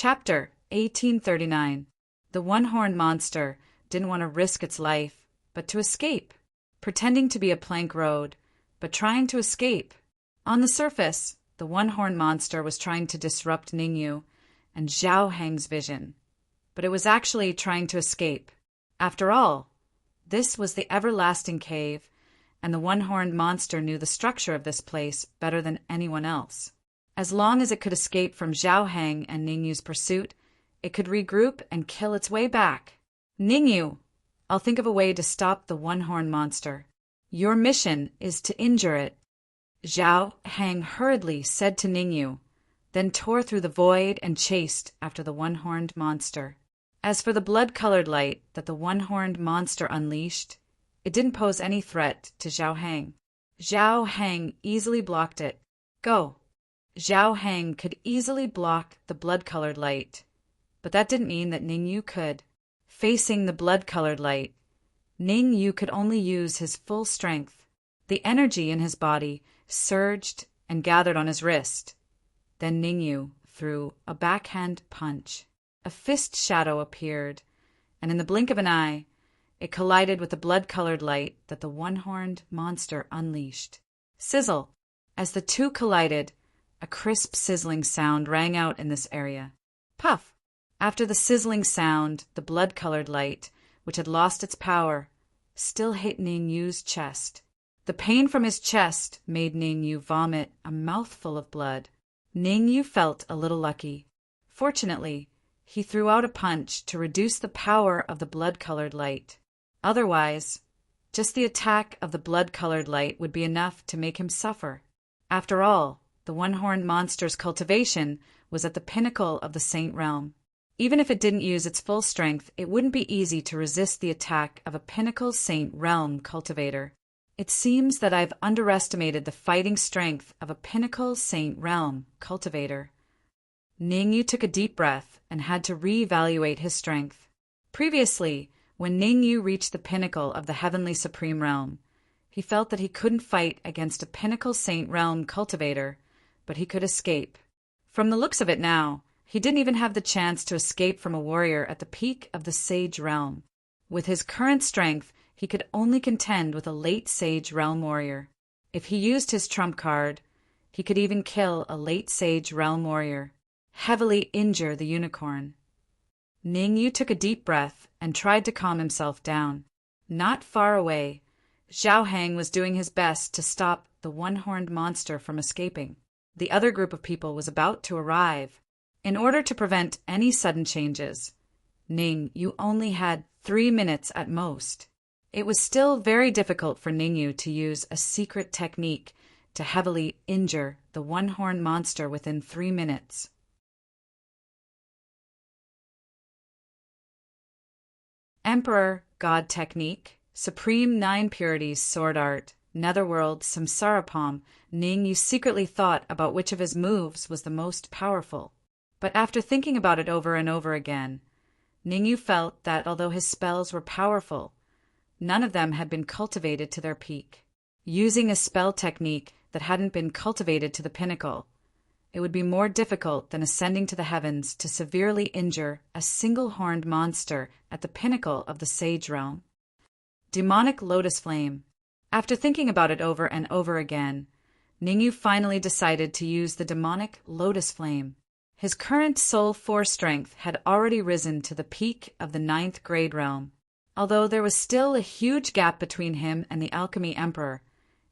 Chapter 1839. The one-horned monster didn't want to risk its life, but to escape, pretending to be a plank road, but trying to escape. On the surface, the one-horned monster was trying to disrupt Ningyu and Zhao Heng's vision, but it was actually trying to escape. After all, this was the everlasting cave, and the one-horned monster knew the structure of this place better than anyone else. As long as it could escape from Zhao Heng and Ningyu's pursuit, it could regroup and kill its way back. Ningyu, I'll think of a way to stop the one-horned monster. Your mission is to injure it. Zhao Heng hurriedly said to Ningyu, then tore through the void and chased after the one-horned monster. As for the blood-colored light that the one-horned monster unleashed, it didn't pose any threat to Zhao Heng. Zhao Heng easily blocked it. Go! Zhao Heng could easily block the blood-colored light, but that didn't mean that Ningyu could. Facing the blood-colored light, Ningyu could only use his full strength. The energy in his body surged and gathered on his wrist. Then Ningyu threw a backhand punch. A fist shadow appeared, and in the blink of an eye, it collided with the blood-colored light that the one-horned monster unleashed. Sizzle! As the two collided, a crisp sizzling sound rang out in this area. Puff! After the sizzling sound, the blood-colored light, which had lost its power, still hit Ningyu's chest. The pain from his chest made Ningyu vomit a mouthful of blood. Ningyu felt a little lucky. Fortunately, he threw out a punch to reduce the power of the blood-colored light. Otherwise, just the attack of the blood-colored light would be enough to make him suffer. After all, the one-horned monster's cultivation was at the pinnacle of the Saint Realm. Even if it didn't use its full strength, it wouldn't be easy to resist the attack of a pinnacle Saint Realm cultivator. It seems that I've underestimated the fighting strength of a pinnacle Saint Realm cultivator. Ningyu took a deep breath and had to reevaluate his strength. Previously, when Ningyu reached the pinnacle of the Heavenly Supreme Realm, he felt that he couldn't fight against a pinnacle Saint Realm cultivator, but he could escape. From the looks of it now, he didn't even have the chance to escape from a warrior at the peak of the Sage Realm. With his current strength, he could only contend with a late Sage Realm warrior. If he used his trump card, he could even kill a late Sage Realm warrior, heavily injure the unicorn. Ningyu took a deep breath and tried to calm himself down. Not far away, Zhao Heng was doing his best to stop the one-horned monster from escaping. The other group of people was about to arrive. In order to prevent any sudden changes, Ningyu only had 3 minutes at most. It was still very difficult for Ningyu to use a secret technique to heavily injure the one-horned monster within 3 minutes. Emperor God Technique, Supreme 9 Purities Sword Art, Netherworld Samsarapam. Ningyu secretly thought about which of his moves was the most powerful. But after thinking about it over and over again, Ningyu felt that although his spells were powerful, none of them had been cultivated to their peak. Using a spell technique that hadn't been cultivated to the pinnacle, it would be more difficult than ascending to the heavens to severely injure a single-horned monster at the pinnacle of the Sage Realm. Demonic Lotus Flame. After thinking about it over and over again, Ningyu finally decided to use the Demonic Lotus Flame. His current soul force strength had already risen to the peak of the 9th grade realm, although there was still a huge gap between him and the Alchemy Emperor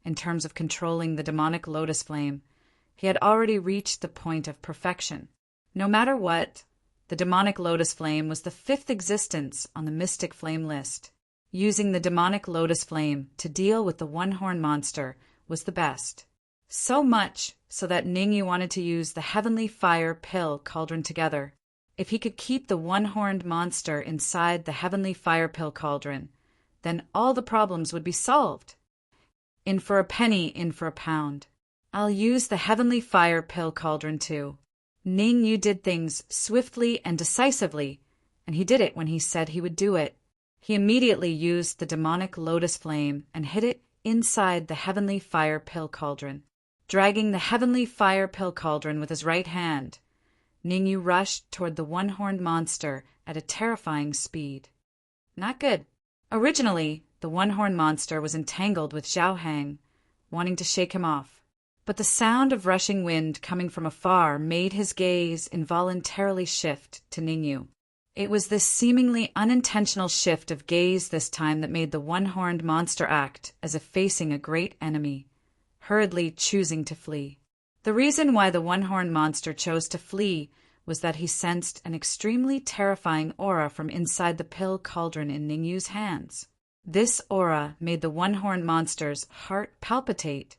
in terms of controlling the Demonic Lotus Flame. He had already reached the point of perfection. No matter what, the Demonic Lotus Flame was the 5th existence on the Mystic Flame list. Using the Demonic Lotus Flame to deal with the one-horned monster was the best. So much so that Ningyu wanted to use the Heavenly Fire Pill Cauldron together. If he could keep the one-horned monster inside the Heavenly Fire Pill Cauldron, then all the problems would be solved. In for a penny, in for a pound. I'll use the Heavenly Fire Pill Cauldron too. Ningyu did things swiftly and decisively, and he did it when he said he would do it. He immediately used the Demonic Lotus Flame and hid it inside the Heavenly Fire Pill Cauldron. Dragging the Heavenly Fire Pill Cauldron with his right hand, Ningyu rushed toward the one-horned monster at a terrifying speed. Not good. Originally, the one-horned monster was entangled with Zhao Hang, wanting to shake him off. But the sound of rushing wind coming from afar made his gaze involuntarily shift to Ningyu. It was this seemingly unintentional shift of gaze this time that made the one-horned monster act as if facing a great enemy, hurriedly choosing to flee. The reason why the one-horned monster chose to flee was that he sensed an extremely terrifying aura from inside the pill cauldron in Ningyu's hands. This aura made the one-horned monster's heart palpitate.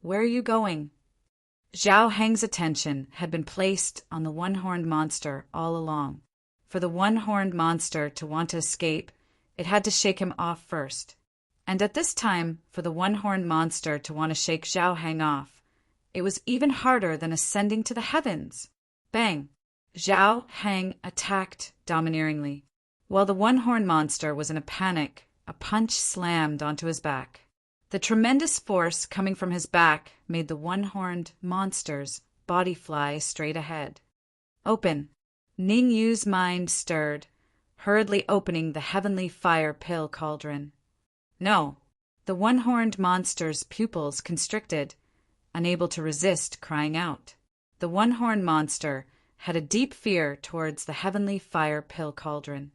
"Where are you going?" Zhao Hang's attention had been placed on the one-horned monster all along. For the one-horned monster to want to escape, it had to shake him off first. And at this time, for the one-horned monster to want to shake Zhao Hang off, it was even harder than ascending to the heavens. Bang! Zhao Hang attacked domineeringly. While the one-horned monster was in a panic, a punch slammed onto his back. The tremendous force coming from his back made the one-horned monster's body fly straight ahead. Open! Ningyu's mind stirred, hurriedly opening the heavenly fire pill cauldron. No! The one-horned monster's pupils constricted, unable to resist crying out. The one-horned monster had a deep fear towards the heavenly fire pill cauldron.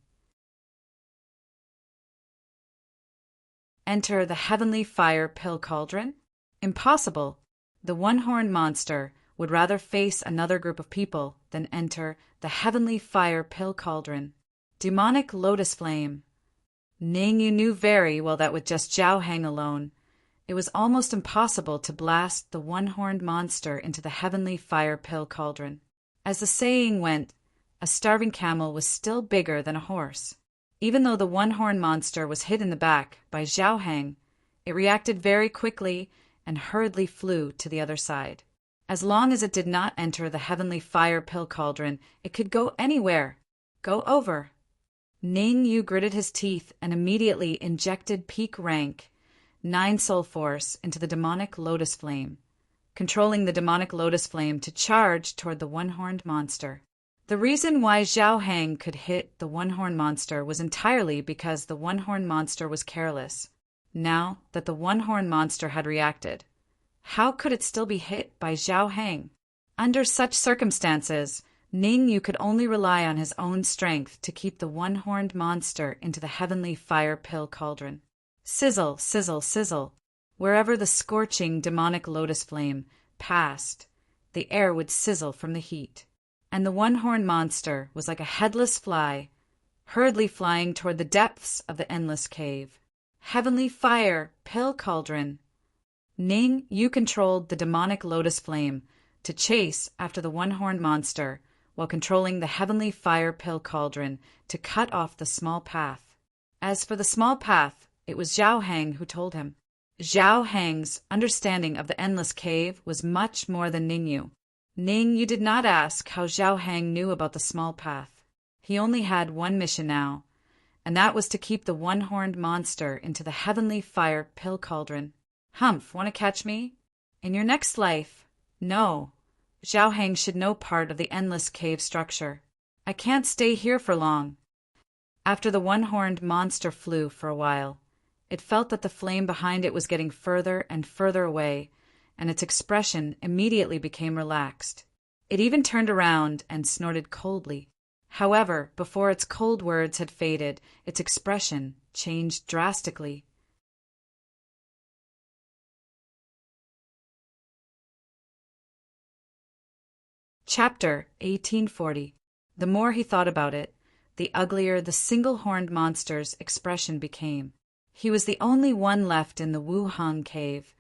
Enter the heavenly fire pill cauldron? Impossible! The one-horned monster would rather face another group of people than enter the heavenly fire pill cauldron. Demonic lotus flame. Ningyu knew very well that with just Zhao Hang alone, it was almost impossible to blast the one-horned monster into the heavenly fire pill cauldron. As the saying went, a starving camel was still bigger than a horse. Even though the one-horned monster was hit in the back by Zhao Hang, it reacted very quickly and hurriedly flew to the other side. As long as it did not enter the heavenly fire pill cauldron, it could go anywhere. Go over. Ningyu gritted his teeth and immediately injected peak rank 9 soul force into the demonic lotus flame, controlling the demonic lotus flame to charge toward the one-horned monster. The reason why Zhao Hang could hit the one-horned monster was entirely because the one-horned monster was careless. Now that the one-horned monster had reacted, how could it still be hit by Zhao Hang? Under such circumstances, Ningyu could only rely on his own strength to keep the one-horned monster into the heavenly fire pill cauldron. Sizzle, sizzle, sizzle. Wherever the scorching demonic lotus flame passed, the air would sizzle from the heat. And the one-horned monster was like a headless fly, hurriedly flying toward the depths of the endless cave. Heavenly fire pill cauldron. Ningyu controlled the demonic lotus flame to chase after the one-horned monster while controlling the heavenly fire pill cauldron to cut off the small path. As for the small path, it was Zhao Hang who told him. Zhao Hang's understanding of the endless cave was much more than Ningyu. Ningyu did not ask how Zhao Hang knew about the small path. He only had one mission now, and that was to keep the one-horned monster into the heavenly fire pill cauldron. Humph, want to catch me? In your next life? No. Zhao Hang should know part of the endless cave structure. I can't stay here for long. After the one-horned monster flew for a while, it felt that the flame behind it was getting further and further away, and its expression immediately became relaxed. It even turned around and snorted coldly. However, before its cold words had faded, its expression changed drastically. Chapter 1840. The more he thought about it, the uglier the single-horned monster's expression became. He was the only one left in the Wuhang cave.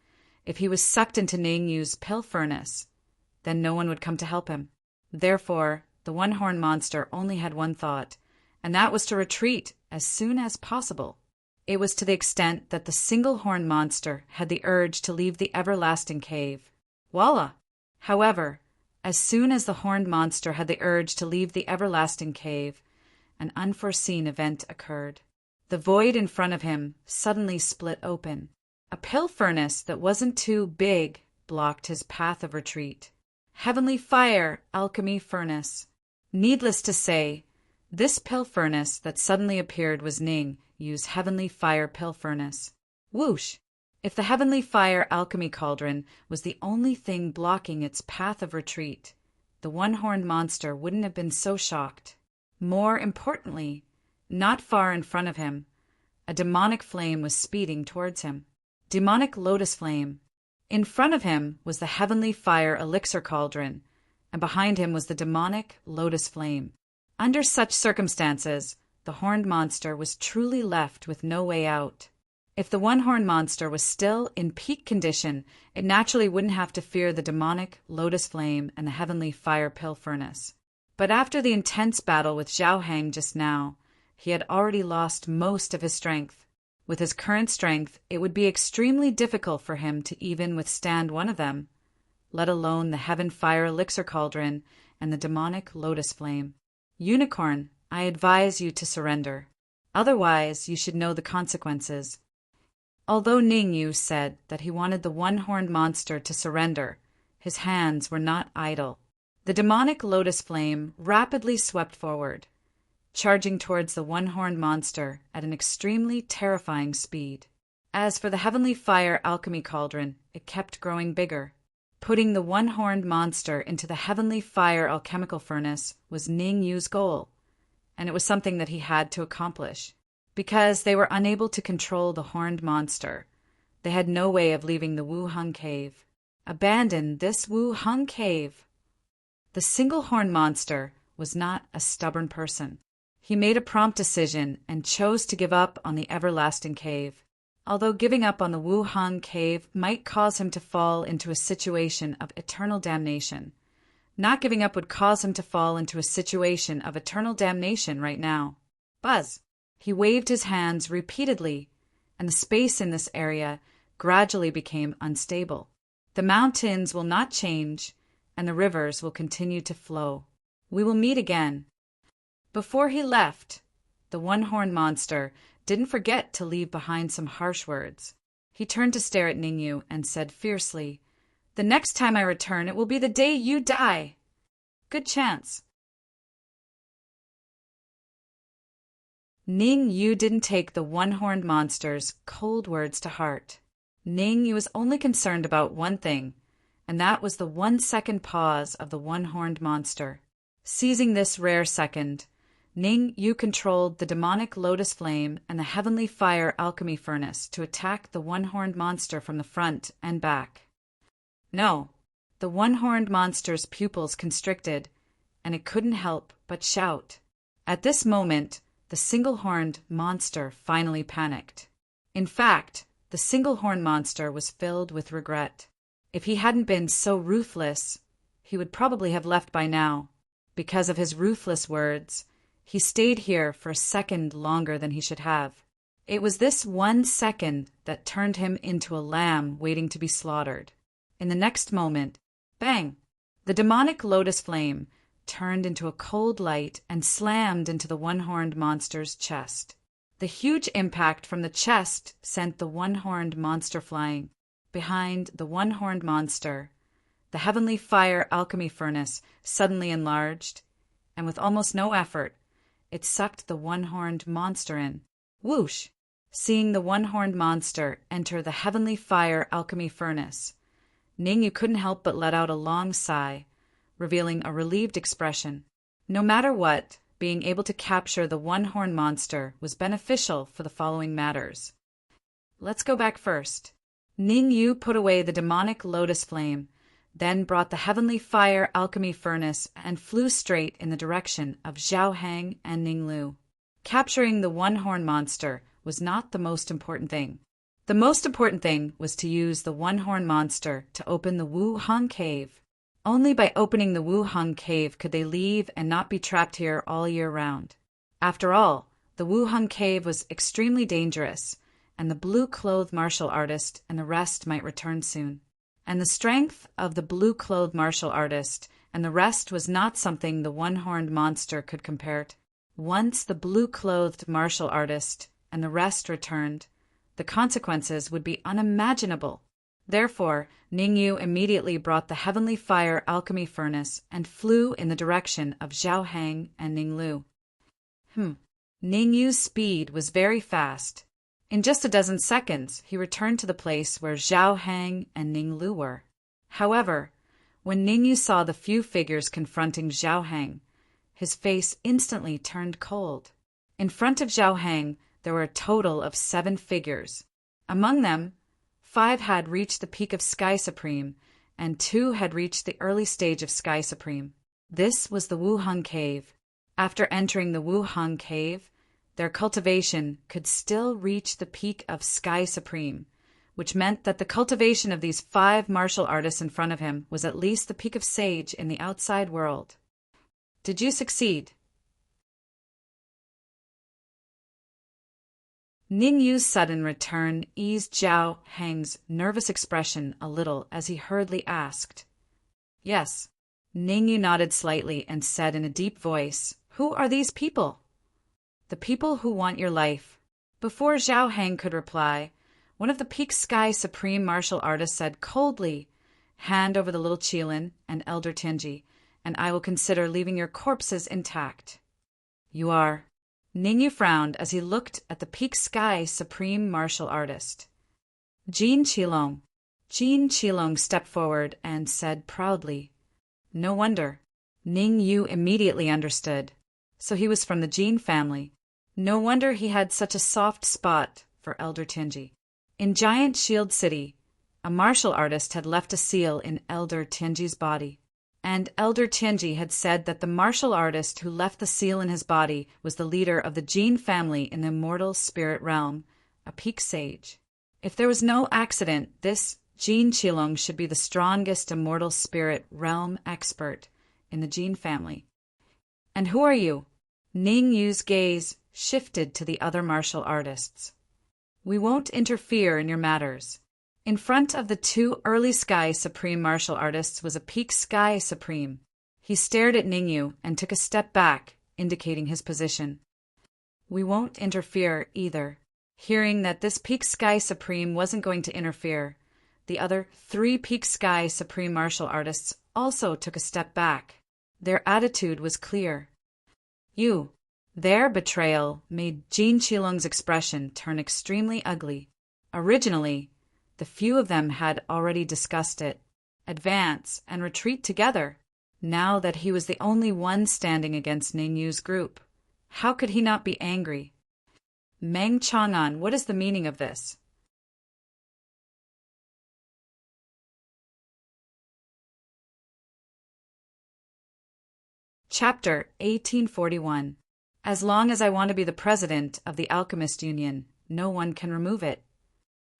If he was sucked into Ningyu's pill furnace, then no one would come to help him. Therefore, the one-horned monster only had one thought, and that was to retreat as soon as possible. It was to the extent that the single-horned monster had the urge to leave the everlasting cave. Voila! However, as soon as the horned monster had the urge to leave the everlasting cave, an unforeseen event occurred. The void in front of him suddenly split open. A pill furnace that wasn't too big blocked his path of retreat. Heavenly Fire Alchemy Furnace. Needless to say, this pill furnace that suddenly appeared was Ning Yu's Heavenly Fire Pill Furnace. Whoosh! If the Heavenly Fire Alchemy Cauldron was the only thing blocking its path of retreat, the one-horned monster wouldn't have been so shocked. More importantly, not far in front of him, a demonic flame was speeding towards him. Demonic lotus flame. In front of him was the Heavenly Fire Elixir Cauldron, and behind him was the demonic lotus flame. Under such circumstances, the horned monster was truly left with no way out. If the one-horned monster was still in peak condition, it naturally wouldn't have to fear the demonic lotus flame and the Heavenly Fire Pill Furnace. But after the intense battle with Zhao Hang just now, he had already lost most of his strength. With his current strength, it would be extremely difficult for him to even withstand one of them, let alone the Heaven Fire Elixir Cauldron and the demonic lotus flame. Unicorn, I advise you to surrender. Otherwise, you should know the consequences. Although Ning Yu said that he wanted the one-horned monster to surrender, his hands were not idle. The demonic lotus flame rapidly swept forward, charging towards the one-horned monster at an extremely terrifying speed. As for the Heavenly Fire Alchemy Cauldron, it kept growing bigger. Putting the one-horned monster into the Heavenly Fire Alchemical Furnace was Ning Yu's goal, and it was something that he had to accomplish. Because they were unable to control the horned monster, they had no way of leaving the Wu-Hung Cave. Abandon this Wu-Hung Cave. The single-horned monster was not a stubborn person. He made a prompt decision and chose to give up on the everlasting cave. Although giving up on the Wu-Hung Cave might cause him to fall into a situation of eternal damnation, not giving up would cause him to fall into a situation of eternal damnation right now. Buzz! He waved his hands repeatedly, and the space in this area gradually became unstable. The mountains will not change, and the rivers will continue to flow. We will meet again. Before he left, the one-horned monster didn't forget to leave behind some harsh words. He turned to stare at Ning Yu and said fiercely, "The next time I return, it will be the day you die. Good chance." Ning Yu didn't take the one-horned monster's cold words to heart. Ning Yu was only concerned about one thing, and that was the 1-second pause of the one-horned monster. Seizing this rare second, Ning Yu controlled the demonic lotus flame and the Heavenly Fire Alchemy Furnace to attack the one-horned monster from the front and back. No, the one-horned monster's pupils constricted, and it couldn't help but shout. At this moment, the single-horned monster finally panicked. In fact, the single-horned monster was filled with regret. If he hadn't been so ruthless, he would probably have left by now. Because of his ruthless words, he stayed here for a second longer than he should have. It was this 1 second that turned him into a lamb waiting to be slaughtered. In the next moment, bang! The demonic lotus flame turned into a cold light and slammed into the one-horned monster's chest. The huge impact from the chest sent the one-horned monster flying. Behind the one-horned monster, the Heavenly Fire Alchemy Furnace suddenly enlarged, and with almost no effort, it sucked the one-horned monster in. Whoosh! Seeing the one-horned monster enter the Heavenly Fire Alchemy Furnace, Ning Yu couldn't help but let out a long sigh, revealing a relieved expression. No matter what, being able to capture the one-horned monster was beneficial for the following matters. Let's go back first. Ning Yu put away the demonic lotus flame, then brought the Heavenly Fire Alchemy Furnace and flew straight in the direction of Zhao Hang and Ning Lu. Capturing the one-horned monster was not the most important thing. The most important thing was to use the one-horned monster to open the Wu-Hung Cave. Only by opening the Wu-Hung Cave could they leave and not be trapped here all year round. After all, the Wu-Hung Cave was extremely dangerous, and the blue-clothed martial artist and the rest might return soon. And the strength of the blue-clothed martial artist and the rest was not something the one-horned monster could compare to. Once the blue-clothed martial artist and the rest returned, the consequences would be unimaginable. Therefore, Ningyu immediately brought the heavenly fire alchemy furnace and flew in the direction of Zhao Hang and Ninglu. Ningyu's speed was very fast. In just a dozen seconds, he returned to the place where Zhao Hang and Ninglu were. However, when Ningyu saw the few figures confronting Zhao Hang, his face instantly turned cold. In front of Zhao Hang, there were a total of 7 figures. Among them, 5 had reached the peak of Sky Supreme, and 2 had reached the early stage of Sky Supreme. This was the Wuheng Cave. After entering the Wuheng Cave, their cultivation could still reach the peak of Sky Supreme, which meant that the cultivation of these 5 martial artists in front of him was at least the peak of sage in the outside world. Did you succeed? Ningyu's sudden return eased Zhao Hang's nervous expression a little as he hurriedly asked. Yes. Ningyu nodded slightly and said in a deep voice, "Who are these people?" "The people who want your life." Before Zhao Hang could reply, one of the Peak Sky Supreme martial artists said coldly, "Hand over the little Qilin and Elder Tianji, and I will consider leaving your corpses intact." "You are." Ningyu frowned as he looked at the Peak Sky Supreme martial artist. Jin Qilong. Jin Qilong stepped forward and said proudly, "No wonder." Ningyu immediately understood. So he was from the Jin family. No wonder he had such a soft spot for Elder Tianji. In Giant Shield City, a martial artist had left a seal in Elder Tianji's body. And Elder Tianji had said that the martial artist who left the seal in his body was the leader of the Jin family in the immortal spirit realm, a peak sage. If there was no accident, this Jin Qilong should be the strongest immortal spirit realm expert in the Jin family. "And who are you?" Ningyu's gaze shifted to the other martial artists. "We won't interfere in your matters." In front of the 2 early Sky Supreme martial artists was a Peak Sky Supreme. He stared at Ningyu and took a step back, indicating his position. "We won't interfere either." Hearing that this Peak Sky Supreme wasn't going to interfere, the other 3 Peak Sky Supreme martial artists also took a step back. Their attitude was clear. Their betrayal made Jin Qilong's expression turn extremely ugly. Originally, the few of them had already discussed it, advance and retreat together. Now that he was the only one standing against Ningyu's group, how could he not be angry? "Meng Chang'an, what is the meaning of this?" Chapter 1841. As long as I want to be the president of the Alchemist Union, no one can remove it.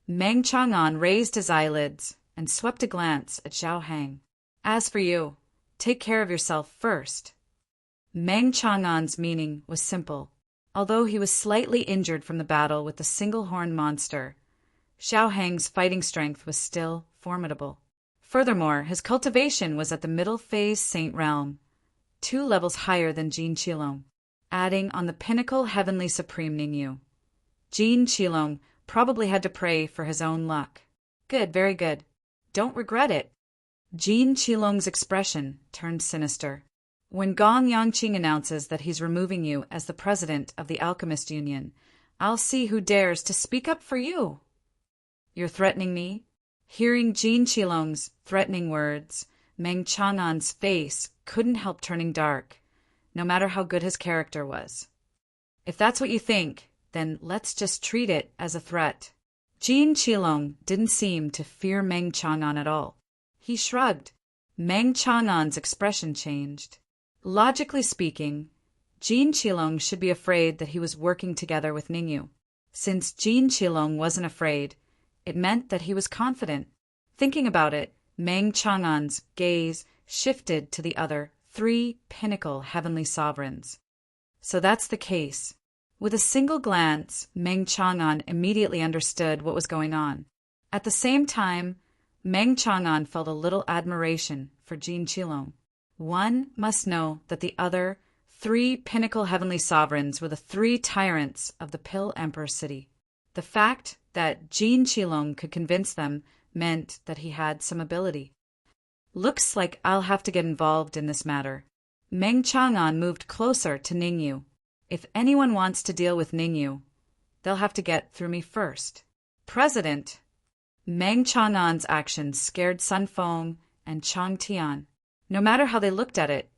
Meng Chang'an raised his eyelids and swept a glance at Zhao Hang. "As for you, take care of yourself first." Meng Chang'an's meaning was simple. Although he was slightly injured from the battle with the single-horned monster, Zhao Hang's fighting strength was still formidable. Furthermore, his cultivation was at the middle phase Saint Realm, 2 levels higher than Jin Qilong, adding on the pinnacle heavenly supreme Ningyu. Jin Qilong probably had to pray for his own luck. "Good, very good. Don't regret it." Jin Qilong's expression turned sinister. "When Gong Yangqing announces that he's removing you as the president of the Alchemist Union, I'll see who dares to speak up for you." "You're threatening me?" Hearing Jin Qilong's threatening words, Meng Chang'an's face couldn't help turning dark, no matter how good his character was. "If that's what you think, then let's just treat it as a threat." Jin Qilong didn't seem to fear Meng Chang'an at all. He shrugged. Meng Chang'an's expression changed. Logically speaking, Jin Qilong should be afraid that he was working together with Ningyu. Since Jin Qilong wasn't afraid, it meant that he was confident. Thinking about it, Meng Chang'an's gaze shifted to the other 3 pinnacle heavenly sovereigns. So that's the case. With a single glance, Meng Chang'an immediately understood what was going on. At the same time, Meng Chang'an felt a little admiration for Jin Qilong. One must know that the other 3 pinnacle heavenly sovereigns were the 3 tyrants of the Pill Emperor City. The fact that Jin Qilong could convince them meant that he had some ability. Looks like I'll have to get involved in this matter. Meng Chang'an moved closer to Ningyu. If anyone wants to deal with Ningyu, they'll have to get through me first. President! Meng Chang'an's actions scared Sun Feng and Chang Tian. No matter how they looked at it,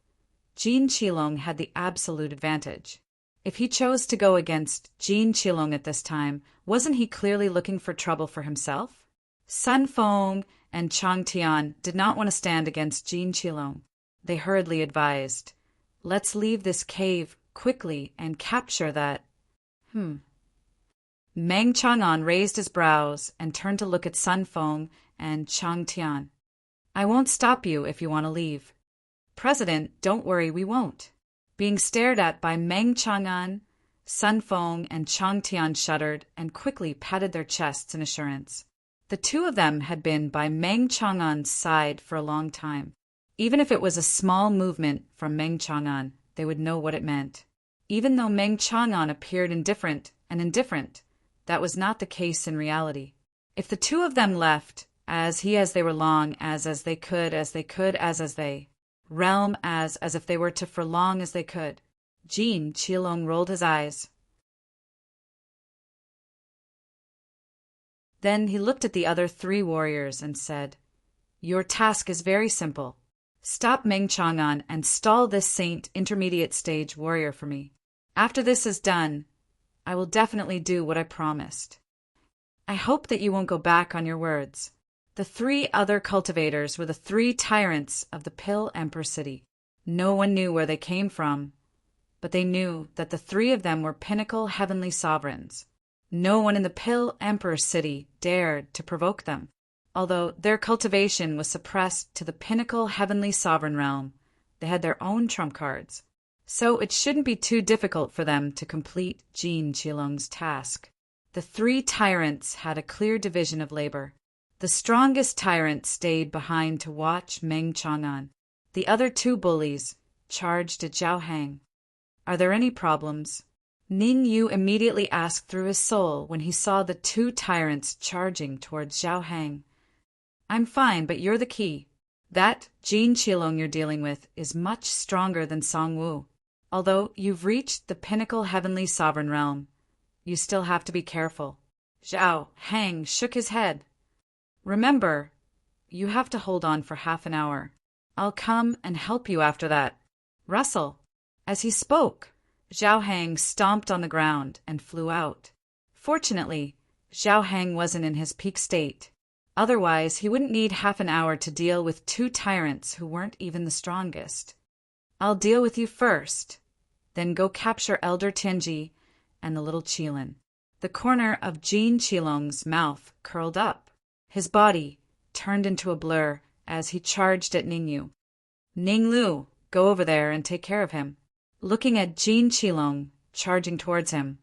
Jin Qilong had the absolute advantage. If he chose to go against Jin Qilong at this time, wasn't he clearly looking for trouble for himself? Sun Feng and Chang Tian did not want to stand against Jin Qilong. They hurriedly advised, "Let's leave this cave quickly and capture that." Meng Chang'an raised his brows and turned to look at Sun Feng and Chang Tian. "I won't stop you if you want to leave." "President, don't worry, we won't." Being stared at by Meng Chang'an, Sun Feng and Chang Tian shuddered and quickly patted their chests in assurance. The two of them had been by Meng Chang'an's side for a long time. Even if it was a small movement from Meng Chang'an, they would know what it meant. Even though Meng Chang'an appeared indifferent, that was not the case in reality. If the two of them left, as they were long, as they could, as they, realm as if they were to for long as they could. Jin Qilong rolled his eyes. Then he looked at the other three warriors and said, "Your task is very simple. Stop Meng Chang'an and stall this Saint intermediate stage warrior for me. After this is done, I will definitely do what I promised. I hope that you won't go back on your words." The three other cultivators were the three tyrants of the Pill Emperor City. No one knew where they came from, but they knew that the three of them were pinnacle heavenly sovereigns. No one in the Pill Emperor City dared to provoke them. Although their cultivation was suppressed to the pinnacle heavenly sovereign realm, they had their own trump cards. So it shouldn't be too difficult for them to complete Jin Qilong's task. The three tyrants had a clear division of labor. The strongest tyrant stayed behind to watch Meng Chang'an. The other two bullies charged at Zhao Hang. "Are there any problems?" Ningyu immediately asked through his soul when he saw the two tyrants charging towards Zhao Hang. "I'm fine, but you're the key. That Jin Qilong you're dealing with is much stronger than Song Wu. Although you've reached the pinnacle heavenly sovereign realm, you still have to be careful." Zhao Hang shook his head. "Remember, you have to hold on for half an hour. I'll come and help you after that. Rustle." As he spoke, Zhao Hang stomped on the ground and flew out. Fortunately, Zhao Hang wasn't in his peak state. Otherwise, he wouldn't need half an hour to deal with two tyrants who weren't even the strongest. "I'll deal with you first, then go capture Elder Tianji and the little Qilin." The corner of Jin Qilong's mouth curled up. His body turned into a blur as he charged at Ningyu. "Ning Lu, go over there and take care of him." Looking at Jin Qilong charging towards him,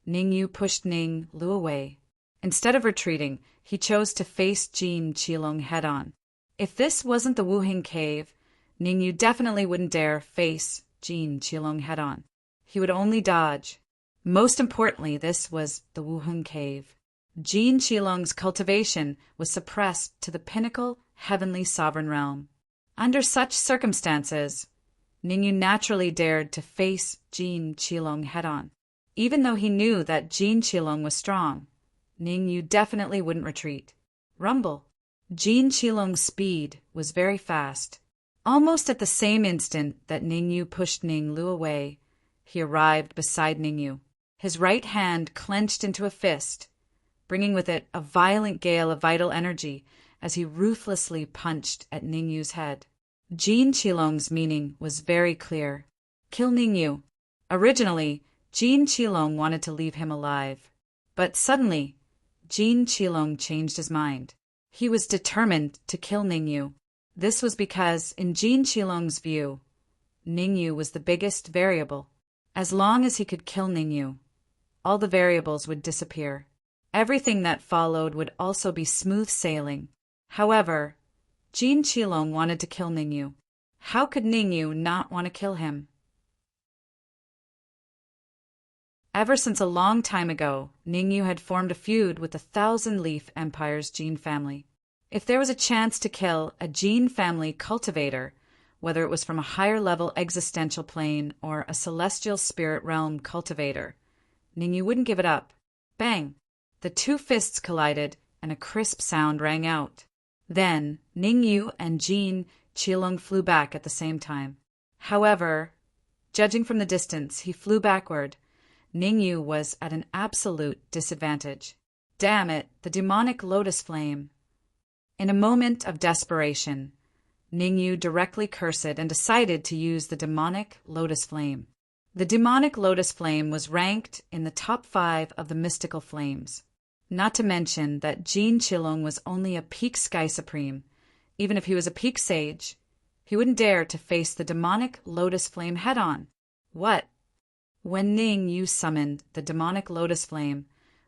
Ningyu pushed Ning Lu away. Instead of retreating, he chose to face Jin Qilong head-on. If this wasn't the Wuhing Cave, Ningyu definitely wouldn't dare face Jin Qilong head-on. He would only dodge. Most importantly, this was the Wuhing Cave. Jin Qilong's cultivation was suppressed to the pinnacle heavenly sovereign realm. Under such circumstances, Ningyu naturally dared to face Jin Qilong head-on. Even though he knew that Jin Qilong was strong, Ningyu definitely wouldn't retreat. Rumble. Jin Qilong's speed was very fast. Almost at the same instant that Ningyu pushed Ning Lu away, he arrived beside Ningyu. His right hand clenched into a fist, bringing with it a violent gale of vital energy as he ruthlessly punched at Ningyu's head. Jin Qilong's meaning was very clear. Kill Ningyu. Originally, Jin Qilong wanted to leave him alive. But suddenly, Jin Qilong changed his mind. He was determined to kill Ningyu. This was because, in Jin Qilong's view, Ningyu was the biggest variable. As long as he could kill Ningyu, all the variables would disappear. Everything that followed would also be smooth sailing. However, Jin Qilong wanted to kill Ningyu. How could Ningyu not want to kill him? Ever since a long time ago, Ningyu had formed a feud with the Thousand Leaf Empire's Jin family. If there was a chance to kill a Gene family cultivator, whether it was from a higher level existential plane or a celestial spirit realm cultivator, Ningyu wouldn't give it up. Bang! The two fists collided, and a crisp sound rang out. Then, Ningyu and Jin Qilong flew back at the same time. However, judging from the distance he flew backward, Ningyu was at an absolute disadvantage. Damn it, the demonic lotus flame! In a moment of desperation, Ningyu directly cursed and decided to use the demonic lotus flame. The demonic lotus flame was ranked in the top 5 of the mystical flames. Not to mention that Jin Qilong was only a peak sky supreme. Even if he was a peak sage, he wouldn't dare to face the demonic lotus flame head-on. What? When Ningyu summoned the demonic lotus flame,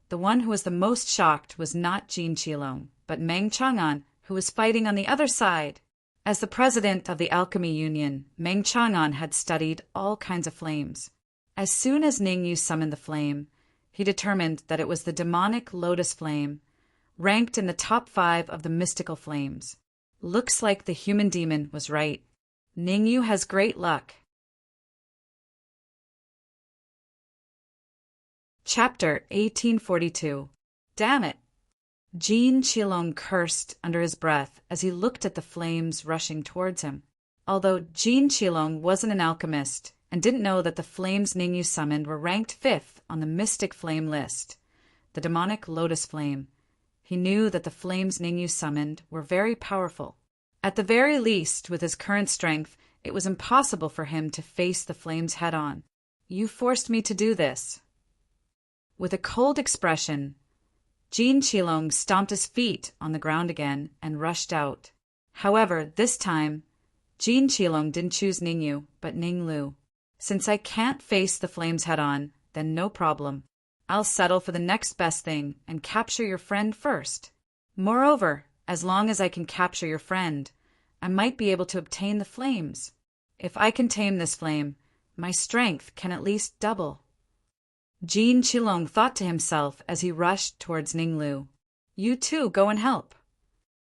the one who was the most shocked was not Jin Qilong, but Meng Chang'an, who was fighting on the other side. As the president of the Alchemy Union, Meng Chang'an had studied all kinds of flames. As soon as Ningyu summoned the flame, he determined that it was the demonic lotus flame, ranked in the top 5 of the mystical flames. Looks like the human demon was right. Ningyu has great luck. Chapter 1842. Damn it! Jin Qilong cursed under his breath as he looked at the flames rushing towards him. Although Jin Qilong wasn't an alchemist and didn't know that the flames Ningyu summoned were ranked 5th on the mystic flame list, the demonic lotus flame, he knew that the flames Ningyu summoned were very powerful. At the very least, with his current strength, it was impossible for him to face the flames head-on. You forced me to do this. With a cold expression, Jin Qilong stomped his feet on the ground again and rushed out. However, this time, Jin Qilong didn't choose Ningyu, but Ninglu. Since I can't face the flames head-on, then no problem. I'll settle for the next best thing and capture your friend first. Moreover, as long as I can capture your friend, I might be able to obtain the flames. If I can tame this flame, my strength can at least double. Jin Qilong thought to himself as he rushed towards Ninglu. You too, go and help.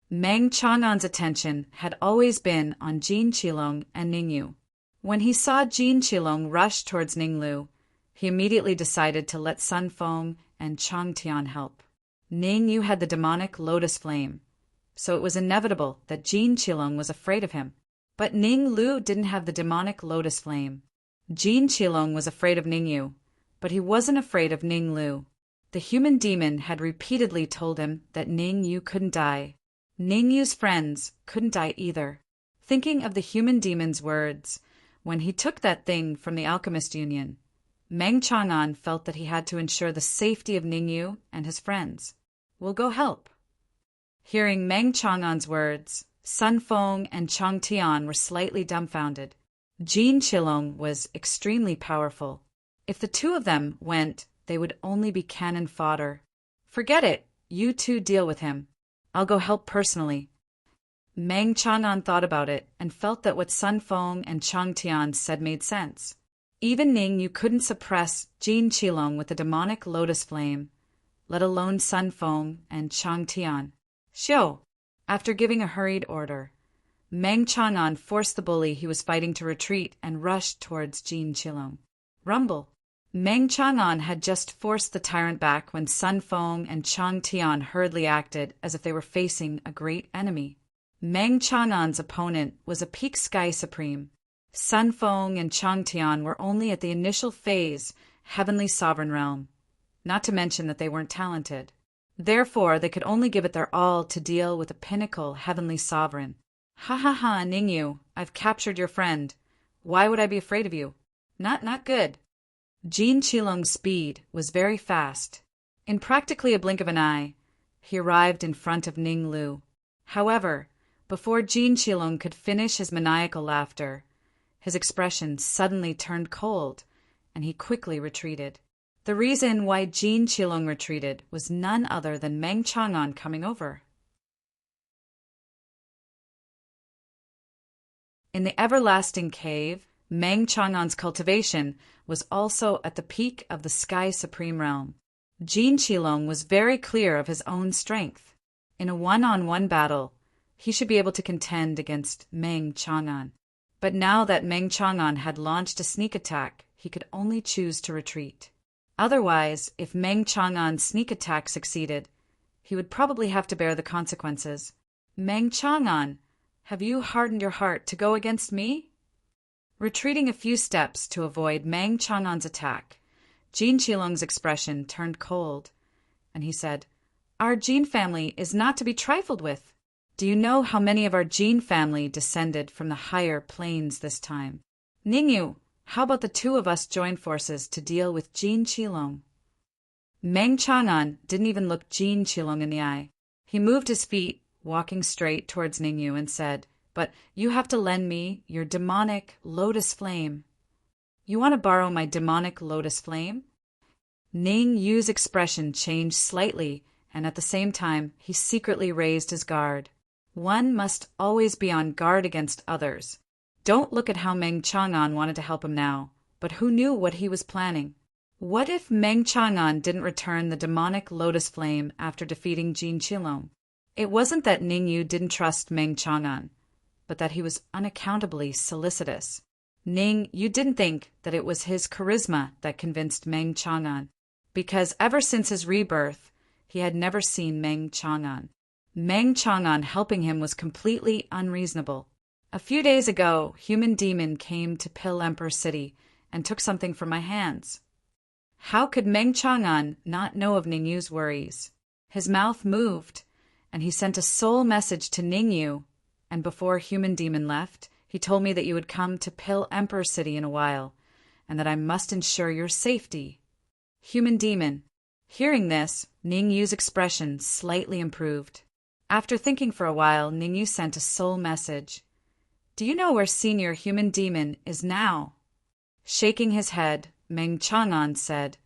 Meng Chang'an's attention had always been on Jin Qilong and Ningyu. When he saw Jin Qilong rush towards Ninglu, he immediately decided to let Sun Feng and Chang Tian help. Ningyu had the demonic lotus flame, so it was inevitable that Jin Qilong was afraid of him. But Ninglu didn't have the demonic lotus flame. Jin Qilong was afraid of Ningyu, but he wasn't afraid of Ninglu. The human demon had repeatedly told him that Ningyu couldn't die. Ningyu's friends couldn't die either. Thinking of the human demon's words, when he took that thing from the Alchemist Union, Meng Chang'an felt that he had to ensure the safety of Ningyu and his friends. We'll go help. Hearing Meng Chang'an's words, Sun Feng and Chang Tian were slightly dumbfounded. Jin Qilong was extremely powerful. If the two of them went, they would only be cannon fodder. Forget it. You two deal with him. I'll go help personally. Meng Chang'an thought about it and felt that what Sun Feng and Chang Tian said made sense. Even Ningyu couldn't suppress Jin Qilong with the demonic lotus flame, let alone Sun Feng and Chang Tian. Xiu! After giving a hurried order, Meng Chang'an forced the bully he was fighting to retreat and rushed towards Jin Qilong. Rumble! Meng Chang'an had just forced the tyrant back when Sun Feng and Chang Tian hurriedly acted as if they were facing a great enemy. Meng Chang'an's opponent was a peak sky supreme. Sun Feng and Chang Tian were only at the initial phase, heavenly sovereign realm, not to mention that they weren't talented. Therefore, they could only give it their all to deal with a pinnacle heavenly sovereign. Ha ha ha, Ningyu, I've captured your friend. Why would I be afraid of you? Not good. Jin Qilong's speed was very fast. In practically a blink of an eye, he arrived in front of Ninglu. However, before Jin Qilong could finish his maniacal laughter, his expression suddenly turned cold, and he quickly retreated. The reason why Jin Qilong retreated was none other than Meng Chang'an coming over. In the everlasting cave, Meng Chang'an's cultivation was also at the peak of the Sky Supreme Realm. Jin Qilong was very clear of his own strength. In a one-on-one battle, he should be able to contend against Meng Chang'an. But now that Meng Chang'an had launched a sneak attack, he could only choose to retreat. Otherwise, if Meng Chang'an's sneak attack succeeded, he would probably have to bear the consequences. Meng Chang'an, have you hardened your heart to go against me? Retreating a few steps to avoid Meng Chang'an's attack, Jin Qilong's expression turned cold, and he said, "Our Jin family is not to be trifled with. Do you know how many of our Jin family descended from the higher planes this time? Ningyu, how about the two of us join forces to deal with Jin Qilong?" Meng Chang'an didn't even look Jin Qilong in the eye. He moved his feet, walking straight towards Ningyu, and said, "But you have to lend me your demonic lotus flame." "You want to borrow my demonic lotus flame?" Ning Yu's expression changed slightly, and at the same time, he secretly raised his guard. One must always be on guard against others. Don't look at how Meng Chang'an wanted to help him now, but who knew what he was planning? What if Meng Chang'an didn't return the demonic lotus flame after defeating Jin Qilong? It wasn't that Ning Yu didn't trust Meng Chang'an, but that he was unaccountably solicitous. Ning Yu didn't think that it was his charisma that convinced Meng Chang'an, because ever since his rebirth, he had never seen Meng Chang'an. Meng Chang'an helping him was completely unreasonable. A few days ago, Human Demon came to Pill Emperor City and took something from my hands. How could Meng Chang'an not know of Ning Yu's worries? His mouth moved, and he sent a soul message to Ning Yu, and before Human Demon left, he told me that you would come to Pill Emperor City in a while, and that I must ensure your safety. Human Demon. Hearing this, Ning Yu's expression slightly improved. After thinking for a while, Ning Yu sent a soul message. "Do you know where Senior Human Demon is now?" Shaking his head, Meng Chang'an said,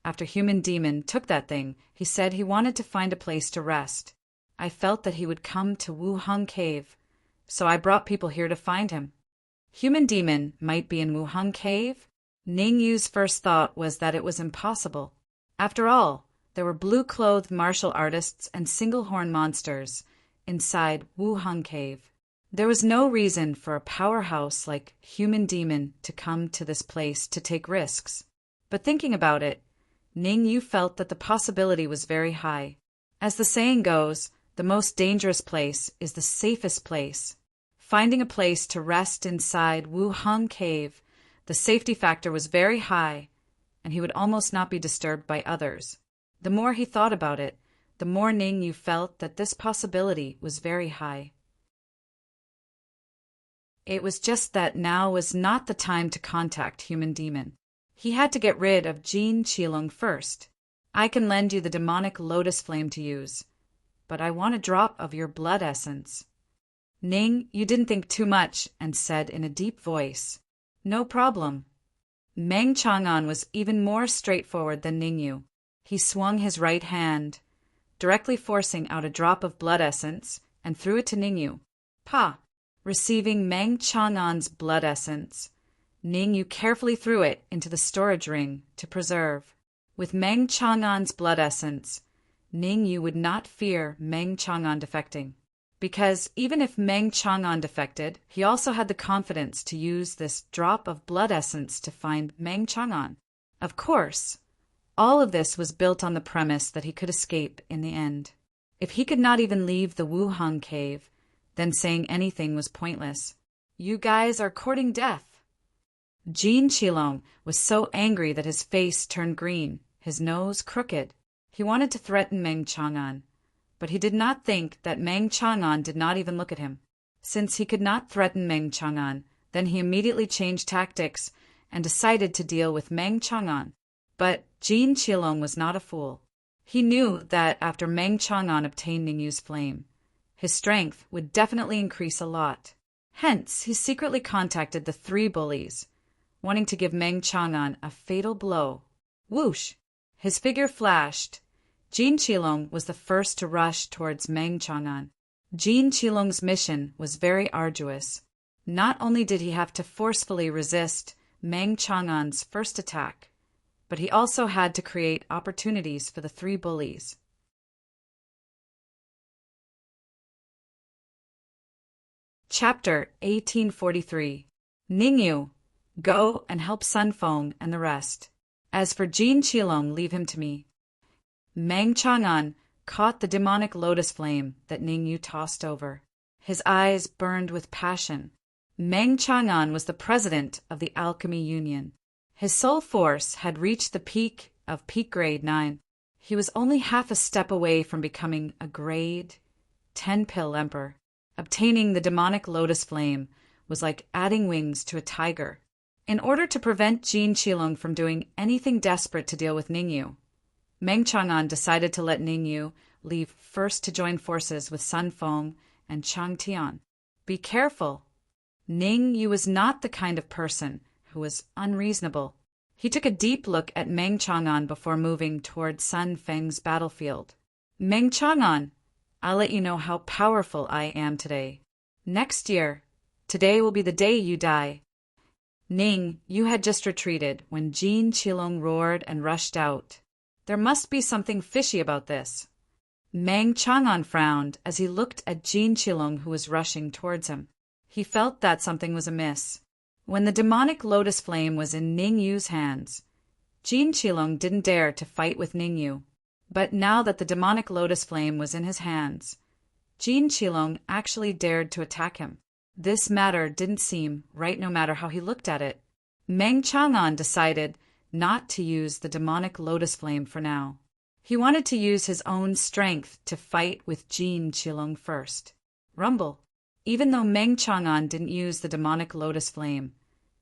"After Human Demon took that thing, he said he wanted to find a place to rest. I felt that he would come to Wuheng Cave, so I brought people here to find him." Human Demon might be in Wuheng Cave? Ning Yu's first thought was that it was impossible. After all, there were blue-clothed martial artists and single-horn monsters inside Wuheng Cave. There was no reason for a powerhouse like Human Demon to come to this place to take risks. But thinking about it, Ning Yu felt that the possibility was very high. As the saying goes, the most dangerous place is the safest place. Finding a place to rest inside Wuheng Cave, the safety factor was very high, and he would almost not be disturbed by others. The more he thought about it, the more Ning Yu felt that this possibility was very high. It was just that now was not the time to contact Human Demon. He had to get rid of Jin Qilong first. "I can lend you the demonic lotus flame to use, but I want a drop of your blood essence." Ning Yu didn't think too much and said in a deep voice, "No problem." Meng Chang'an was even more straightforward than Ning Yu. He swung his right hand, directly forcing out a drop of blood essence, and threw it to Ning Yu. Pa! Receiving Meng Chang'an's blood essence, Ning Yu carefully threw it into the storage ring to preserve. With Meng Chang'an's blood essence, Ning Yu would not fear Meng Chang'an defecting. Because even if Meng Chang'an defected, he also had the confidence to use this drop of blood essence to find Meng Chang'an. Of course, all of this was built on the premise that he could escape in the end. If he could not even leave the Wuheng Cave, then saying anything was pointless. "You guys are courting death." Jin Qilong was so angry that his face turned green, his nose crooked. He wanted to threaten Meng Chang'an, but he did not think that Meng Chang'an did not even look at him. Since he could not threaten Meng Chang'an, then he immediately changed tactics and decided to deal with Meng Chang'an. But Jin Qilong was not a fool. He knew that after Meng Chang'an obtained Ning Yu's flame, his strength would definitely increase a lot. Hence, he secretly contacted the three bullies, wanting to give Meng Chang'an a fatal blow. Whoosh! His figure flashed. Jin Qilong was the first to rush towards Meng Chang'an. Jin Qilong's mission was very arduous. Not only did he have to forcefully resist Meng Chang'an's first attack, but he also had to create opportunities for the three bullies. Chapter 1843. Ningyu, go and help Sun Feng and the rest. As for Jin Qilong, leave him to me. Meng Chang'an caught the demonic lotus flame that Ningyu tossed over. His eyes burned with passion. Meng Chang'an was the president of the Alchemy Union. His soul force had reached the peak of peak grade 9. He was only half a step away from becoming a grade 10 pill emperor. Obtaining the demonic lotus flame was like adding wings to a tiger. In order to prevent Jin Qilong from doing anything desperate to deal with Ningyu, Meng Chang'an decided to let Ningyu leave first to join forces with Sun Feng and Chang Tian. Be careful. Ningyu was not the kind of person who was unreasonable. He took a deep look at Meng Chang'an before moving toward Sun Feng's battlefield. Meng Chang'an, I'll let you know how powerful I am today. Next year, today will be the day you die. Ning, you had just retreated when Jin Qilong roared and rushed out. There must be something fishy about this. Meng Chang'an frowned as he looked at Jin Qilong, who was rushing towards him. He felt that something was amiss. When the demonic lotus flame was in Ningyu's hands, Jin Qilong didn't dare to fight with Ningyu. But now that the demonic lotus flame was in his hands, Jin Qilong actually dared to attack him. This matter didn't seem right no matter how he looked at it. Meng Chang'an decided not to use the demonic lotus flame for now. He wanted to use his own strength to fight with Jin Qilong first. Rumble. Even though Meng Chang'an didn't use the demonic lotus flame,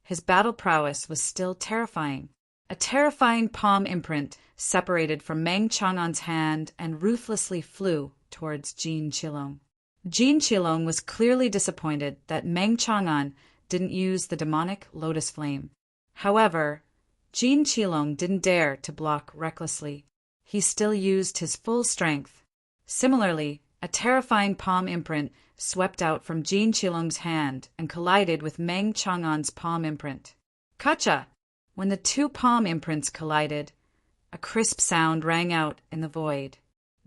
his battle prowess was still terrifying. A terrifying palm imprint separated from Meng Chang'an's hand and ruthlessly flew towards Jin Qilong. Jin Qilong was clearly disappointed that Meng Chang'an didn't use the demonic lotus flame. However, Jin Qilong didn't dare to block recklessly. He still used his full strength. Similarly, a terrifying palm imprint swept out from Jin Qilong's hand and collided with Meng Chang'an's palm imprint. Kacha! When the two palm imprints collided, a crisp sound rang out in the void.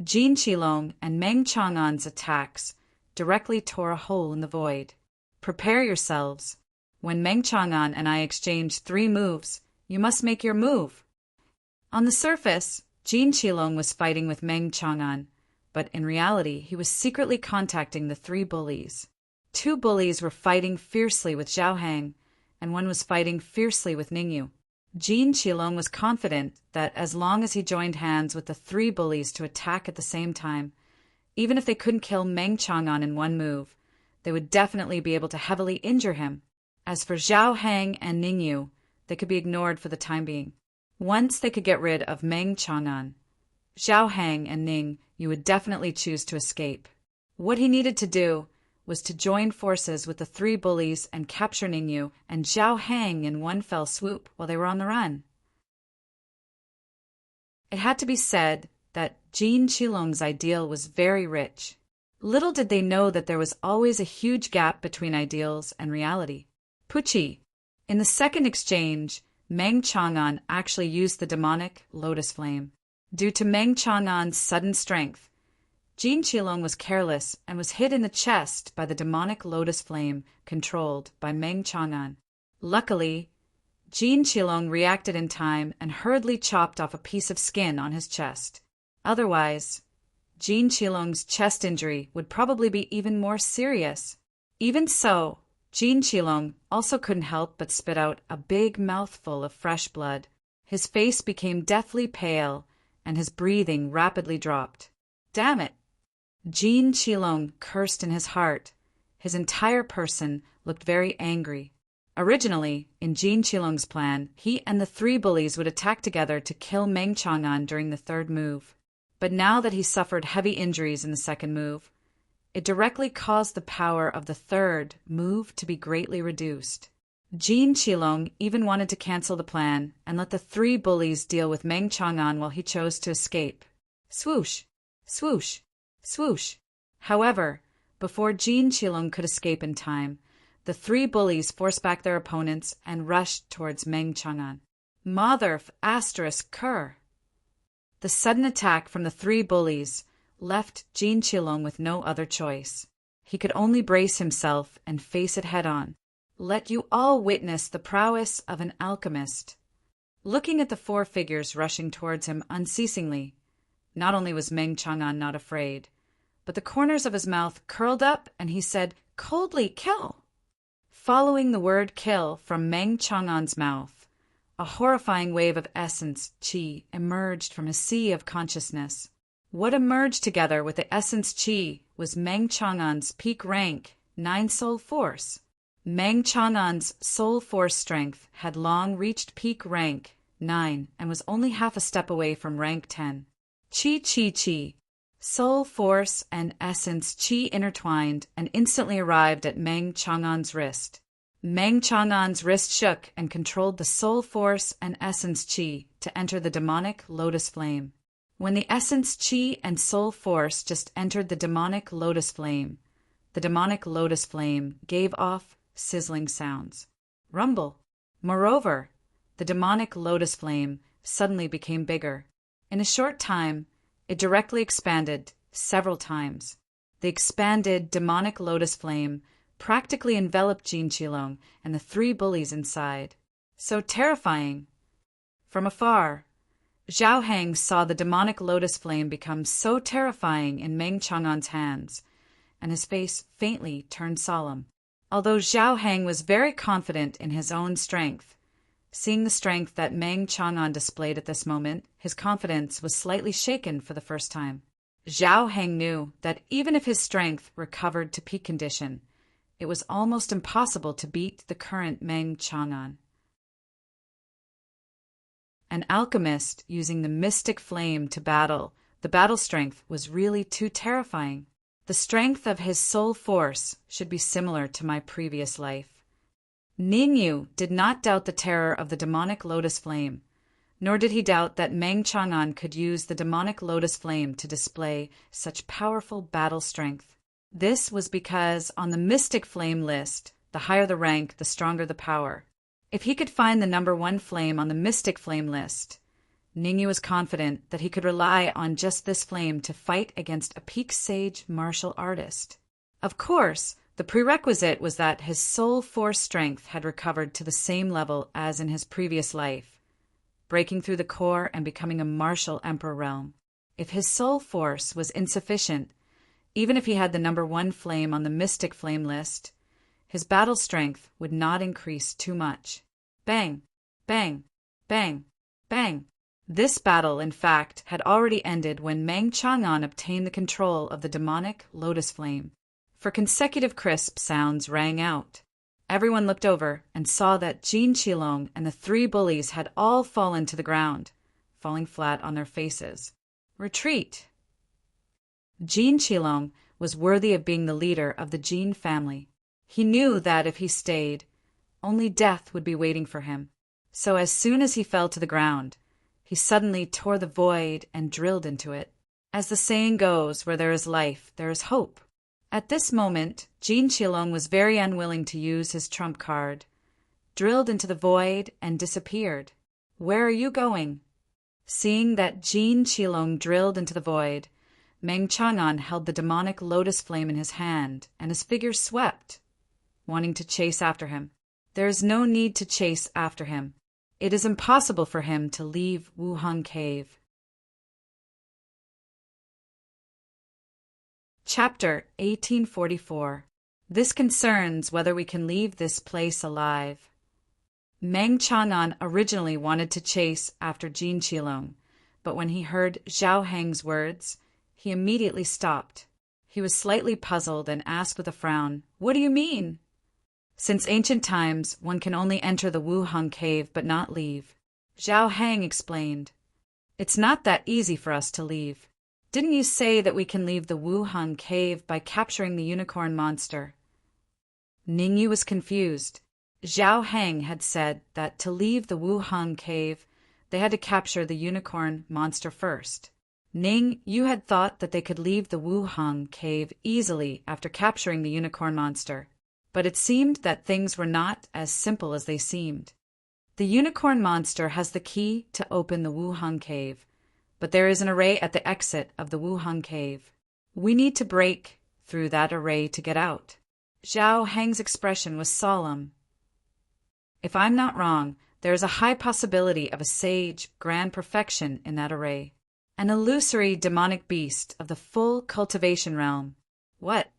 Jin Qilong and Meng Chang'an's attacks directly tore a hole in the void. Prepare yourselves. When Meng Chang'an and I exchange 3 moves, you must make your move. On the surface, Jin Qilong was fighting with Meng Chang'an, but in reality he was secretly contacting the 3 bullies. 2 bullies were fighting fiercely with Zhao Hang, and 1 was fighting fiercely with Ningyu. Jin Qilong was confident that as long as he joined hands with the 3 bullies to attack at the same time, even if they couldn't kill Meng Chang'an in 1 move, they would definitely be able to heavily injure him. As for Zhao Hang and Ningyu, they could be ignored for the time being. Once they could get rid of Meng Chang'an, Zhao Hang and Ningyu would definitely choose to escape. What he needed to do was to join forces with the 3 bullies and capture Ningyu and Zhao Hang in 1 fell swoop while they were on the run. It had to be said that Jin Qilong's ideal was very rich. Little did they know that there was always a huge gap between ideals and reality. Puchi. In the second exchange, Meng Chang'an actually used the demonic lotus flame. Due to Meng Chang'an's sudden strength, Jin Qilong was careless and was hit in the chest by the demonic lotus flame controlled by Meng Chang'an. Luckily, Jin Qilong reacted in time and hurriedly chopped off a piece of skin on his chest. Otherwise, Jin Qilong's chest injury would probably be even more serious. Even so, Jin Qilong also couldn't help but spit out a big mouthful of fresh blood. His face became deathly pale, and his breathing rapidly dropped. Damn it! Jin Qilong cursed in his heart. His entire person looked very angry. Originally, in Jin Qilong's plan, he and the 3 bullies would attack together to kill Meng Chang'an during the 3rd move. But now that he suffered heavy injuries in the 2nd move, it directly caused the power of the 3rd move to be greatly reduced. Jin Qilong even wanted to cancel the plan and let the 3 bullies deal with Meng Chang'an while he chose to escape. Swoosh! Swoosh! Swoosh! However, before Jin Qilong could escape in time, the 3 bullies forced back their opponents and rushed towards Meng Chang'an. Mother ****. The sudden attack from the 3 bullies left Jin Qilong with no other choice. He could only brace himself and face it head-on. Let you all witness the prowess of an alchemist. Looking at the four figures rushing towards him unceasingly, not only was Meng Chang'an not afraid, but the corners of his mouth curled up and he said, "Coldly, kill!" Following the word kill from Meng Chang'an's mouth, a horrifying wave of essence, qi, emerged from a sea of consciousness. What emerged together with the essence qi was Meng Chang'an's peak rank, 9 soul force. Meng Chang'an's soul force strength had long reached peak rank 9 and was only half a step away from rank 10. Qi, qi, qi. Soul force and essence qi intertwined and instantly arrived at Meng Chang'an's wrist. Meng Chang'an's wrist shook and controlled the soul force and essence qi to enter the demonic lotus flame. When the essence qi and soul force just entered the demonic lotus flame gave off sizzling sounds. Rumble. Moreover, the demonic lotus flame suddenly became bigger. In a short time, it directly expanded several times. The expanded demonic lotus flame practically enveloped Jin Qilong and the 3 bullies inside. So terrifying! From afar, Zhao Heng saw the demonic lotus flame become so terrifying in Meng Chang'an's hands, and his face faintly turned solemn. Although Zhao Heng was very confident in his own strength, seeing the strength that Meng Chang'an displayed at this moment, his confidence was slightly shaken for the first time. Zhao Heng knew that even if his strength recovered to peak condition, it was almost impossible to beat the current Meng Chang'an. An alchemist using the mystic flame to battle, the battle strength was really too terrifying. The strength of his soul force should be similar to my previous life. Ningyu did not doubt the terror of the demonic lotus flame, nor did he doubt that Meng Chang'an could use the demonic lotus flame to display such powerful battle strength. This was because on the mystic flame list, the higher the rank, the stronger the power. If he could find the number 1 flame on the mystic flame list, Ningyu was confident that he could rely on just this flame to fight against a peak sage martial artist. Of course, the prerequisite was that his soul force strength had recovered to the same level as in his previous life, breaking through the core and becoming a martial emperor realm. If his soul force was insufficient, even if he had the number 1 flame on the mystic flame list, his battle strength would not increase too much. Bang, bang, bang, bang. This battle, in fact, had already ended when Meng Chang'an obtained the control of the demonic lotus flame. For consecutive crisp sounds rang out. Everyone looked over and saw that Jin Qilong and the 3 bullies had all fallen to the ground, falling flat on their faces. Retreat! Jin Qilong was worthy of being the leader of the Jin family. He knew that if he stayed, only death would be waiting for him. So as soon as he fell to the ground, he suddenly tore the void and drilled into it. As the saying goes, where there is life, there is hope. At this moment, Jin Qilong was very unwilling to use his trump card, drilled into the void and disappeared. Where are you going? Seeing that Jin Qilong drilled into the void, Meng Chang'an held the demonic lotus flame in his hand, and his figure swept, wanting to chase after him. There is no need to chase after him. It is impossible for him to leave Wuhang Cave. Chapter 1844. This concerns whether we can leave this place alive. Meng Chang'an originally wanted to chase after Jin Qilong, but when he heard Zhao Heng's words, he immediately stopped. He was slightly puzzled and asked with a frown, "What do you mean?" Since ancient times, one can only enter the Wuhang Cave but not leave. Zhao Heng explained, "It's not that easy for us to leave. Didn't you say that we can leave the Wuhang Cave by capturing the unicorn monster?" Ningyu was confused. Zhao Heng had said that to leave the Wuhang Cave, they had to capture the unicorn monster first. You had thought that they could leave the Wuhang Cave easily after capturing the unicorn monster. But it seemed that things were not as simple as they seemed. The unicorn monster has the key to open the Wuhang Cave, but there is an array at the exit of the Wuhang Cave. We need to break through that array to get out. Zhao Heng's expression was solemn. If I'm not wrong, there is a high possibility of a sage grand perfection in that array. An illusory demonic beast of the full cultivation realm. What?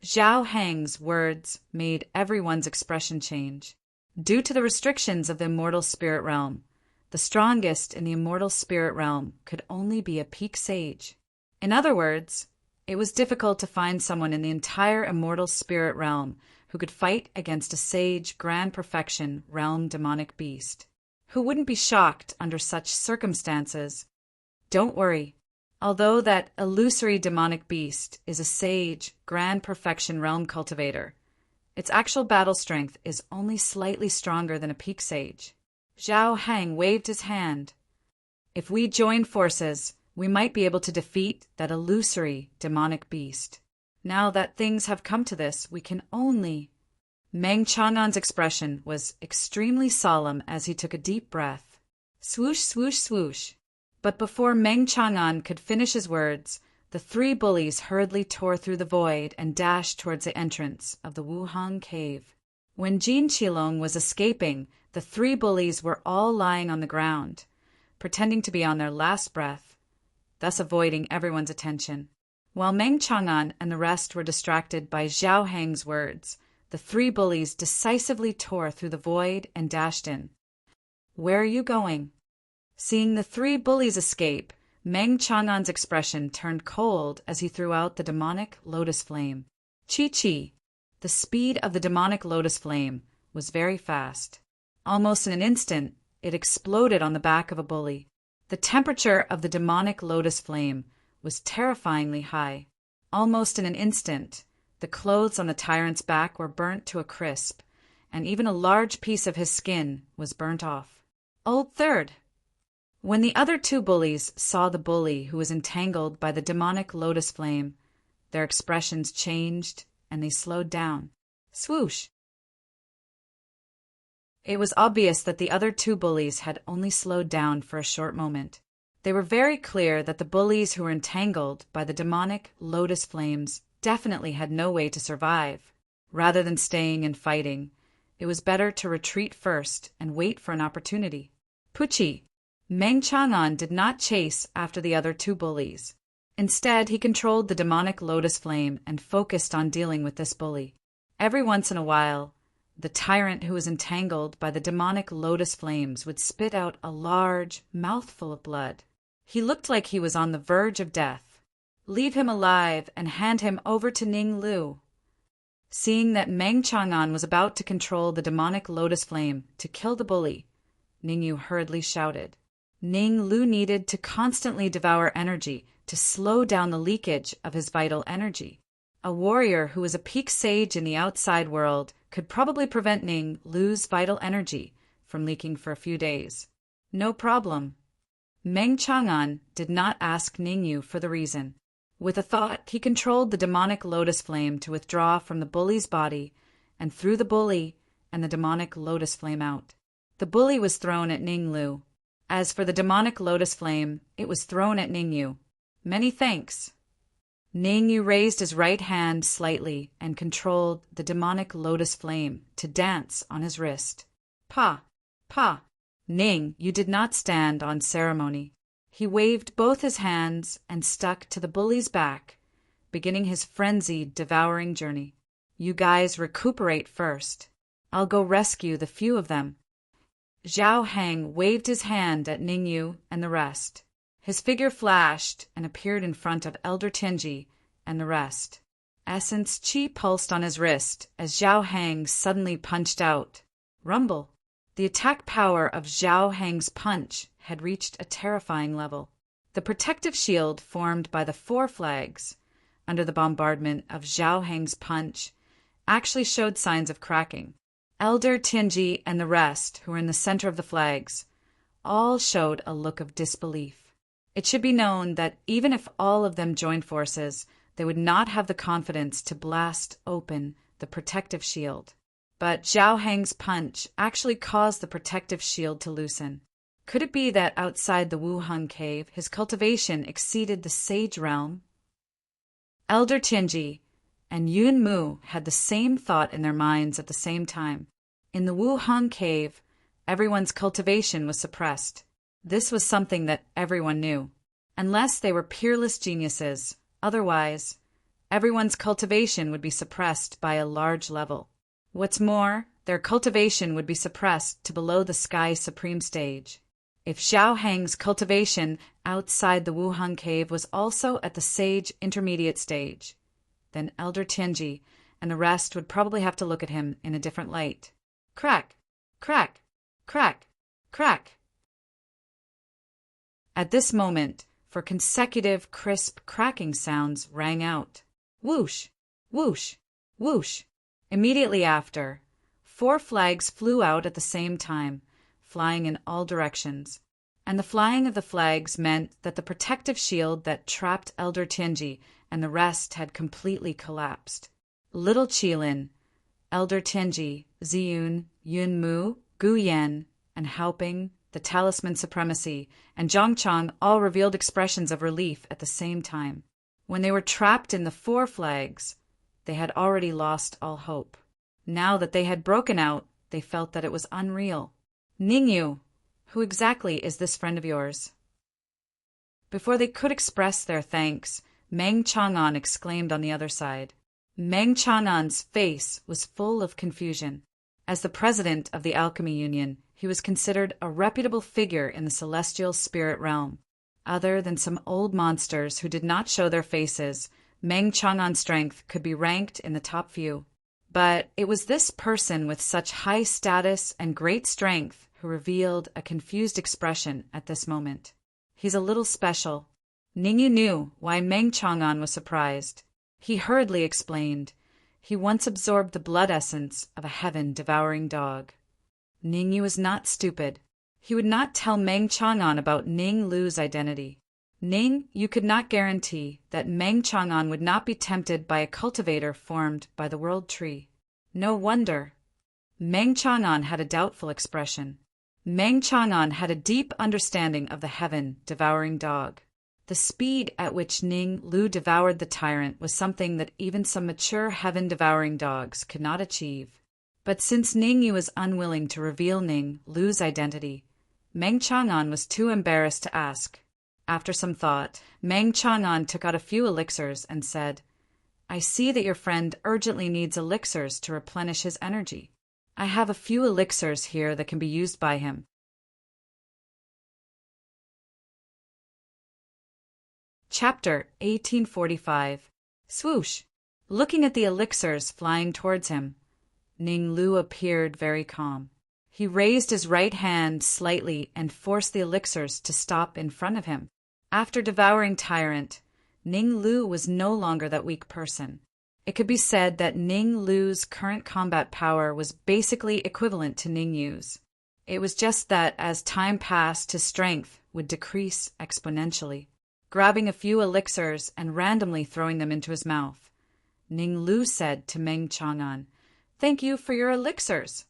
Zhao Heng's words made everyone's expression change. Due to the restrictions of the immortal spirit realm, the strongest in the immortal spirit realm could only be a peak sage. In other words, it was difficult to find someone in the entire immortal spirit realm who could fight against a sage grand perfection realm demonic beast. Who wouldn't be shocked under such circumstances? Don't worry. Although that illusory demonic beast is a sage grand perfection realm cultivator, its actual battle strength is only slightly stronger than a peak sage. Zhao Heng waved his hand. If we join forces, we might be able to defeat that illusory demonic beast. Now that things have come to this, we can only... Meng Chang'an's expression was extremely solemn as he took a deep breath. Swoosh, swoosh, swoosh. But before Meng Chang'an could finish his words, the three bullies hurriedly tore through the void and dashed towards the entrance of the Wuhang cave. When Jin Qilong was escaping, the three bullies were all lying on the ground, pretending to be on their last breath, thus avoiding everyone's attention. While Meng Chang'an and the rest were distracted by Zhao Heng's words, the three bullies decisively tore through the void and dashed in. Where are you going? Seeing the three bullies escape, Meng Chang'an's expression turned cold as he threw out the demonic lotus flame. Chi-chi! The speed of the demonic lotus flame was very fast. Almost in an instant, it exploded on the back of a bully. The temperature of the demonic lotus flame was terrifyingly high. Almost in an instant, the clothes on the tyrant's back were burnt to a crisp, and even a large piece of his skin was burnt off. Old Third! When the other two bullies saw the bully who was entangled by the demonic lotus flame, their expressions changed and they slowed down. Swoosh! It was obvious that the other two bullies had only slowed down for a short moment. They were very clear that the bullies who were entangled by the demonic lotus flames definitely had no way to survive. Rather than staying and fighting, it was better to retreat first and wait for an opportunity. Puchi! Meng Chang'an did not chase after the other two bullies. Instead, he controlled the demonic lotus flame and focused on dealing with this bully. Every once in a while, the tyrant who was entangled by the demonic lotus flames would spit out a large mouthful of blood. He looked like he was on the verge of death. Leave him alive and hand him over to Ning Lu. Seeing that Meng Chang'an was about to control the demonic lotus flame to kill the bully, Ning Yu hurriedly shouted. Ning Lu needed to constantly devour energy to slow down the leakage of his vital energy. A warrior who was a peak sage in the outside world could probably prevent Ning Lu's vital energy from leaking for a few days. No problem. Meng Chang'an did not ask Ning Yu for the reason. With a thought, he controlled the demonic lotus flame to withdraw from the bully's body and threw the bully and the demonic lotus flame out. The bully was thrown at Ning Lu. As for the demonic lotus flame, it was thrown at Ning Yu. Many thanks. Ning Yu raised his right hand slightly and controlled the demonic lotus flame to dance on his wrist. Pa! Pa! Ning Yu did not stand on ceremony. He waved both his hands and stuck to the bully's back, beginning his frenzied devouring journey. You guys recuperate first. I'll go rescue the few of them. Zhao Heng waved his hand at Ning Yu and the rest. His figure flashed and appeared in front of Elder Tianji and the rest. Essence Qi pulsed on his wrist as Zhao Heng suddenly punched out. Rumble! The attack power of Zhao Heng's punch had reached a terrifying level. The protective shield formed by the four flags, under the bombardment of Zhao Heng's punch, actually showed signs of cracking. Elder Tianji and the rest, who were in the center of the flags, all showed a look of disbelief. It should be known that even if all of them joined forces, they would not have the confidence to blast open the protective shield. But Zhao Heng's punch actually caused the protective shield to loosen. Could it be that outside the Wuhang cave, his cultivation exceeded the sage realm? Elder Tianji, and Yun Mu had the same thought in their minds at the same time. In the Wuhang cave, everyone's cultivation was suppressed. This was something that everyone knew. Unless they were peerless geniuses, otherwise, everyone's cultivation would be suppressed by a large level. What's more, their cultivation would be suppressed to below the Sky Supreme stage. If Xiao Heng's cultivation outside the Wuhang cave was also at the Sage Intermediate stage, then Elder Tianji and the rest would probably have to look at him in a different light. Crack, crack, crack, crack. At this moment, for consecutive crisp cracking sounds rang out. Whoosh, whoosh, whoosh. Immediately after, 4 flags flew out at the same time, flying in all directions. And the flying of the flags meant that the protective shield that trapped Elder Tianji and the rest had completely collapsed. Little Qilin, Elder Tianji, Ziyun, Yun Mu, Gu Yan, and Haoping, the Talisman Supremacy, and Zhongchang all revealed expressions of relief at the same time. When they were trapped in the 4 flags, they had already lost all hope. Now that they had broken out, they felt that it was unreal. Ningyu, who exactly is this friend of yours? Before they could express their thanks, Meng Chang'an exclaimed on the other side. Meng Chang'an's face was full of confusion. As the president of the Alchemy Union, he was considered a reputable figure in the celestial spirit realm. Other than some old monsters who did not show their faces, Meng Chang'an's strength could be ranked in the top few. But it was this person with such high status and great strength who revealed a confused expression at this moment. He's a little special. Ningyu knew why Meng Chang'an was surprised. He hurriedly explained. He once absorbed the blood essence of a heaven-devouring dog. Ningyu was not stupid. He would not tell Meng Chang'an about Ning Lu's identity. Ning, you could not guarantee that Meng Chang'an would not be tempted by a cultivator formed by the World Tree. No wonder. Meng Chang'an had a doubtful expression. Meng Chang'an had a deep understanding of the heaven-devouring dog. The speed at which Ning Lu devoured the tyrant was something that even some mature heaven-devouring dogs could not achieve. But since Ningyu was unwilling to reveal Ning Lu's identity, Meng Chang'an was too embarrassed to ask. After some thought, Meng Chang'an took out a few elixirs and said, I see that your friend urgently needs elixirs to replenish his energy. I have a few elixirs here that can be used by him. Chapter 1845. Swoosh! Looking at the elixirs flying towards him, Ning Lu appeared very calm. He raised his right hand slightly and forced the elixirs to stop in front of him. After devouring Tyrant, Ning Lu was no longer that weak person. It could be said that Ning Lu's current combat power was basically equivalent to Ning Yu's. It was just that as time passed, his strength would decrease exponentially. Grabbing a few elixirs and randomly throwing them into his mouth, Ning Lu said to Meng Chang'an, Thank you for your elixirs.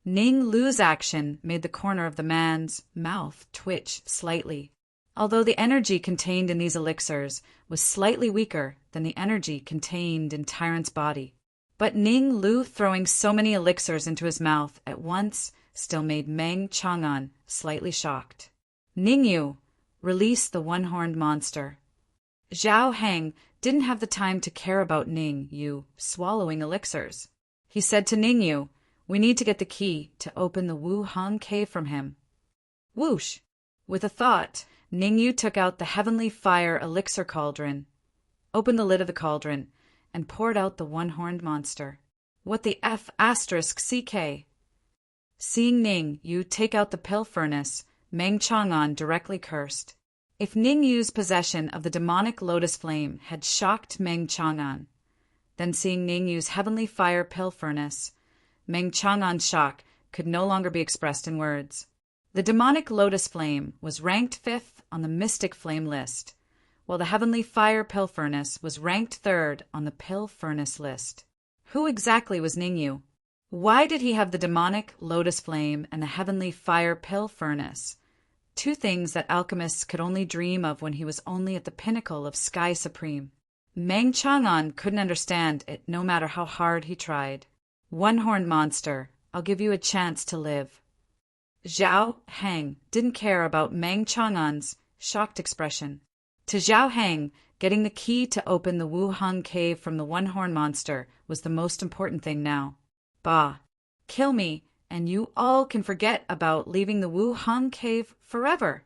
Ning Lu's action made the corner of the man's mouth twitch slightly. Although the energy contained in these elixirs was slightly weaker than the energy contained in Tyrant's body. But Ning Lu throwing so many elixirs into his mouth at once still made Meng Chang'an slightly shocked. Ningyu, release the one-horned monster. Xiao Heng didn't have the time to care about Ningyu swallowing elixirs. He said to Ningyu, we need to get the key to open the Wuhang cave from him. Whoosh! With a thought, Ningyu took out the heavenly fire elixir cauldron, opened the lid of the cauldron, and poured out the one-horned monster. What the F***CK? Seeing Ningyu take out the pill furnace, Meng Chang'an directly cursed. If Ningyu's possession of the demonic lotus flame had shocked Meng Chang'an, then seeing Ningyu's heavenly fire pill furnace, Meng Chang'an's shock could no longer be expressed in words. The demonic lotus flame was ranked 5th on the mystic flame list, while the heavenly fire pill furnace was ranked 3rd on the pill furnace list. Who exactly was Ningyu? Why did he have the demonic lotus flame and the heavenly fire pill furnace? 2 things that alchemists could only dream of when he was only at the pinnacle of Sky Supreme. Mang Chang'an couldn't understand it no matter how hard he tried. One-horned monster, I'll give you a chance to live. Zhao Hang didn't care about Mang Chang'an's shocked expression. To Zhao Hang, getting the key to open the Wuhang cave from the one-horned monster was the most important thing now. Bah! Kill me, and you all can forget about leaving the Wuhang cave forever.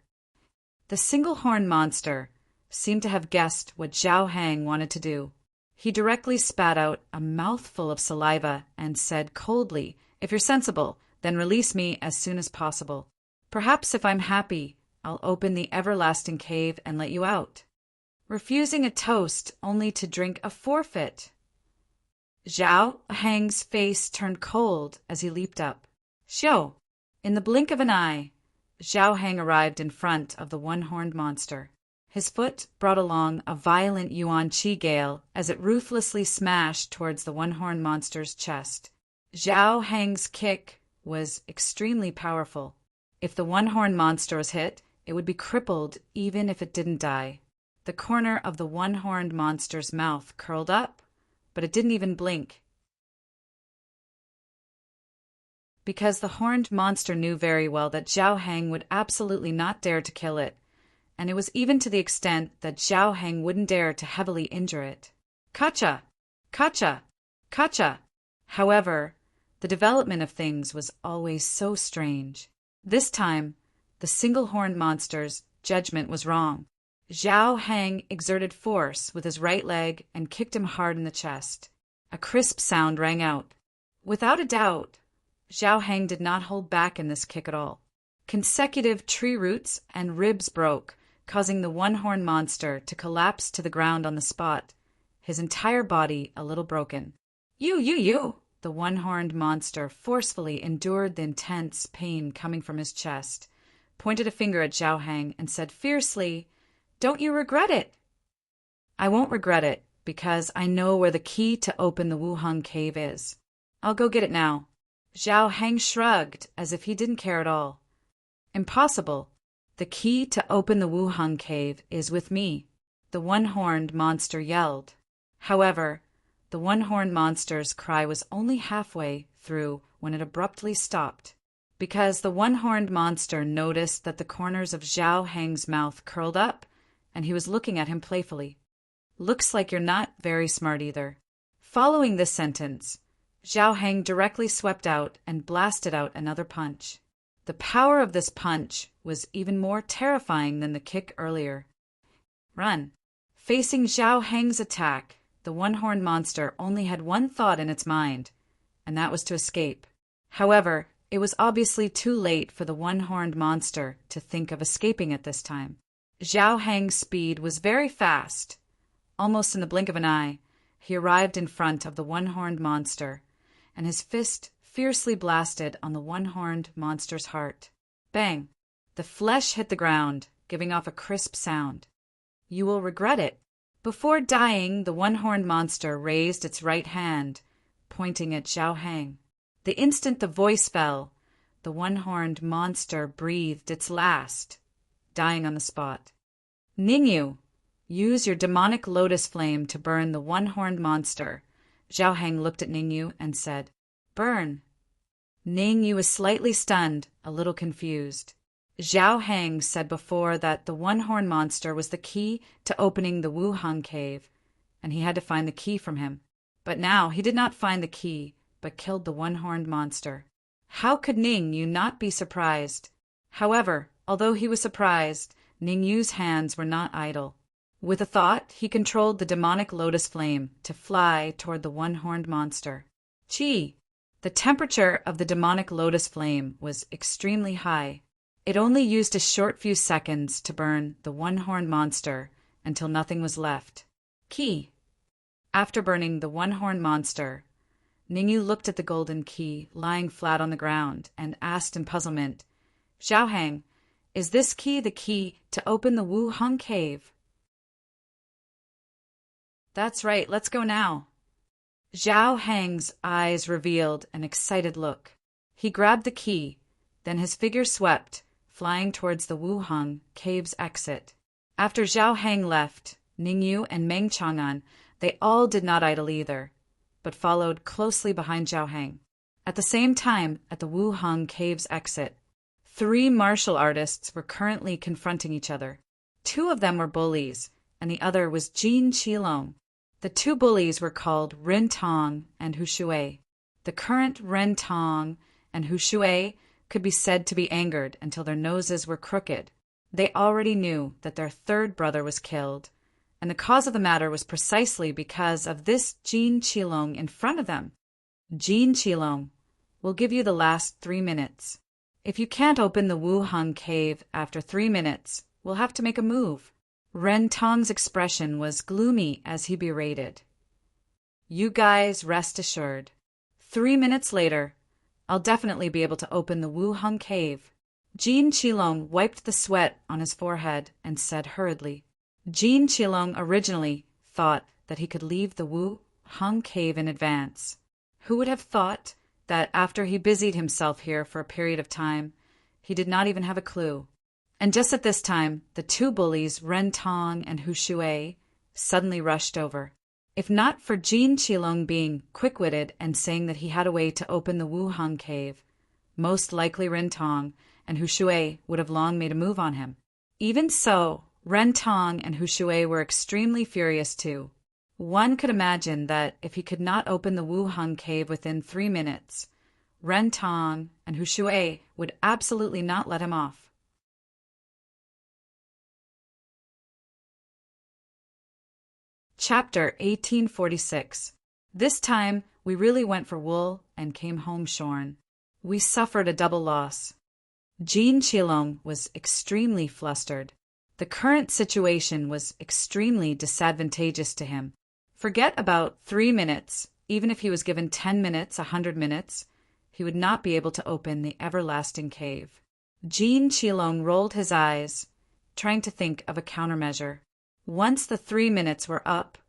The single-horned monster seemed to have guessed what Zhao Hang wanted to do. He directly spat out a mouthful of saliva and said coldly, "If you're sensible, then release me as soon as possible. Perhaps if I'm happy, I'll open the everlasting cave and let you out." Refusing a toast only to drink a forfeit. Zhao Hang's face turned cold as he leaped up. Xiao! In the blink of an eye, Zhao Hang arrived in front of the one-horned monster. His foot brought along a violent yuan qi gale as it ruthlessly smashed towards the one-horned monster's chest. Zhao Hang's kick was extremely powerful. If the one-horned monster was hit, it would be crippled even if it didn't die. The corner of the one-horned monster's mouth curled up, but it didn't even blink. Because the horned monster knew very well that Zhao Hang would absolutely not dare to kill it, and it was even to the extent that Zhao Hang wouldn't dare to heavily injure it. Kacha! Kacha! Kacha! However, the development of things was always so strange. This time, the single-horned monster's judgment was wrong. Zhao Hang exerted force with his right leg and kicked him hard in the chest. A crisp sound rang out. Without a doubt, Zhao Hang did not hold back in this kick at all. Consecutive tree roots and ribs broke, causing the one-horned monster to collapse to the ground on the spot, his entire body a little broken. You! The one-horned monster forcefully endured the intense pain coming from his chest, pointed a finger at Zhao Hang, and said fiercely, "Don't you regret it?" "I won't regret it, because I know where the key to open the Wuhang cave is. I'll go get it now." Zhao Hang shrugged as if he didn't care at all. "Impossible. The key to open the Wuhang cave is with me," the one-horned monster yelled. However, the one-horned monster's cry was only halfway through when it abruptly stopped, because the one-horned monster noticed that the corners of Zhao Hang's mouth curled up, and he was looking at him playfully. "Looks like you're not very smart either." Following this sentence, Zhao Hang directly swept out and blasted out another punch. The power of this punch was even more terrifying than the kick earlier. Run! Facing Zhao Hang's attack, the one-horned monster only had one thought in its mind, and that was to escape. However, it was obviously too late for the one-horned monster to think of escaping at this time. Zhao Hang's speed was very fast. Almost in the blink of an eye, he arrived in front of the one-horned monster, and his fist fiercely blasted on the one-horned monster's heart. Bang! The flesh hit the ground, giving off a crisp sound. "You will regret it." Before dying, the one-horned monster raised its right hand, pointing at Zhao Hang. The instant the voice fell, the one-horned monster breathed its last, dying on the spot. "Ningyu, use your demonic lotus flame to burn the one-horned monster." Zhao Hang looked at Ningyu and said, "Burn." Ningyu was slightly stunned, a little confused. Zhao Hang said before that the one-horned monster was the key to opening the Wuhang cave, and he had to find the key from him. But now he did not find the key, but killed the one-horned monster. How could Ningyu not be surprised? However, although he was surprised, Ningyu's hands were not idle. With a thought, he controlled the demonic lotus flame to fly toward the one-horned monster. Chi! The temperature of the demonic lotus flame was extremely high. It only used a short few seconds to burn the one-horned monster until nothing was left. Key! After burning the one-horned monster, Ningyu looked at the golden key lying flat on the ground and asked in puzzlement, "Zhao Hang, is this key the key to open the Wuhang cave?" "That's right, let's go now." Zhao Hang's eyes revealed an excited look. He grabbed the key, then his figure swept, flying towards the Wuhang cave's exit. After Zhao Hang left, Ningyu and Meng Chang'an, they all did not idle either, but followed closely behind Zhao Heng. At the same time, at the Wuhang Cave's exit, 3 martial artists were currently confronting each other. 2 of them were bullies, and the other was Jin Qilong. The 2 bullies were called Ren Tong and Hu Shui. The current Ren Tong and Hu Shui could be said to be angered until their noses were crooked. They already knew that their 3rd brother was killed, and the cause of the matter was precisely because of this Jin Qilong in front of them. Jin Qilong, we'll give you the last 3 minutes. If you can't open the Wuhang Cave after 3 minutes, we'll have to make a move. Ren Tong's expression was gloomy as he berated. You guys rest assured. 3 minutes later, I'll definitely be able to open the Wuhang Cave. Jin Qilong wiped the sweat on his forehead and said hurriedly. Jin Qilong originally thought that he could leave the Wuhang Cave in advance. Who would have thought that after he busied himself here for a period of time, he did not even have a clue? And just at this time, the 2 bullies, Ren Tong and Hu Shui, suddenly rushed over. If not for Jin Qilong being quick-witted and saying that he had a way to open the Wuhang Cave, most likely Ren Tong and Hu Shui would have long made a move on him. Even so, Ren Tong and Hu Shui were extremely furious too. One could imagine that if he could not open the Wuhang Cave within 3 minutes, Ren Tong and Hu Shui would absolutely not let him off. Chapter 1846. This time, we really went for wool and came home shorn. We suffered a double loss. Jin Qilong was extremely flustered. The current situation was extremely disadvantageous to him. Forget about 3 minutes. Even if he was given 10 minutes, 100 minutes, he would not be able to open the everlasting cave. Jin Qilong rolled his eyes, trying to think of a countermeasure. Once the 3 minutes were up,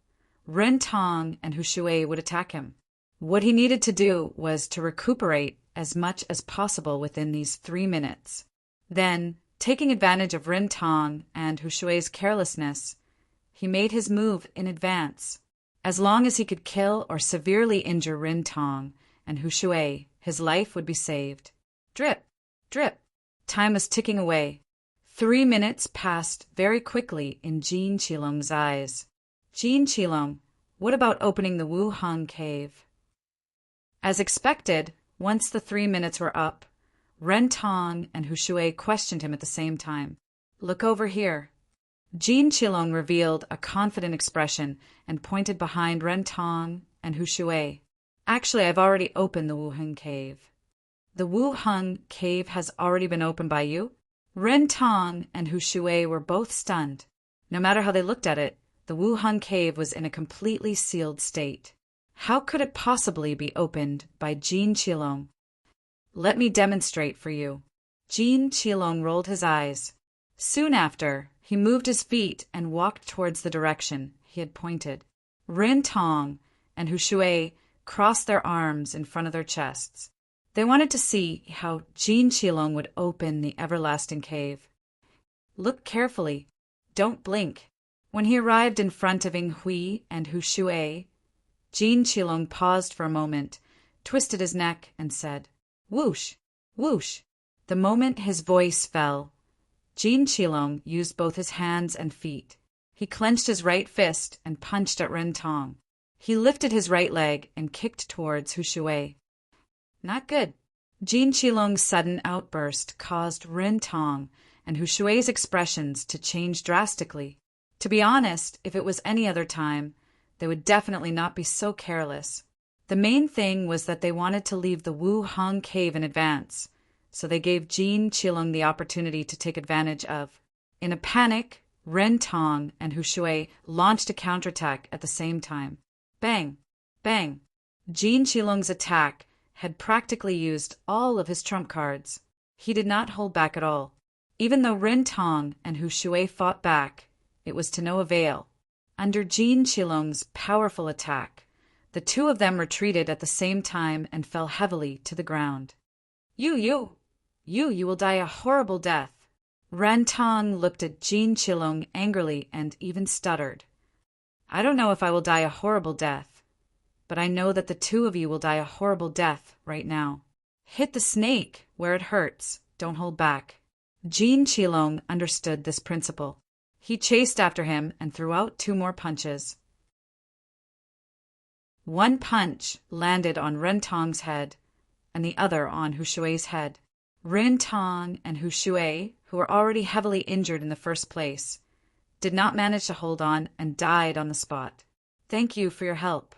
Ren Tong and Hu Shui would attack him. What he needed to do was to recuperate as much as possible within these 3 minutes. Then, taking advantage of Ren Tong and Hu Shui's carelessness, he made his move in advance. As long as he could kill or severely injure Ren Tong and Hu Shui, his life would be saved. Drip, drip. Time was ticking away. 3 minutes passed very quickly in Jin Qilong's eyes. Jin Qilong, what about opening the Wuhang Cave? As expected, once the 3 minutes were up, Ren Tong and Hu Shui questioned him at the same time. Look over here. Jin Qilong revealed a confident expression and pointed behind Ren Tong and Hu Shui. Actually, I've already opened the Wuhang Cave. The Wuhang Cave has already been opened by you? Ren Tong and Hu Shui were both stunned. No matter how they looked at it, the Wuhang Cave was in a completely sealed state. How could it possibly be opened by Jin Qilong? Let me demonstrate for you. Jin Qilong rolled his eyes. Soon after, he moved his feet and walked towards the direction he had pointed. Ren Tong and Hu Shui crossed their arms in front of their chests. They wanted to see how Jin Qilong would open the everlasting cave. Look carefully. Don't blink. When he arrived in front of Ying Hui and Hu Shui, Jin Qilong paused for a moment, twisted his neck, and said, Whoosh! Whoosh! The moment his voice fell, Jin Qilong used both his hands and feet. He clenched his right fist and punched at Ren Tong. He lifted his right leg and kicked towards Hu Shui. Not good. Jin Qilong's sudden outburst caused Ren Tong and Hu Shui's expressions to change drastically. To be honest, if it was any other time, they would definitely not be so careless. The main thing was that they wanted to leave the Wuhang Cave in advance, so they gave Jin Qilong the opportunity to take advantage of. In a panic, Ren Tong and Hu Shui launched a counterattack at the same time. Bang! Bang! Jin Qilong's attack had practically used all of his trump cards. He did not hold back at all. Even though Ren Tong and Hu Shui fought back, it was to no avail. Under Jin Qilong's powerful attack, the 2 of them retreated at the same time and fell heavily to the ground. You will die a horrible death. Ren Tong looked at Jin Qilong angrily and even stuttered. I don't know if I will die a horrible death, but I know that the two of you will die a horrible death right now. Hit the snake where it hurts. Don't hold back." Jin Qilong understood this principle. He chased after him and threw out 2 more punches. One punch landed on Ren Tong's head, and the other on Hu Shui's head. Ren Tong and Hu Shui, who were already heavily injured in the first place, did not manage to hold on and died on the spot. "Thank you for your help."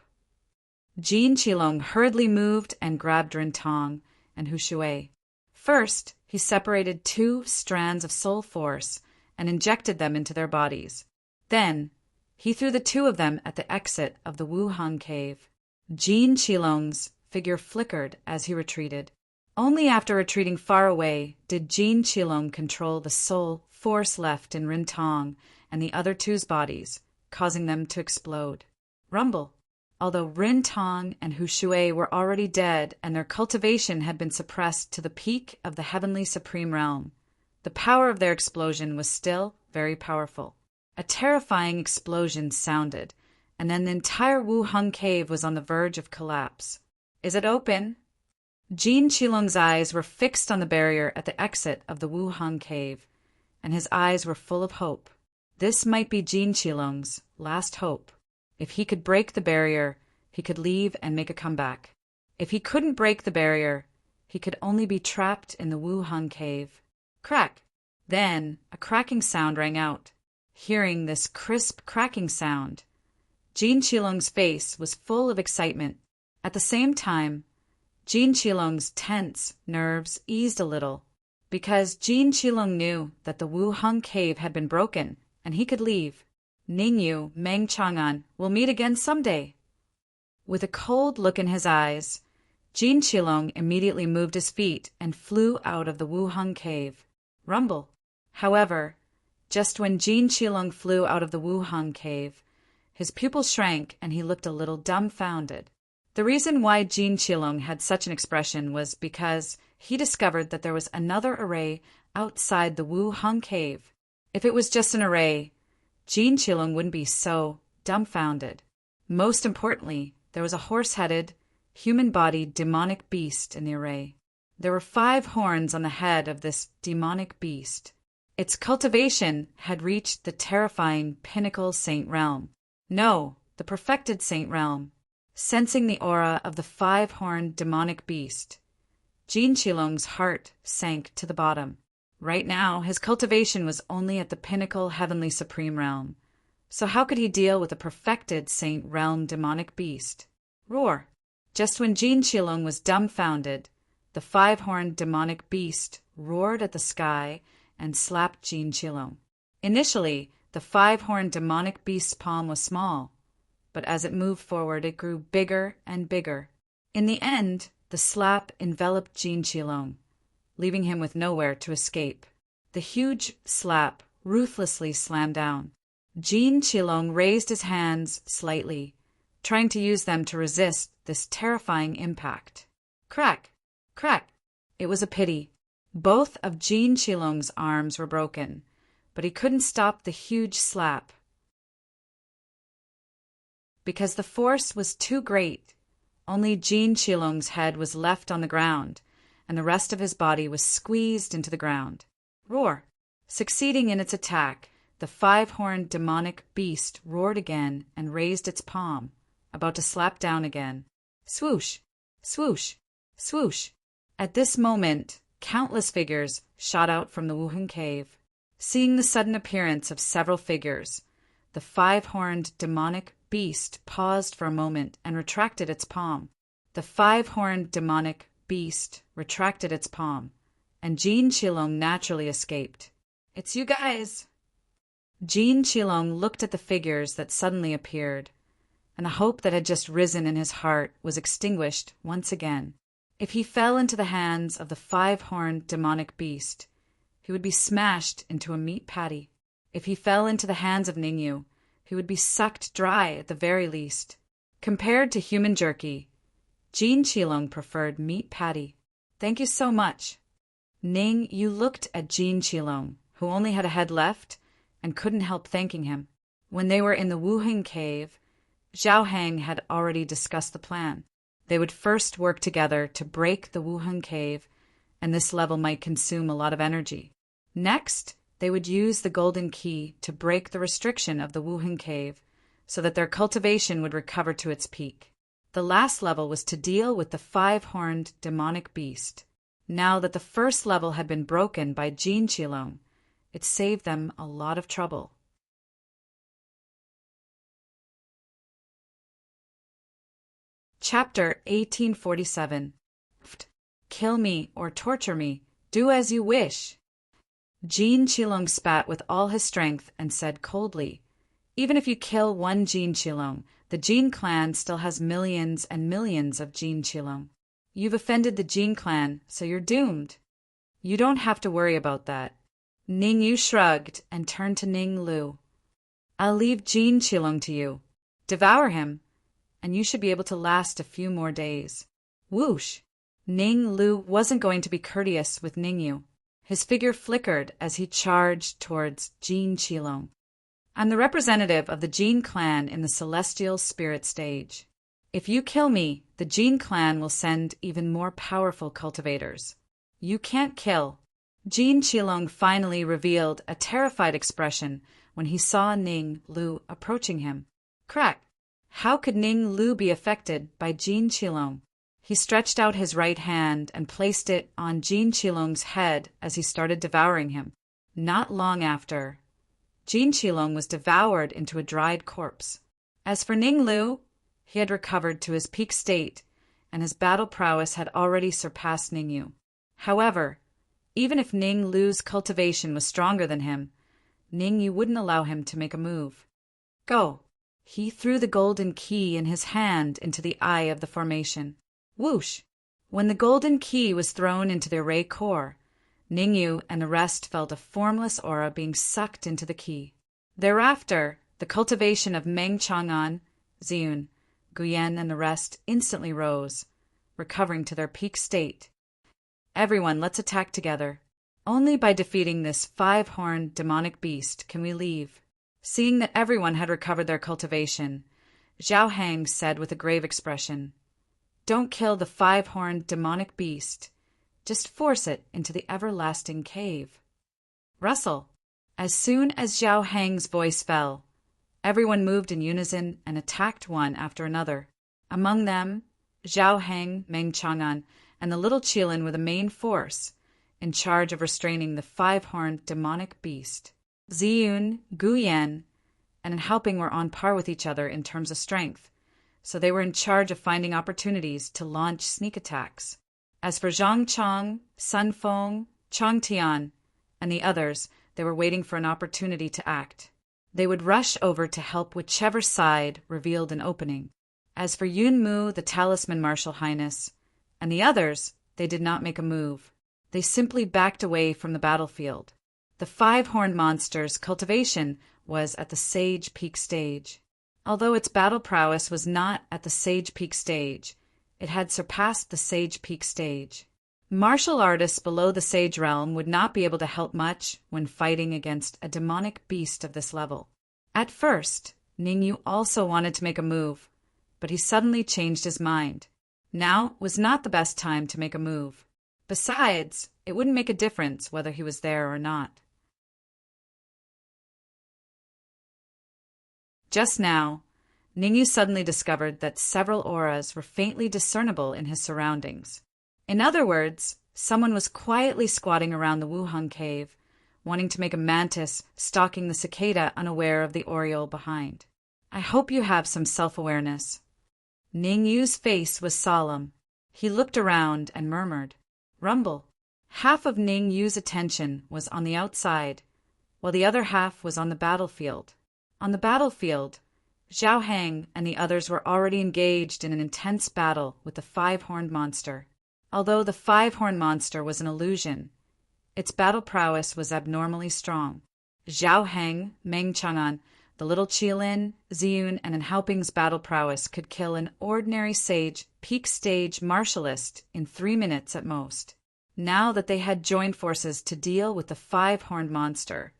Jin Qilong hurriedly moved and grabbed Ren Tong and Hu Shui. First, he separated 2 strands of soul force and injected them into their bodies. Then, he threw the 2 of them at the exit of the Wuhan cave. Jin Qilong's figure flickered as he retreated. Only after retreating far away did Jin Qilong control the soul force left in Ren Tong and the other 2's bodies, causing them to explode. Rumble. Although Ren Tong and Hu Shui were already dead and their cultivation had been suppressed to the peak of the heavenly supreme realm, the power of their explosion was still very powerful. A terrifying explosion sounded, and then the entire Wuhan cave was on the verge of collapse. "Is it open?" Jin Qilong's eyes were fixed on the barrier at the exit of the Wuhan cave, and his eyes were full of hope. This might be Jin Qilong's last hope. If he could break the barrier, he could leave and make a comeback. If he couldn't break the barrier, he could only be trapped in the Wuhan cave. Crack! Then a cracking sound rang out. Hearing this crisp cracking sound, Jin Qilong's face was full of excitement. At the same time, Jin Qilong's tense nerves eased a little, because Jin Qilong knew that the Wuhan cave had been broken and he could leave. Ningyu Meng Chang'an will meet again someday. With a cold look in his eyes, Jin Qilong immediately moved his feet and flew out of the Wuhan cave. Rumble. However, just when Jin Qilong flew out of the Wuhan cave, his pupils shrank and he looked a little dumbfounded. The reason why Jin Qilong had such an expression was because he discovered that there was another array outside the Wuhan cave. If it was just an array, Jin Qilong wouldn't be so dumbfounded. Most importantly, there was a horse-headed, human-bodied demonic beast in the array. There were 5 horns on the head of this demonic beast. Its cultivation had reached the terrifying pinnacle saint realm. No, the perfected saint realm. Sensing the aura of the 5-horned demonic beast, Jin Qilong's heart sank to the bottom. Right now, his cultivation was only at the pinnacle heavenly supreme realm. So how could he deal with a perfected saint realm demonic beast? Roar! Just when Jin Qilong was dumbfounded, the 5-horned demonic beast roared at the sky and slapped Jin Qilong. Initially, the 5-horned demonic beast's palm was small, but as it moved forward, it grew bigger and bigger. In the end, the slap enveloped Jin Qilong, leaving him with nowhere to escape. The huge slap ruthlessly slammed down. Jin Qilong raised his hands slightly, trying to use them to resist this terrifying impact. Crack! Crack! It was a pity. Both of Jin Qilong's arms were broken, but he couldn't stop the huge slap because the force was too great. Only Jin Qilong's head was left on the ground, and the rest of his body was squeezed into the ground. Roar! Succeeding in its attack, the 5-horned demonic beast roared again and raised its palm, about to slap down again. Swoosh! Swoosh! Swoosh! At this moment, countless figures shot out from the Wuhan cave. Seeing the sudden appearance of several figures, the 5-horned demonic beast paused for a moment and retracted its palm. The 5-horned demonic beast retracted its palm, and Jin Qilong naturally escaped. It's you guys! Jin Qilong looked at the figures that suddenly appeared, and the hope that had just risen in his heart was extinguished once again. If he fell into the hands of the 5-horned demonic beast, he would be smashed into a meat patty. If he fell into the hands of Ningyu, he would be sucked dry at the very least. Compared to human jerky, Jin Qilong preferred meat patty. Thank you so much. Ning, you looked at Jin Qilong, who only had a head left, and couldn't help thanking him. When they were in the Wuheng cave, Zhao Hang had already discussed the plan. They would first work together to break the Wuheng cave, and this level might consume a lot of energy. Next, they would use the golden key to break the restriction of the Wuheng cave so that their cultivation would recover to its peak. The last level was to deal with the five-horned demonic beast. Now that the first level had been broken by Jin Qilong, it saved them a lot of trouble. Chapter 1847. Kill me or torture me, do as you wish. Jin Qilong spat with all his strength and said coldly, "Even if you kill one Jin Qilong, the Jin clan still has millions and millions of Jin Qilong. You've offended the Jin clan, so you're doomed. You don't have to worry about that." Ning Yu shrugged and turned to Ning Lu. "I'll leave Jin Qilong to you. Devour him, and you should be able to last a few more days." Whoosh! Ning Lu wasn't going to be courteous with Ning Yu. His figure flickered as he charged towards Jin Qilong. "I'm the representative of the Jin clan in the celestial spirit stage. If you kill me, the Jin clan will send even more powerful cultivators. You can't kill." Jin Qilong finally revealed a terrified expression when he saw Ning Lu approaching him. Crack! How could Ning Lu be affected by Jin Qilong? He stretched out his right hand and placed it on Jin Qilong's head as he started devouring him. Not long after, Jin Qilong was devoured into a dried corpse. As for Ning Lu, he had recovered to his peak state, and his battle prowess had already surpassed Ning Yu. However, even if Ning Lu's cultivation was stronger than him, Ning Yu wouldn't allow him to make a move. "Go!" He threw the golden key in his hand into the eye of the formation. Whoosh! When the golden key was thrown into the array core, Ning Yu and the rest felt a formless aura being sucked into the key. Thereafter, the cultivation of Meng Chang'an, Ziyun, Guyen, and the rest instantly rose, recovering to their peak state. "Everyone, let's attack together. Only by defeating this five-horned demonic beast can we leave." Seeing that everyone had recovered their cultivation, Zhao Hang said with a grave expression, "Don't kill the five-horned demonic beast. Just force it into the everlasting cave." Rustle! As soon as Zhao Hang's voice fell, everyone moved in unison and attacked one after another. Among them, Zhao Hang, Meng Chang'an, and the little Qilin were the main force, in charge of restraining the five-horned demonic beast. Ziyun, Guyan, and Helping were on par with each other in terms of strength, so they were in charge of finding opportunities to launch sneak attacks. As for Zhang Chong, Sun Feng, Chong Tian, and the others, they were waiting for an opportunity to act. They would rush over to help whichever side revealed an opening. As for Yun Mu, the Talisman Martial Highness, and the others, they did not make a move. They simply backed away from the battlefield. The five-horned monster's cultivation was at the Sage Peak stage. Although its battle prowess was not at the Sage Peak stage, it had surpassed the Sage Peak stage. Martial artists below the Sage realm would not be able to help much when fighting against a demonic beast of this level. At first, Ning Yu also wanted to make a move, but he suddenly changed his mind. Now was not the best time to make a move. Besides, it wouldn't make a difference whether he was there or not. Just now, Ning Yu suddenly discovered that several auras were faintly discernible in his surroundings. In other words, someone was quietly squatting around the Wuheng cave, wanting to make a mantis stalking the cicada unaware of the oriole behind. "I hope you have some self-awareness." Ning Yu's face was solemn. He looked around and murmured, "Rumble." Half of Ning Yu's attention was on the outside, while the other half was on the battlefield. On the battlefield, Zhao Hang and the others were already engaged in an intense battle with the five-horned monster. Although the five-horned monster was an illusion, its battle prowess was abnormally strong. Zhao Hang, Meng Chang'an, the little Qilin, Ziyun, and Helping's battle prowess could kill an ordinary sage peak stage martialist in 3 minutes at most. Now that they had joined forces to deal with the five-horned monster,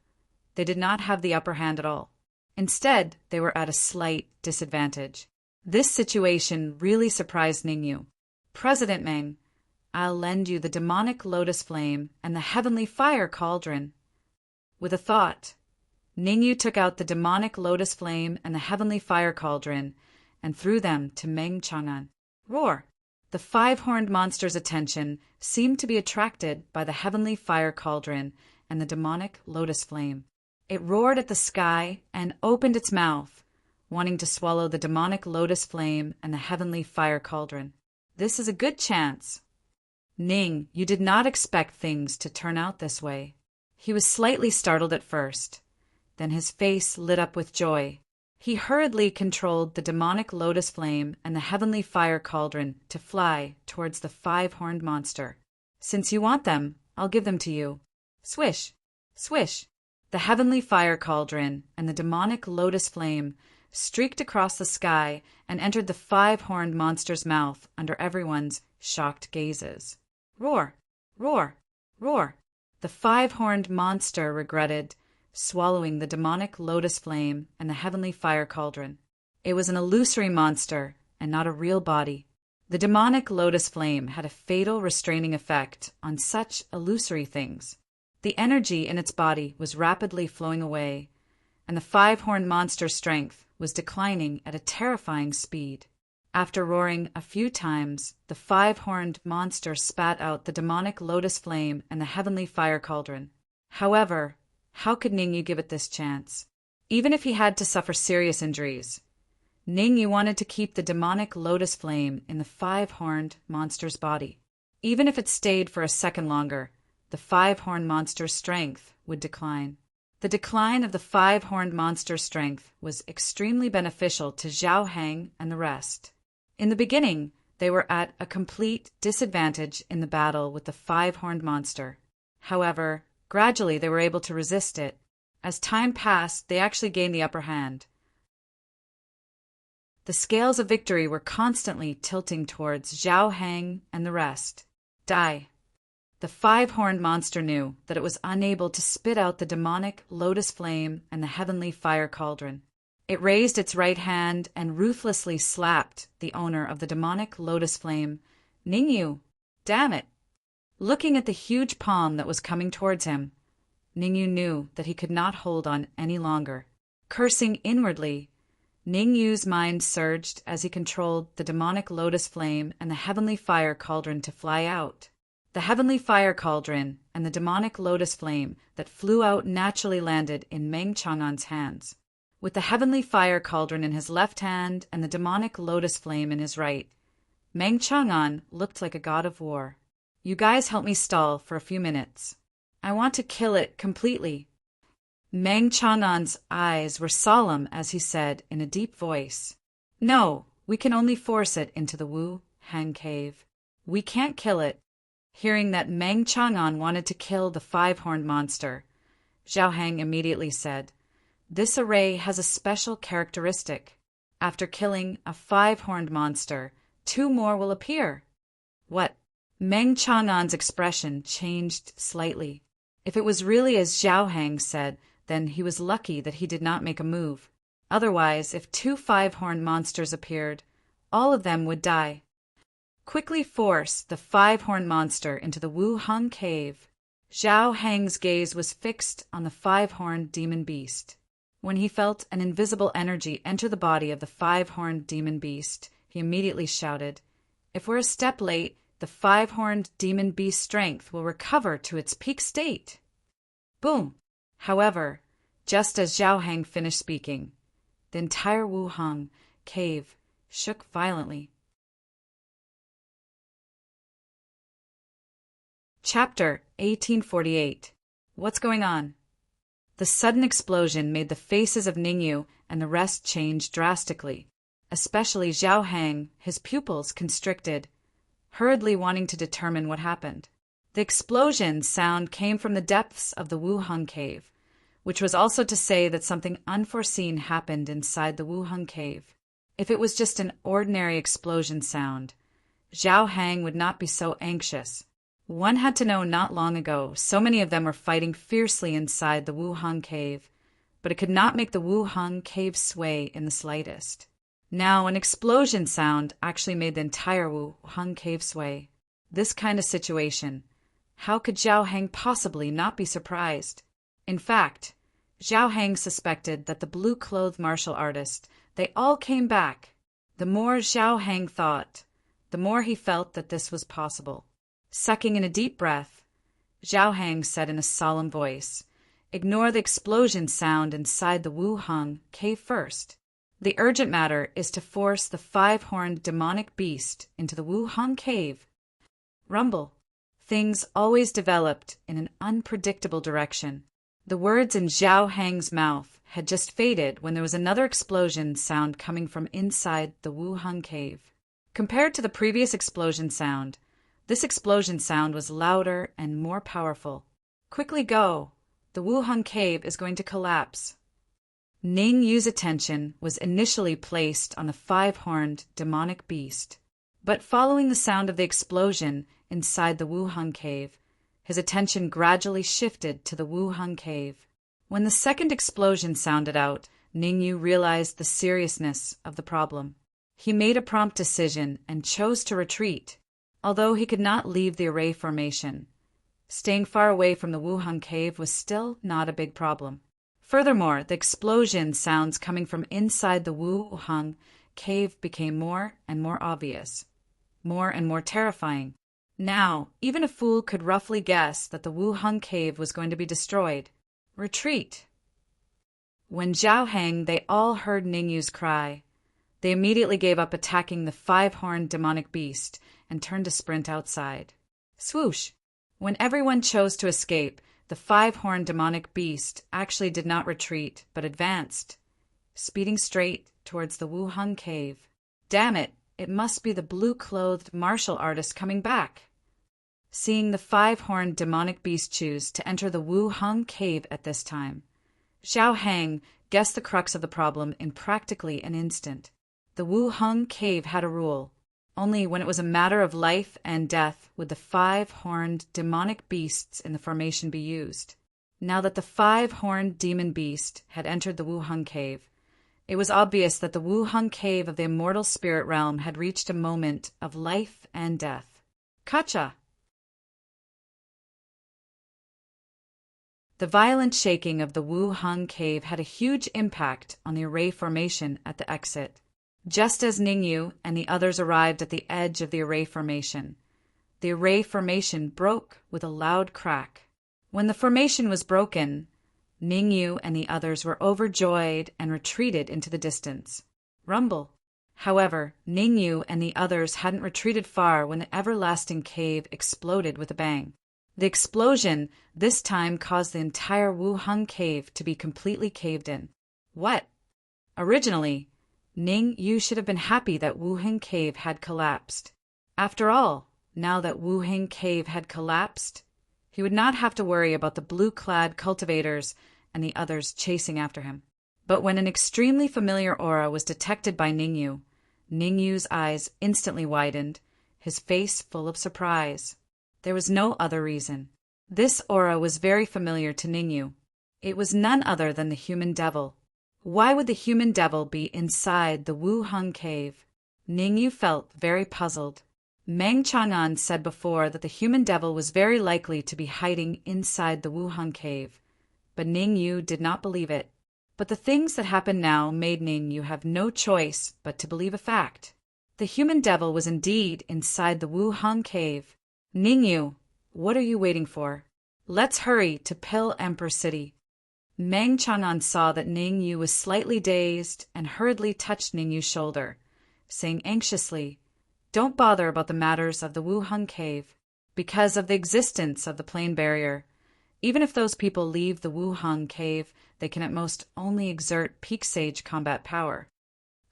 they did not have the upper hand at all. Instead, they were at a slight disadvantage. This situation really surprised Ningyu. President Meng, I'll lend you the demonic lotus flame and the heavenly fire cauldron. With a thought, Ningyu took out the demonic lotus flame and the heavenly fire cauldron and threw them to Meng Chang'an. Roar! The five-horned monster's attention seemed to be attracted by the heavenly fire cauldron and the demonic lotus flame. It roared at the sky and opened its mouth, wanting to swallow the demonic lotus flame and the heavenly fire cauldron. This is a good chance. Ning, you did not expect things to turn out this way. He was slightly startled at first. Then his face lit up with joy. He hurriedly controlled the demonic lotus flame and the heavenly fire cauldron to fly towards the five-horned monster. Since you want them, I'll give them to you. Swish! Swish! The heavenly fire cauldron and the demonic lotus flame streaked across the sky and entered the five-horned monster's mouth under everyone's shocked gazes. Roar! Roar! Roar! The five-horned monster regretted swallowing the demonic lotus flame and the heavenly fire cauldron. It was an illusory monster and not a real body. The demonic lotus flame had a fatal restraining effect on such illusory things. The energy in its body was rapidly flowing away, and the five-horned monster's strength was declining at a terrifying speed. After roaring a few times, the five-horned monster spat out the demonic lotus flame and the heavenly fire cauldron. However, how could Ningyu give it this chance? Even if he had to suffer serious injuries, Ningyu wanted to keep the demonic lotus flame in the five-horned monster's body. Even if it stayed for a second longer, the five-horned monster's strength would decline. The decline of the five-horned monster's strength was extremely beneficial to Zhao Hang and the rest. In the beginning, they were at a complete disadvantage in the battle with the five-horned monster. However, gradually they were able to resist it. As time passed, they actually gained the upper hand. The scales of victory were constantly tilting towards Zhao Hang and the rest. Die! The five-horned monster knew that it was unable to spit out the demonic lotus flame and the heavenly fire cauldron. It raised its right hand and ruthlessly slapped the owner of the demonic lotus flame. Ningyu! Damn it! Looking at the huge palm that was coming towards him, Ningyu knew that he could not hold on any longer. Cursing inwardly, Ningyu's mind surged as he controlled the demonic lotus flame and the heavenly fire cauldron to fly out. The heavenly fire cauldron and the demonic lotus flame that flew out naturally landed in Meng Chang'an's hands. With the heavenly fire cauldron in his left hand and the demonic lotus flame in his right, Meng Chang'an looked like a god of war. You guys help me stall for a few minutes. I want to kill it completely. Meng Chang'an's eyes were solemn as he said in a deep voice, No, we can only force it into the Wu Hang cave. We can't kill it. Hearing that Meng Chang'an wanted to kill the five-horned monster, Zhao Hang immediately said, This array has a special characteristic. After killing a five-horned monster, 2 more will appear. What? Meng Chang'an's expression changed slightly. If it was really as Zhao Hang said, then he was lucky that he did not make a move. Otherwise, if 2 five-horned monsters appeared, all of them would die. Quickly force the five-horned monster into the Wu Hung cave. Zhao Hang's gaze was fixed on the five-horned demon beast. When he felt an invisible energy enter the body of the five-horned demon beast, he immediately shouted, If we're a step late, the five-horned demon beast's strength will recover to its peak state. Boom! However, just as Zhao Hang finished speaking, the entire Wu Hung cave shook violently. Chapter 1848. What's going on? The sudden explosion made the faces of Ningyu and the rest change drastically, especially Zhao Hang, his pupils constricted, hurriedly wanting to determine what happened. The explosion sound came from the depths of the Wu Hung cave, which was also to say that something unforeseen happened inside the Wu Hung cave. If it was just an ordinary explosion sound, Zhao Hang would not be so anxious. One had to know not long ago, so many of them were fighting fiercely inside the Wu Hung cave, but it could not make the Wuheng cave sway in the slightest. Now, an explosion sound actually made the entire Wuheng cave sway. This kind of situation, how could Zhao Heng possibly not be surprised? In fact, Zhao Heng suspected that the blue-clothed martial artist, they all came back. The more Zhao Heng thought, the more he felt that this was possible. Sucking in a deep breath, Zhao Heng said in a solemn voice, "Ignore the explosion sound inside the Wuheng cave first. The urgent matter is to force the five-horned demonic beast into the Wuheng cave." Rumble. Things always developed in an unpredictable direction. The words in Zhao Heng's mouth had just faded when there was another explosion sound coming from inside the Wuheng cave. Compared to the previous explosion sound, this explosion sound was louder and more powerful. "Quickly go! The Wuheng cave is going to collapse." Ning Yu's attention was initially placed on the five-horned demonic beast, but following the sound of the explosion inside the Wuheng cave, his attention gradually shifted to the Wuheng cave. When the second explosion sounded out, Ning Yu realized the seriousness of the problem. He made a prompt decision and chose to retreat, although he could not leave the array formation. Staying far away from the Wuheng cave was still not a big problem. Furthermore, the explosion sounds coming from inside the Wuheng cave became more and more obvious, more and more terrifying. Now, even a fool could roughly guess that the Wuheng cave was going to be destroyed. Retreat! When Zhao Heng they all heard Ning Yu's cry, they immediately gave up attacking the five-horned demonic beast and turned to sprint outside. Swoosh! When everyone chose to escape, the five-horned demonic beast actually did not retreat, but advanced, speeding straight towards the Wuheng cave. Damn it! It must be the blue-clothed martial artist coming back. Seeing the five-horned demonic beast choose to enter the Wuheng cave at this time, Zhao Heng guessed the crux of the problem in practically an instant. The Wuheng cave had a rule. Only when it was a matter of life and death would the five-horned demonic beasts in the formation be used. Now that the five-horned demon beast had entered the Wuheng cave, it was obvious that the Wuheng cave of the immortal spirit realm had reached a moment of life and death. Kacha! The violent shaking of the Wuheng cave had a huge impact on the array formation at the exit. Just as Ning Yu and the others arrived at the edge of the array formation, the array formation broke with a loud crack. When the formation was broken, Ning Yu and the others were overjoyed and retreated into the distance. Rumble. However, Ning Yu and the others hadn't retreated far when the everlasting cave exploded with a bang. The explosion this time caused the entire Wuheng cave to be completely caved in. What? Originally, Ning Yu should have been happy that Wuheng cave had collapsed. After all, now that Wuheng cave had collapsed, he would not have to worry about the blue-clad cultivators and the others chasing after him. But when an extremely familiar aura was detected by Ning Yu's eyes instantly widened, his face full of surprise. There was no other reason. This aura was very familiar to Ning Yu. It was none other than the human devil. Why would the human devil be inside the Wuheng cave? Ning Yu felt very puzzled. Meng Chang'an said before that the human devil was very likely to be hiding inside the Wuheng cave, but Ning Yu did not believe it. But the things that happened now made Ning Yu have no choice but to believe a fact. The human devil was indeed inside the Wuheng cave. Ning Yu, what are you waiting for? Let's hurry to Pill Emperor City. Meng Chang'an saw that Ning Yu was slightly dazed and hurriedly touched Ning Yu's shoulder, saying anxiously, "Don't bother about the matters of the Wuheng cave. Because of the existence of the plane barrier, even if those people leave the Wuheng cave, they can at most only exert peak sage combat power.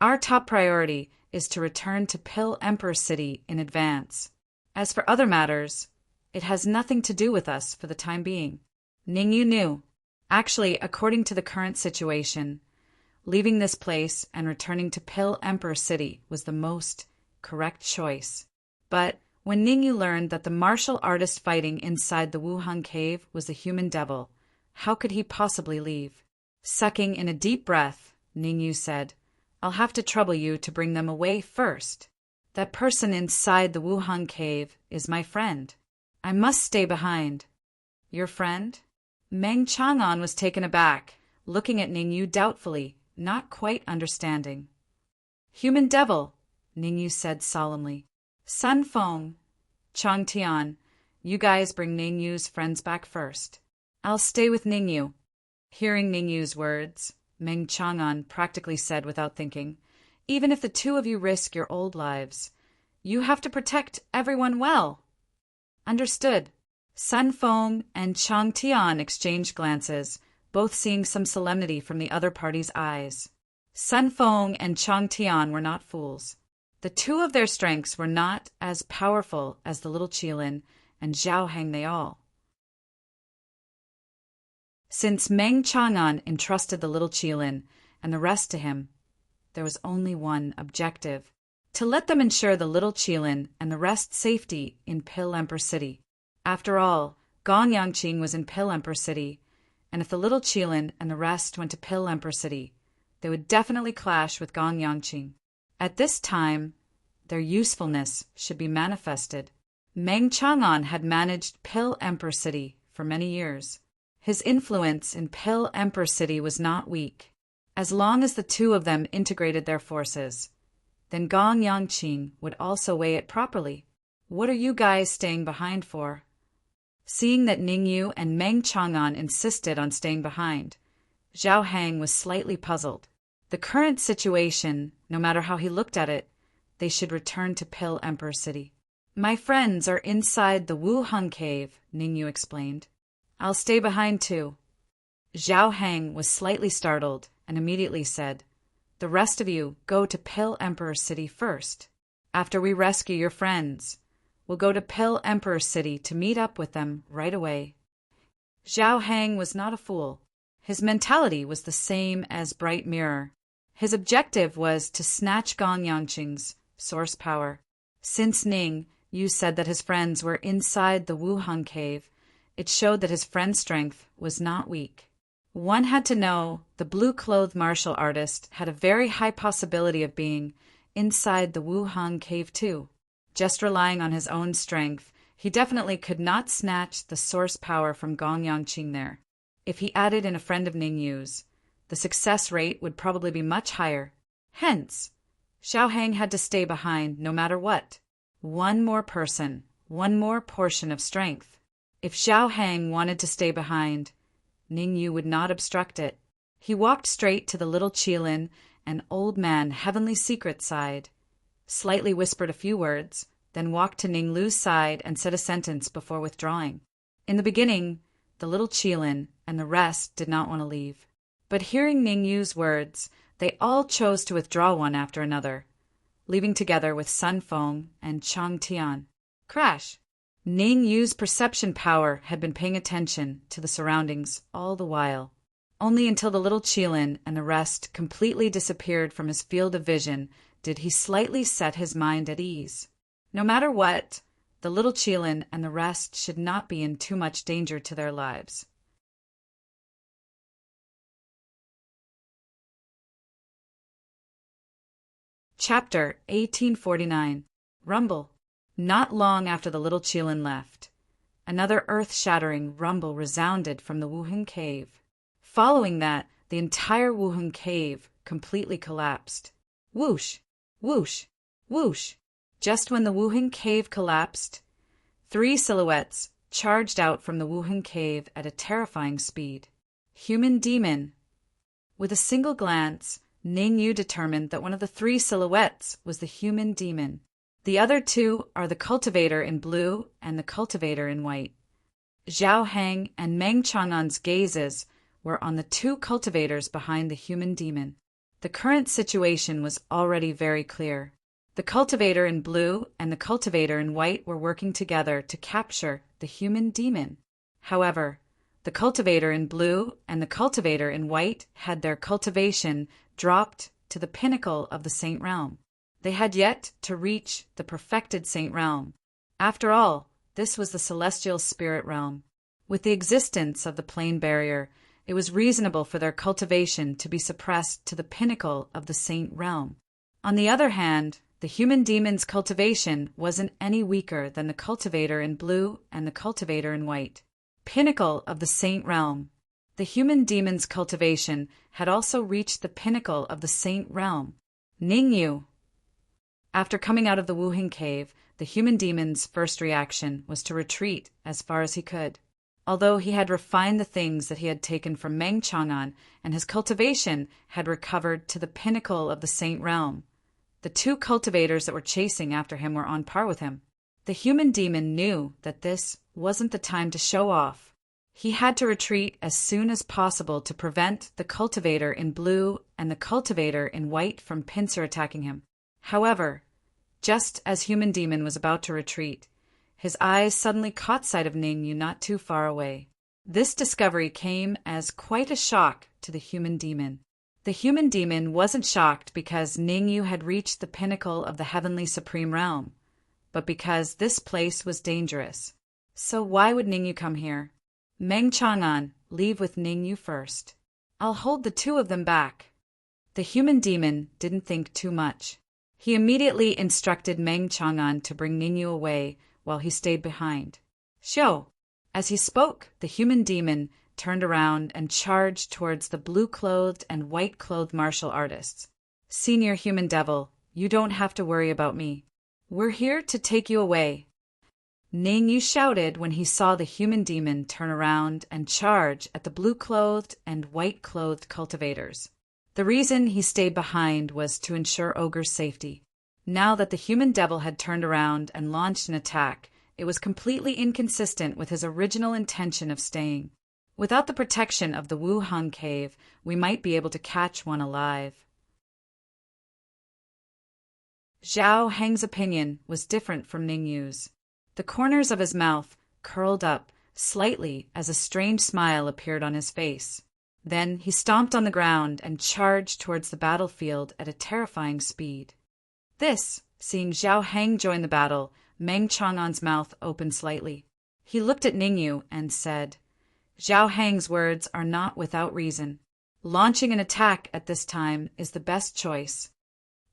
Our top priority is to return to Pill Emperor City in advance. As for other matters, it has nothing to do with us for the time being." Ning Yu knew. Actually, according to the current situation, leaving this place and returning to Pill Emperor City was the most correct choice. But when Ning Yu learned that the martial artist fighting inside the Wuheng cave was the human devil, how could he possibly leave? Sucking in a deep breath, Ningyu said, I'll have to trouble you to bring them away first. That person inside the Wuhan cave is my friend. I must stay behind. Your friend? Meng Chang'an was taken aback, looking at Ningyu doubtfully, not quite understanding. Human devil, Ningyu said solemnly. Sun Feng, Chang Tian, you guys bring Ningyu's friends back first. I'll stay with Ningyu. Hearing Ningyu's words, Meng Chang'an practically said without thinking, even if the two of you risk your old lives, you have to protect everyone well. Understood. Sun Feng and Chang Tian exchanged glances, both seeing some solemnity from the other party's eyes. Sun Feng and Chang Tian were not fools. The two of their strengths were not as powerful as the little Qilin and Zhao Heng they all. Since Meng Chang'an entrusted the little Qilin and the rest to him, there was only one objective: to let them ensure the little Qilin and the rest safety in Pil Emperor City. After all, Gong Yangqing was in Pil Emperor City, and if the little Qilin and the rest went to Pil Emperor City, they would definitely clash with Gong Yangqing. At this time, their usefulness should be manifested. Meng Chang'an had managed Pil Emperor City for many years. His influence in Pil Emperor City was not weak. As long as the two of them integrated their forces, then Gong Yangqing would also weigh it properly. What are you guys staying behind for? Seeing that Ningyu and Meng Chang'an insisted on staying behind, Zhao Heng was slightly puzzled. The current situation, no matter how he looked at it, they should return to Pil Emperor City. My friends are inside the Wuhan cave, Ningyu explained. I'll stay behind too. Zhao Heng was slightly startled and immediately said, the rest of you go to Pil Emperor City first. After we rescue your friends, we'll go to Pil Emperor City to meet up with them right away. Zhao Heng was not a fool. His mentality was the same as Bright Mirror. His objective was to snatch Gong Yangqing's source power. Since Ning Yu said that his friends were inside the Wuhan cave, it showed that his friend's strength was not weak. One had to know the blue-clothed martial artist had a very high possibility of being inside the Wuhan cave too. Just relying on his own strength, he definitely could not snatch the source power from Gong Yangqing there. If he added in a friend of Ningyu's, the success rate would probably be much higher. Hence, Zhao Heng had to stay behind no matter what. One more person, one more portion of strength. If Zhao Heng wanted to stay behind, Ningyu would not obstruct it. He walked straight to the little Qilin and old man Heavenly Secret side, slightly whispered a few words, then walked to Ning Lu's side and said a sentence before withdrawing. In the beginning, the little Qilin and the rest did not want to leave. But hearing Ning Yu's words, they all chose to withdraw one after another, leaving together with Sun Feng and Chang Tian. Crash! Ning Yu's perception power had been paying attention to the surroundings all the while. Only until the little Qilin and the rest completely disappeared from his field of vision did he slightly set his mind at ease. No matter what, the little Qilin and the rest should not be in too much danger to their lives. Chapter 1849. Rumble. Not long after the little Qilin left, another earth-shattering rumble resounded from the Wuhan cave. Following that, the entire Wuhan cave completely collapsed. Whoosh! Whoosh! Whoosh! Just when the Wuhan cave collapsed, 3 silhouettes charged out from the Wuhan cave at a terrifying speed. Human demon. With a single glance, Ning Yu determined that one of the 3 silhouettes was the human demon. The other 2 are the cultivator in blue and the cultivator in white. Zhao Heng and Meng Chang'an's gazes were on the 2 cultivators behind the human demon. The current situation was already very clear. The cultivator in blue and the cultivator in white were working together to capture the human demon. However, the cultivator in blue and the cultivator in white had their cultivation dropped to the pinnacle of the Saint Realm. They had yet to reach the perfected Saint Realm. After all, this was the celestial spirit realm. With the existence of the plane barrier it was reasonable for their cultivation to be suppressed to the pinnacle of the saint realm. On the other hand, the human demon's cultivation wasn't any weaker than the cultivator in blue and the cultivator in white. Pinnacle of the saint realm. The human demon's cultivation had also reached the pinnacle of the saint realm. Ningyu. After coming out of the Wuhan cave, the human demon's first reaction was to retreat as far as he could. Although he had refined the things that he had taken from Meng Chang'an and his cultivation had recovered to the pinnacle of the saint realm, the two cultivators that were chasing after him were on par with him. The human demon knew that this wasn't the time to show off. He had to retreat as soon as possible to prevent the cultivator in blue and the cultivator in white from pincer attacking him. However, just as human demon was about to retreat, his eyes suddenly caught sight of Ningyu not too far away. This discovery came as quite a shock to the human demon. The human demon wasn't shocked because Ningyu had reached the pinnacle of the heavenly supreme realm, but because this place was dangerous. So why would Ningyu come here? Meng Chang'an, leave with Ningyu first. I'll hold the two of them back. The human demon didn't think too much. He immediately instructed Meng Chang'an to bring Ningyu away while he stayed behind. Shou! As he spoke, the human demon turned around and charged towards the blue-clothed and white-clothed martial artists. Senior human devil, you don't have to worry about me. We're here to take you away. Ningyu shouted when he saw the human demon turn around and charge at the blue-clothed and white-clothed cultivators. The reason he stayed behind was to ensure Ogre's safety. Now that the human devil had turned around and launched an attack, it was completely inconsistent with his original intention of staying. Without the protection of the Wuhan cave, we might be able to catch one alive. Zhao Heng's opinion was different from Ningyu's. The corners of his mouth curled up slightly as a strange smile appeared on his face. Then he stomped on the ground and charged towards the battlefield at a terrifying speed. Seeing Zhao Heng join the battle, Meng Chang'an's mouth opened slightly. He looked at Ningyu and said, Zhao Heng's words are not without reason. Launching an attack at this time is the best choice.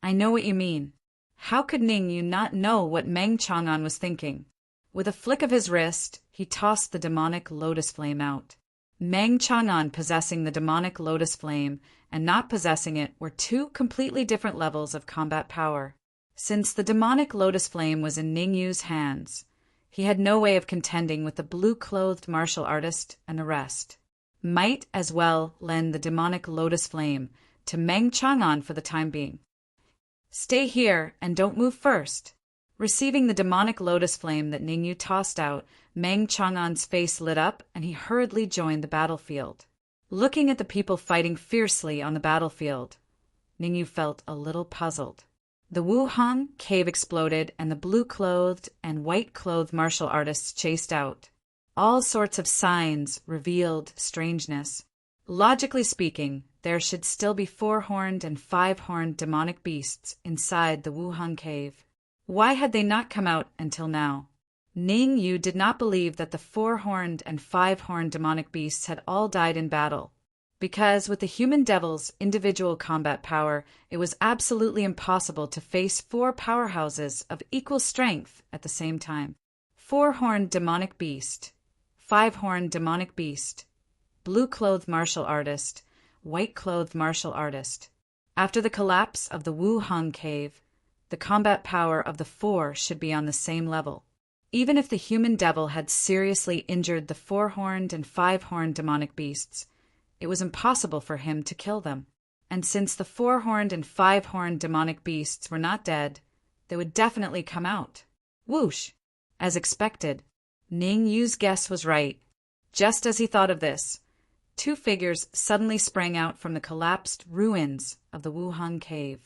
I know what you mean. How could Ningyu not know what Meng Chang'an was thinking? With a flick of his wrist, he tossed the demonic lotus flame out. Meng Chang'an possessing the demonic lotus flame and not possessing it were two completely different levels of combat power. Since the demonic lotus flame was in Ningyu's hands, he had no way of contending with the blue-clothed martial artist and the rest. Might as well lend the demonic lotus flame to Meng Chang'an for the time being. Stay here and don't move first. Receiving the demonic lotus flame that Ningyu tossed out, Meng Chang'an's face lit up and he hurriedly joined the battlefield. Looking at the people fighting fiercely on the battlefield, Ningyu felt a little puzzled. The Wuhan cave exploded and the blue-clothed and white-clothed martial artists chased out. All sorts of signs revealed strangeness. Logically speaking, there should still be 4-horned and 5-horned demonic beasts inside the Wuhan cave. Why had they not come out until now? Ningyu did not believe that the 4-horned and 5-horned demonic beasts had all died in battle, because with the human devil's individual combat power, it was absolutely impossible to face 4 powerhouses of equal strength at the same time. 4-horned demonic beast, 5-horned demonic beast, blue-clothed martial artist, white-clothed martial artist. After the collapse of the Wuhan cave, the combat power of the 4 should be on the same level. Even if the human devil had seriously injured the 4-horned and 5-horned demonic beasts, it was impossible for him to kill them. And since the 4-horned and 5-horned demonic beasts were not dead, they would definitely come out. Whoosh! As expected, Ningyu's guess was right. Just as he thought of this, 2 figures suddenly sprang out from the collapsed ruins of the Wuhan cave.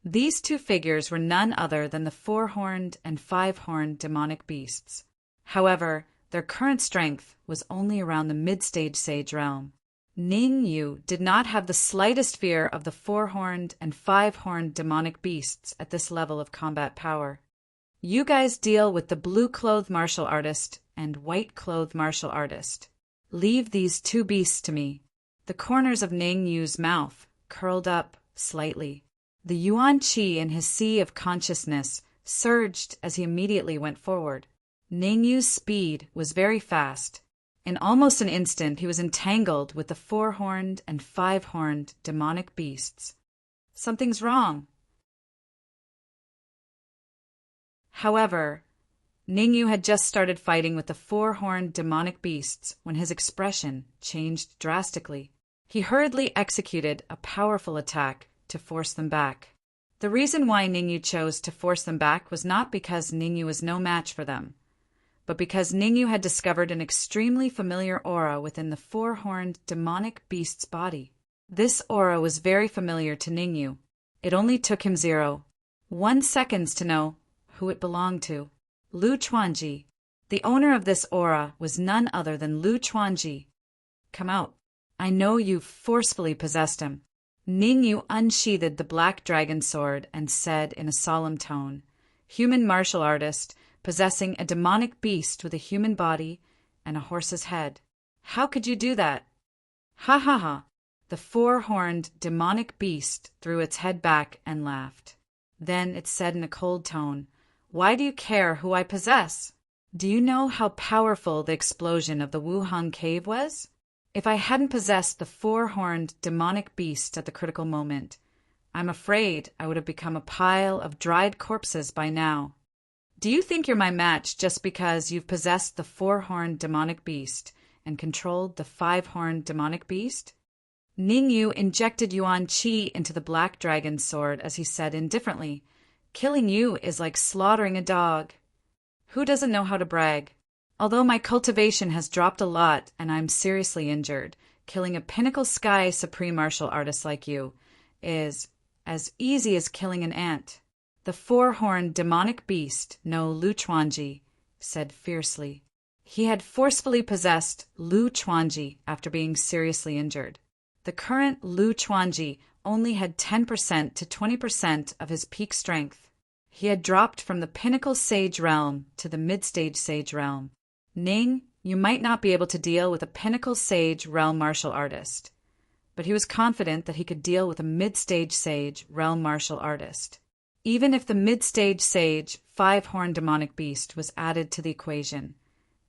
These 2 figures were none other than the 4-horned and 5-horned demonic beasts. However, their current strength was only around the mid-stage sage realm. Ningyu did not have the slightest fear of the 4-horned and 5-horned demonic beasts at this level of combat power. You guys deal with the blue-clothed martial artist and white-clothed martial artist. Leave these 2 beasts to me. The corners of Ning Yu's mouth curled up slightly. The Yuan Qi in his sea of consciousness surged as he immediately went forward. Ning Yu's speed was very fast. In almost an instant he was entangled with the four-horned and five-horned demonic beasts. Something's wrong. However, Ning Yu had just started fighting with the four-horned demonic beasts when his expression changed drastically. He hurriedly executed a powerful attack to force them back. The reason why Ning Yu chose to force them back was not because Ning Yu was no match for them, but because Ning Yu had discovered an extremely familiar aura within the four-horned demonic beast's body. This aura was very familiar to Ning Yu. It only took him 0.1 seconds to know who it belonged to. Lu Chuanji. The owner of this aura was none other than Lu Chuanji. Come out. I know you've forcefully possessed him. Ning Yu unsheathed the black dragon sword and said in a solemn tone, human martial artist, possessing a demonic beast with a human body and a horse's head. How could you do that? Ha ha ha. The four-horned demonic beast threw its head back and laughed. Then it said in a cold tone, why do you care who I possess? Do you know how powerful the explosion of the Wuhang cave was? If I hadn't possessed the four-horned demonic beast at the critical moment, I'm afraid I would have become a pile of dried corpses by now. Do you think you're my match just because you've possessed the four-horned demonic beast and controlled the five-horned demonic beast? Ning Yu injected Yuan Qi into the black dragon's sword as he said indifferently, killing you is like slaughtering a dog. Who doesn't know how to brag? Although my cultivation has dropped a lot and I'm seriously injured, killing a pinnacle sky supreme martial artist like you is as easy as killing an ant. The four-horned demonic beast, no Lu Chuanji, said fiercely. He had forcefully possessed Lu Chuanji after being seriously injured. The current Lu Chuanji only had 10% to 20% of his peak strength. He had dropped from the pinnacle sage realm to the mid-stage sage realm. Ning, you might not be able to deal with a pinnacle sage realm martial artist, but he was confident that he could deal with a mid-stage sage realm martial artist. Even if the mid-stage sage five-horned demonic beast was added to the equation,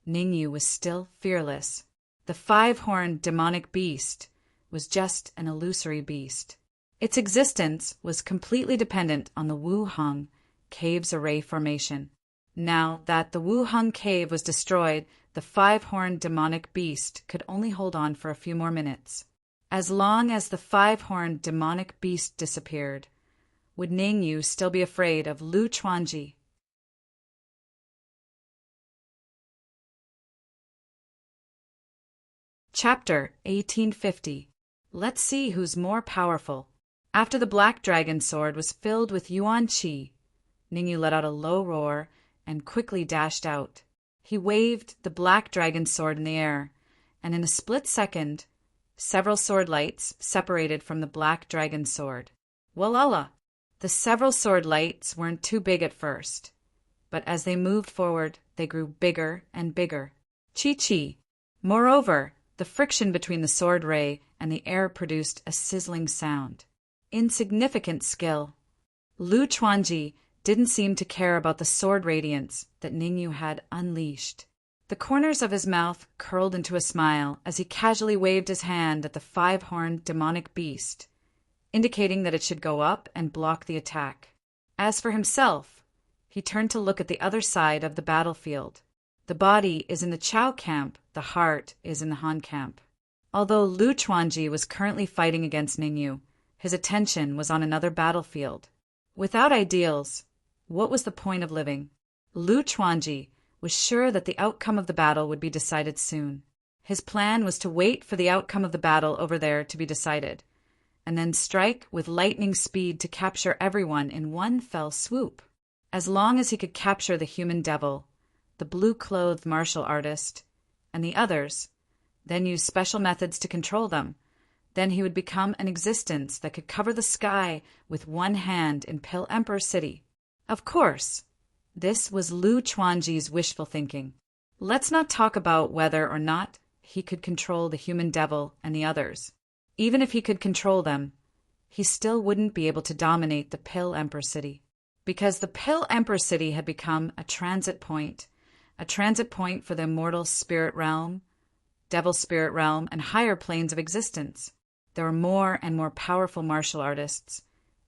Ning Yu was still fearless. The five-horned demonic beast was just an illusory beast. Its existence was completely dependent on the Wuhang cave's array formation. Now that the Wuhang cave was destroyed, the five-horned demonic beast could only hold on for a few more minutes. As long as the five-horned demonic beast disappeared, would Ning Yu still be afraid of Lu Chuanji? Chapter 1850. Let's see who's more powerful. After the black dragon sword was filled with Yuan Qi, Ning Yu let out a low roar and quickly dashed out. He waved the black dragon sword in the air, and in a split second, several sword lights separated from the black dragon sword. Walala! The several sword lights weren't too big at first, but as they moved forward, they grew bigger and bigger. Chi-chi! Moreover, the friction between the sword ray and the air produced a sizzling sound. Insignificant skill. Lu Chuanji didn't seem to care about the sword radiance that Ning Yu had unleashed. The corners of his mouth curled into a smile as he casually waved his hand at the five-horned demonic beast, indicating that it should go up and block the attack. As for himself, he turned to look at the other side of the battlefield. The body is in the Chao camp, the heart is in the Han camp. Although Lu Chuanji was currently fighting against Ning Yu, his attention was on another battlefield. Without ideals, what was the point of living? Lu Chuanji was sure that the outcome of the battle would be decided soon. His plan was to wait for the outcome of the battle over there to be decided, and then strike with lightning speed to capture everyone in one fell swoop. As long as he could capture the human devil, the blue-clothed martial artist, and the others, then use special methods to control them, then he would become an existence that could cover the sky with one hand in Pill Emperor City. Of course, this was Lu Chuanji's wishful thinking. Let's not talk about whether or not he could control the human devil and the others. Even if he could control them, he still wouldn't be able to dominate the Pill Emperor City, because the Pill Emperor City had become a transit point for the immortal spirit realm, devil spirit realm, and higher planes of existence. There were more and more powerful martial artists,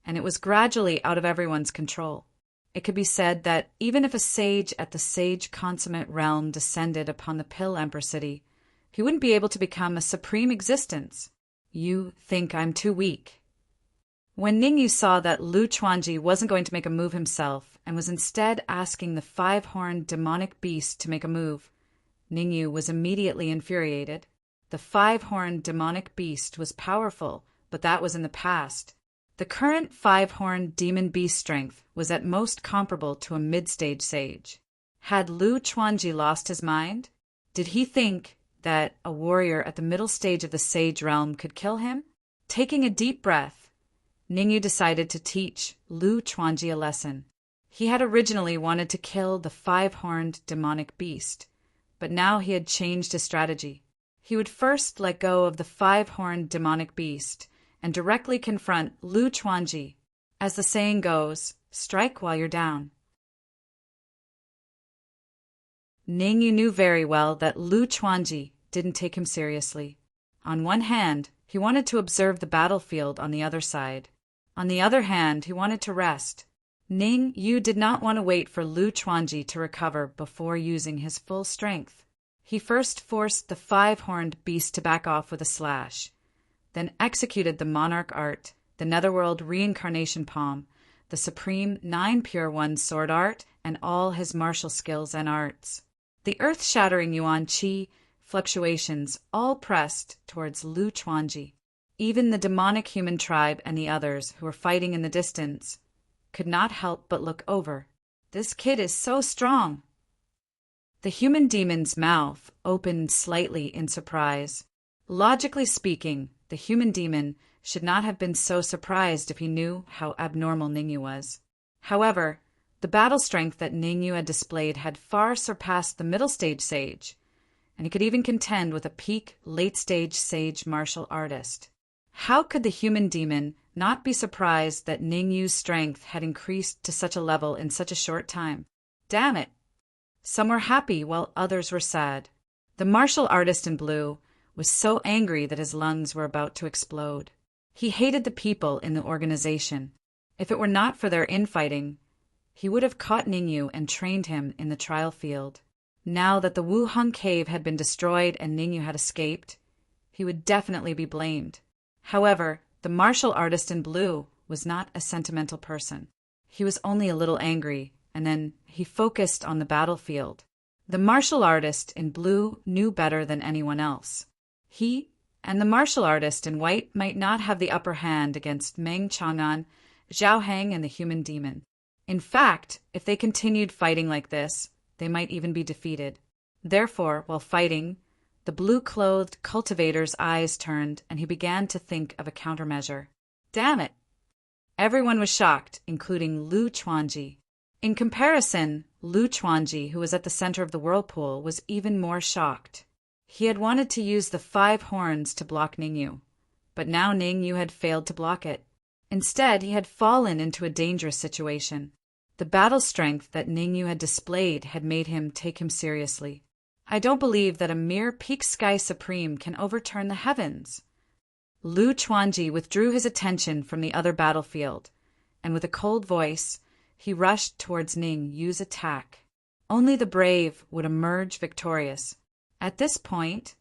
and it was gradually out of everyone's control. It could be said that even if a sage at the sage consummate realm descended upon the Pill Emperor City, he wouldn't be able to become a supreme existence. You think I'm too weak. When Ningyu saw that Lu Chuanji wasn't going to make a move himself and was instead asking the five-horned demonic beast to make a move, Ningyu was immediately infuriated. The five-horned demonic beast was powerful, but that was in the past. The current five-horned demon beast strength was at most comparable to a mid-stage sage. Had Lu Chuanji lost his mind? Did he think that a warrior at the middle stage of the sage realm could kill him? Taking a deep breath, Ningyu decided to teach Lu Chuanji a lesson. He had originally wanted to kill the five-horned demonic beast, but now he had changed his strategy. He would first let go of the five-horned demonic beast and directly confront Lu Chuanji. As the saying goes, strike while you're down. Ningyu knew very well that Lu Chuanji didn't take him seriously. On one hand, he wanted to observe the battlefield on the other side. On the other hand, he wanted to rest. Ningyu did not want to wait for Lu Chuanji to recover before using his full strength. He first forced the five-horned beast to back off with a slash, then executed the monarch art, the netherworld reincarnation palm, the supreme nine pure one sword art, and all his martial skills and arts. The earth-shattering yuan qi fluctuations all pressed towards Lu Chuanji. Even the demonic human tribe and the others who were fighting in the distance could not help but look over. This kid is so strong. The human demon's mouth opened slightly in surprise. Logically speaking, the human demon should not have been so surprised if he knew how abnormal Ningyu was. However, the battle strength that Ningyu had displayed had far surpassed the middle stage sage, and he could even contend with a peak late stage sage martial artist. How could the human demon not be surprised that Ningyu's strength had increased to such a level in such a short time? Damn it! Some were happy while others were sad. The martial artist in blue was so angry that his lungs were about to explode. He hated the people in the organization. If it were not for their infighting, he would have caught Ningyu and trained him in the trial field. Now that the Wuheng cave had been destroyed and Ningyu had escaped, he would definitely be blamed. However, the martial artist in blue was not a sentimental person. He was only a little angry, and then he focused on the battlefield. The martial artist in blue knew better than anyone else. He and the martial artist in white might not have the upper hand against Meng Chang'an, Zhao Heng, and the human demon. In fact, if they continued fighting like this, they might even be defeated. Therefore, while fighting, the blue-clothed cultivator's eyes turned, and he began to think of a countermeasure. Damn it! Everyone was shocked, including Lu Chuanji. In comparison, Lu Chuanji, who was at the center of the whirlpool, was even more shocked. He had wanted to use the five horns to block Ningyu, but now Ningyu had failed to block it. Instead, he had fallen into a dangerous situation. The battle strength that Ningyu had displayed had made him take him seriously. I don't believe that a mere peak sky supreme can overturn the heavens. Lu Chuanji withdrew his attention from the other battlefield, and with a cold voice, he rushed towards Ningyu's attack. Only the brave would emerge victorious. At this point,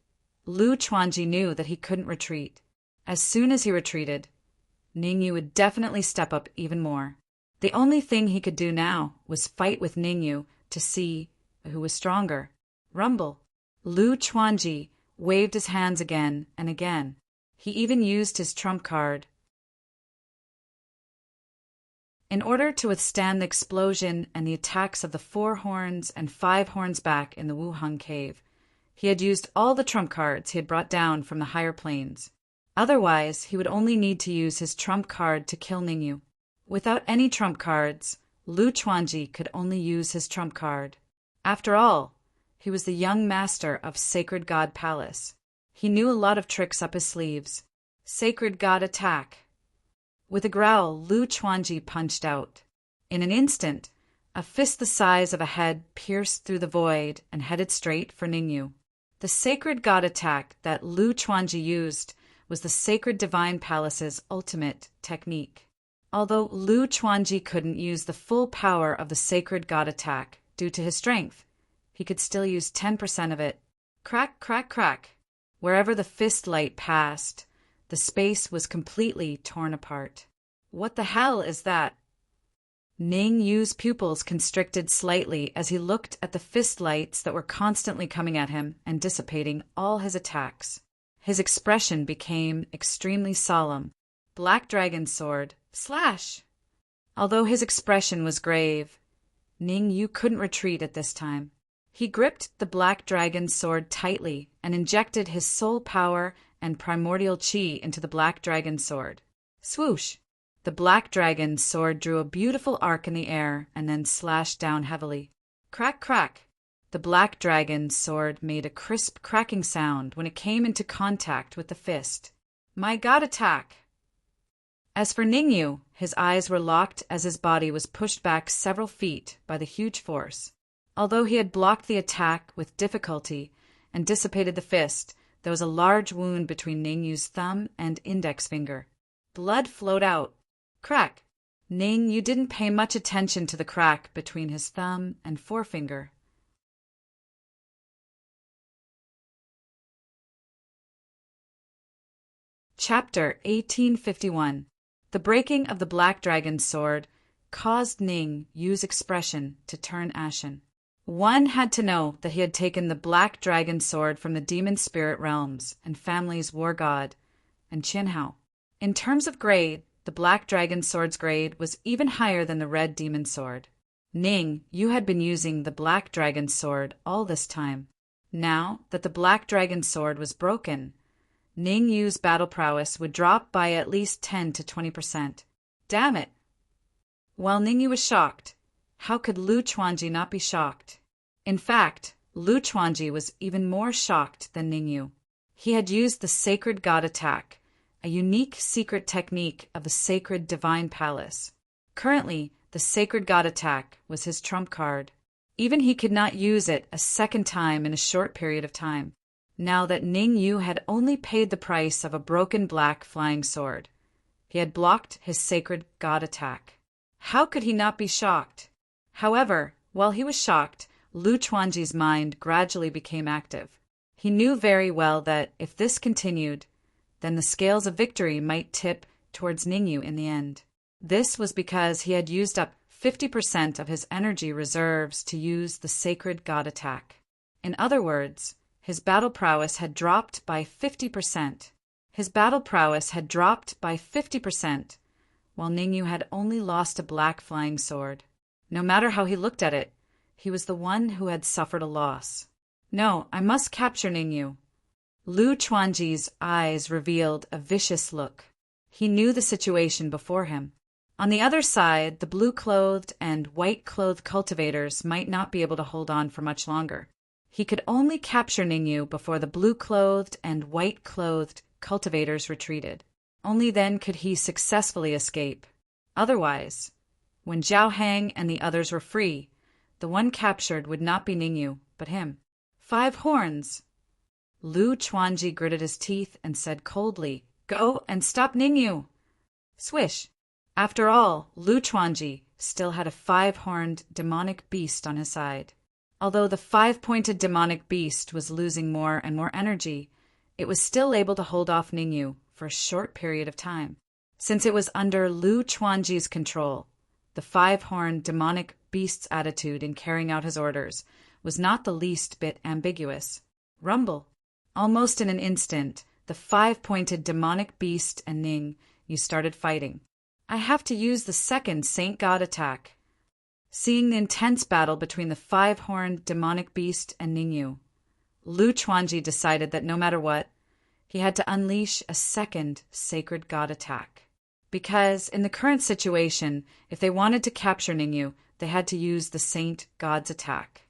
Lu Chuanji knew that he couldn't retreat. As soon as he retreated, Ningyu would definitely step up even more. The only thing he could do now was fight with Ningyu to see who was stronger. Rumble. Lu Chuanji waved his hands again and again. He even used his trump card. In order to withstand the explosion and the attacks of the four horns and five horns back in the Wuheng cave, he had used all the trump cards he had brought down from the higher planes. Otherwise, he would only need to use his trump card to kill Ningyu. Without any trump cards, Lu Chuanji could only use his trump card. After all, he was the young master of Sacred God Palace. He knew a lot of tricks up his sleeves. Sacred God attack. With a growl, Lu Chuanji punched out. In an instant, a fist the size of a head pierced through the void and headed straight for Ningyu. The sacred God attack that Lu Chuanji used was the sacred divine palace's ultimate technique. Although Lu Chuanji couldn't use the full power of the sacred God attack due to his strength, he could still use 10% of it. Crack, crack, crack. Wherever the fist light passed, the space was completely torn apart. What the hell is that? Ning Yu's pupils constricted slightly as he looked at the fist lights that were constantly coming at him and dissipating all his attacks. His expression became extremely solemn. Black Dragon Sword, slash! Although his expression was grave, Ning Yu couldn't retreat at this time. He gripped the Black Dragon Sword tightly and injected his soul power and primordial chi into the Black Dragon Sword. Swoosh! The Black Dragon Sword drew a beautiful arc in the air and then slashed down heavily. Crack, crack! The Black Dragon Sword made a crisp cracking sound when it came into contact with the fist. My God attack! As for Ningyu, his eyes were locked as his body was pushed back several feet by the huge force. Although he had blocked the attack with difficulty and dissipated the fist, there was a large wound between Ningyu's thumb and index finger. Blood flowed out. Crack! Ningyu didn't pay much attention to the crack between his thumb and forefinger. Chapter 1851. The breaking of the Black Dragon Sword caused Ning Yu's expression to turn ashen. One had to know that he had taken the Black Dragon Sword from the demon spirit realms and family's war god, and Qinhao. In terms of grade, the Black Dragon Sword's grade was even higher than the Red Demon Sword. Ning Yu had been using the Black Dragon Sword all this time. Now that the Black Dragon Sword was broken, Ning Yu's battle prowess would drop by at least 10 to 20%. Damn it! While Ning Yu was shocked, how could Lu Chuanji not be shocked? In fact, Lu Chuanji was even more shocked than Ning Yu. He had used the Sacred God attack, a unique secret technique of the Sacred Divine Palace. Currently, the Sacred God attack was his trump card. Even he could not use it a second time in a short period of time, now that Ning Yu had only paid the price of a broken black flying sword. He had blocked his Sacred God attack. How could he not be shocked? However, while he was shocked, Lu Chuanji's mind gradually became active. He knew very well that if this continued, then the scales of victory might tip towards Ningyu in the end. This was because he had used up 50% of his energy reserves to use the Sacred God attack. In other words, his battle prowess had dropped by 50%. His battle prowess had dropped by 50%, while Ningyu had only lost a black flying sword. No matter how he looked at it, he was the one who had suffered a loss. No, I must capture Ningyu. Lu Chuanji's eyes revealed a vicious look. He knew the situation before him. On the other side, the blue-clothed and white-clothed cultivators might not be able to hold on for much longer. He could only capture Ningyu before the blue-clothed and white-clothed cultivators retreated. Only then could he successfully escape. Otherwise, when Zhao Hang and the others were free, the one captured would not be Ningyu, but him. 5 horns! Lu Chuanji gritted his teeth and said coldly, Go and stop Ningyu! Swish! After all, Lu Chuanji still had a 5-horned demonic beast on his side. Although the 5-pointed demonic beast was losing more and more energy, it was still able to hold off Ningyu for a short period of time. Since it was under Lu Chuanji's control, the 5-horned demonic beast's attitude in carrying out his orders was not the least bit ambiguous. Rumble! Almost in an instant, the 5-pointed demonic beast and Ningyu started fighting. I have to use the second Saint God attack. Seeing the intense battle between the 5-horned demonic beast and Ningyu, Lu Chuanji decided that no matter what, he had to unleash a second Sacred God attack. Because in the current situation, if they wanted to capture Ningyu, they had to use the Saint God's attack.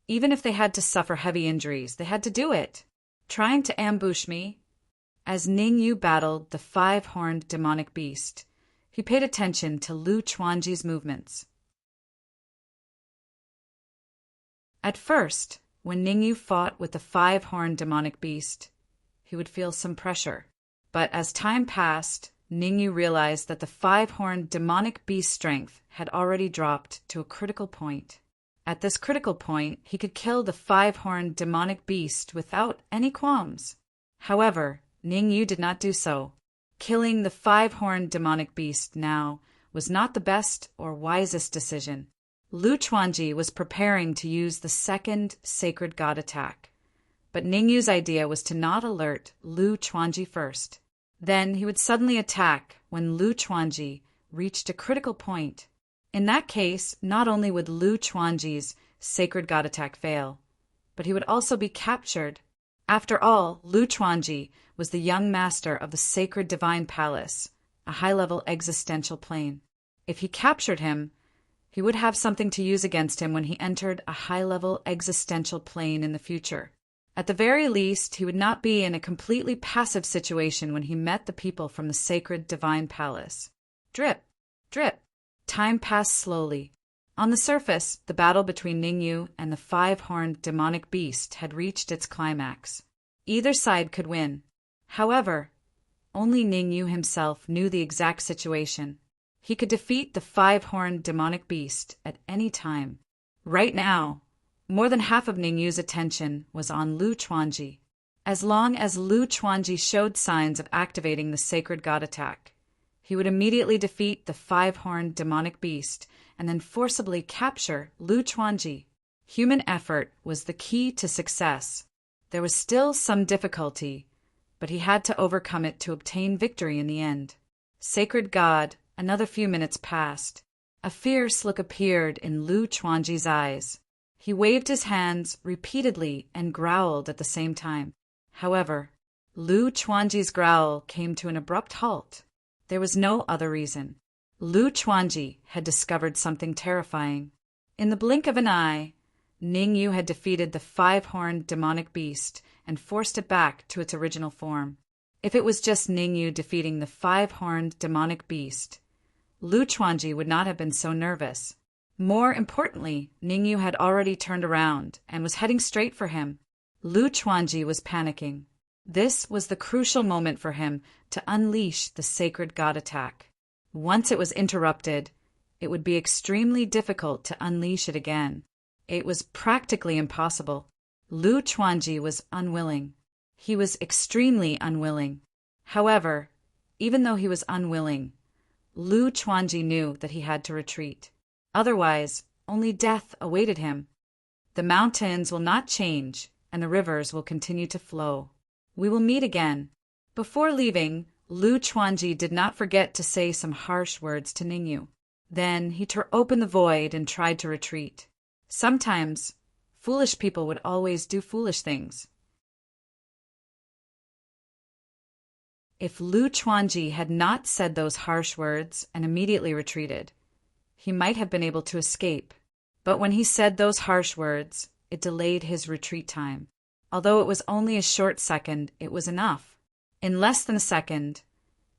Even if they had to suffer heavy injuries, they had to do it. Trying to ambush me? As Ning Yu battled the five-horned demonic beast, he paid attention to Lu Chuanji's movements. At first, when Ning Yu fought with the five-horned demonic beast, he would feel some pressure. But as time passed, Ning Yu realized that the five-horned demonic beast's strength had already dropped to a critical point. At this critical point, he could kill the five-horned demonic beast without any qualms. However, Ning Yu did not do so. Killing the five-horned demonic beast now was not the best or wisest decision. Lu Chuanji was preparing to use the second sacred god attack, but Ning Yu's idea was to not alert Lu Chuanji first. Then he would suddenly attack when Lu Chuanji reached a critical point. In that case, not only would Lu Chuanji's sacred god attack fail, but he would also be captured. After all, Lu Chuanji was the young master of the sacred divine palace, a high-level existential plane. If he captured him, he would have something to use against him when he entered a high-level existential plane in the future. At the very least, he would not be in a completely passive situation when he met the people from the sacred divine palace. Drip, drip. Time passed slowly. On the surface, the battle between Ning Yu and the five-horned demonic beast had reached its climax. Either side could win. However, only Ning Yu himself knew the exact situation. He could defeat the five-horned demonic beast at any time. Right now, more than half of Ning Yu's attention was on Lu Chuanji. As long as Lu Chuanji showed signs of activating the sacred god attack, he would immediately defeat the five-horned demonic beast and then forcibly capture Lu Chuanji. Human effort was the key to success. There was still some difficulty, but he had to overcome it to obtain victory in the end. Sacred God, another few minutes passed. A fierce look appeared in Lu Chuanji's eyes. He waved his hands repeatedly and growled at the same time. However, Lu Chuanji's growl came to an abrupt halt. There was no other reason. Lu Chuanji had discovered something terrifying. In the blink of an eye, Ning Yu had defeated the five-horned demonic beast and forced it back to its original form. If it was just Ning Yu defeating the five-horned demonic beast, Lu Chuanji would not have been so nervous. More importantly, Ning Yu had already turned around and was heading straight for him. Lu Chuanji was panicking. This was the crucial moment for him to unleash the sacred god attack. Once it was interrupted, it would be extremely difficult to unleash it again. It was practically impossible. Lu Chuanji was unwilling. He was extremely unwilling. However, even though he was unwilling, Lu Chuanji knew that he had to retreat. Otherwise, only death awaited him. The mountains will not change, and the rivers will continue to flow. We will meet again. Before leaving, Lu Chuanji did not forget to say some harsh words to Ning Yu. Then he tore open the void and tried to retreat. Sometimes, foolish people would always do foolish things. If Lu Chuanji had not said those harsh words and immediately retreated, he might have been able to escape. But when he said those harsh words, it delayed his retreat time. Although it was only a short second, it was enough. In less than a second,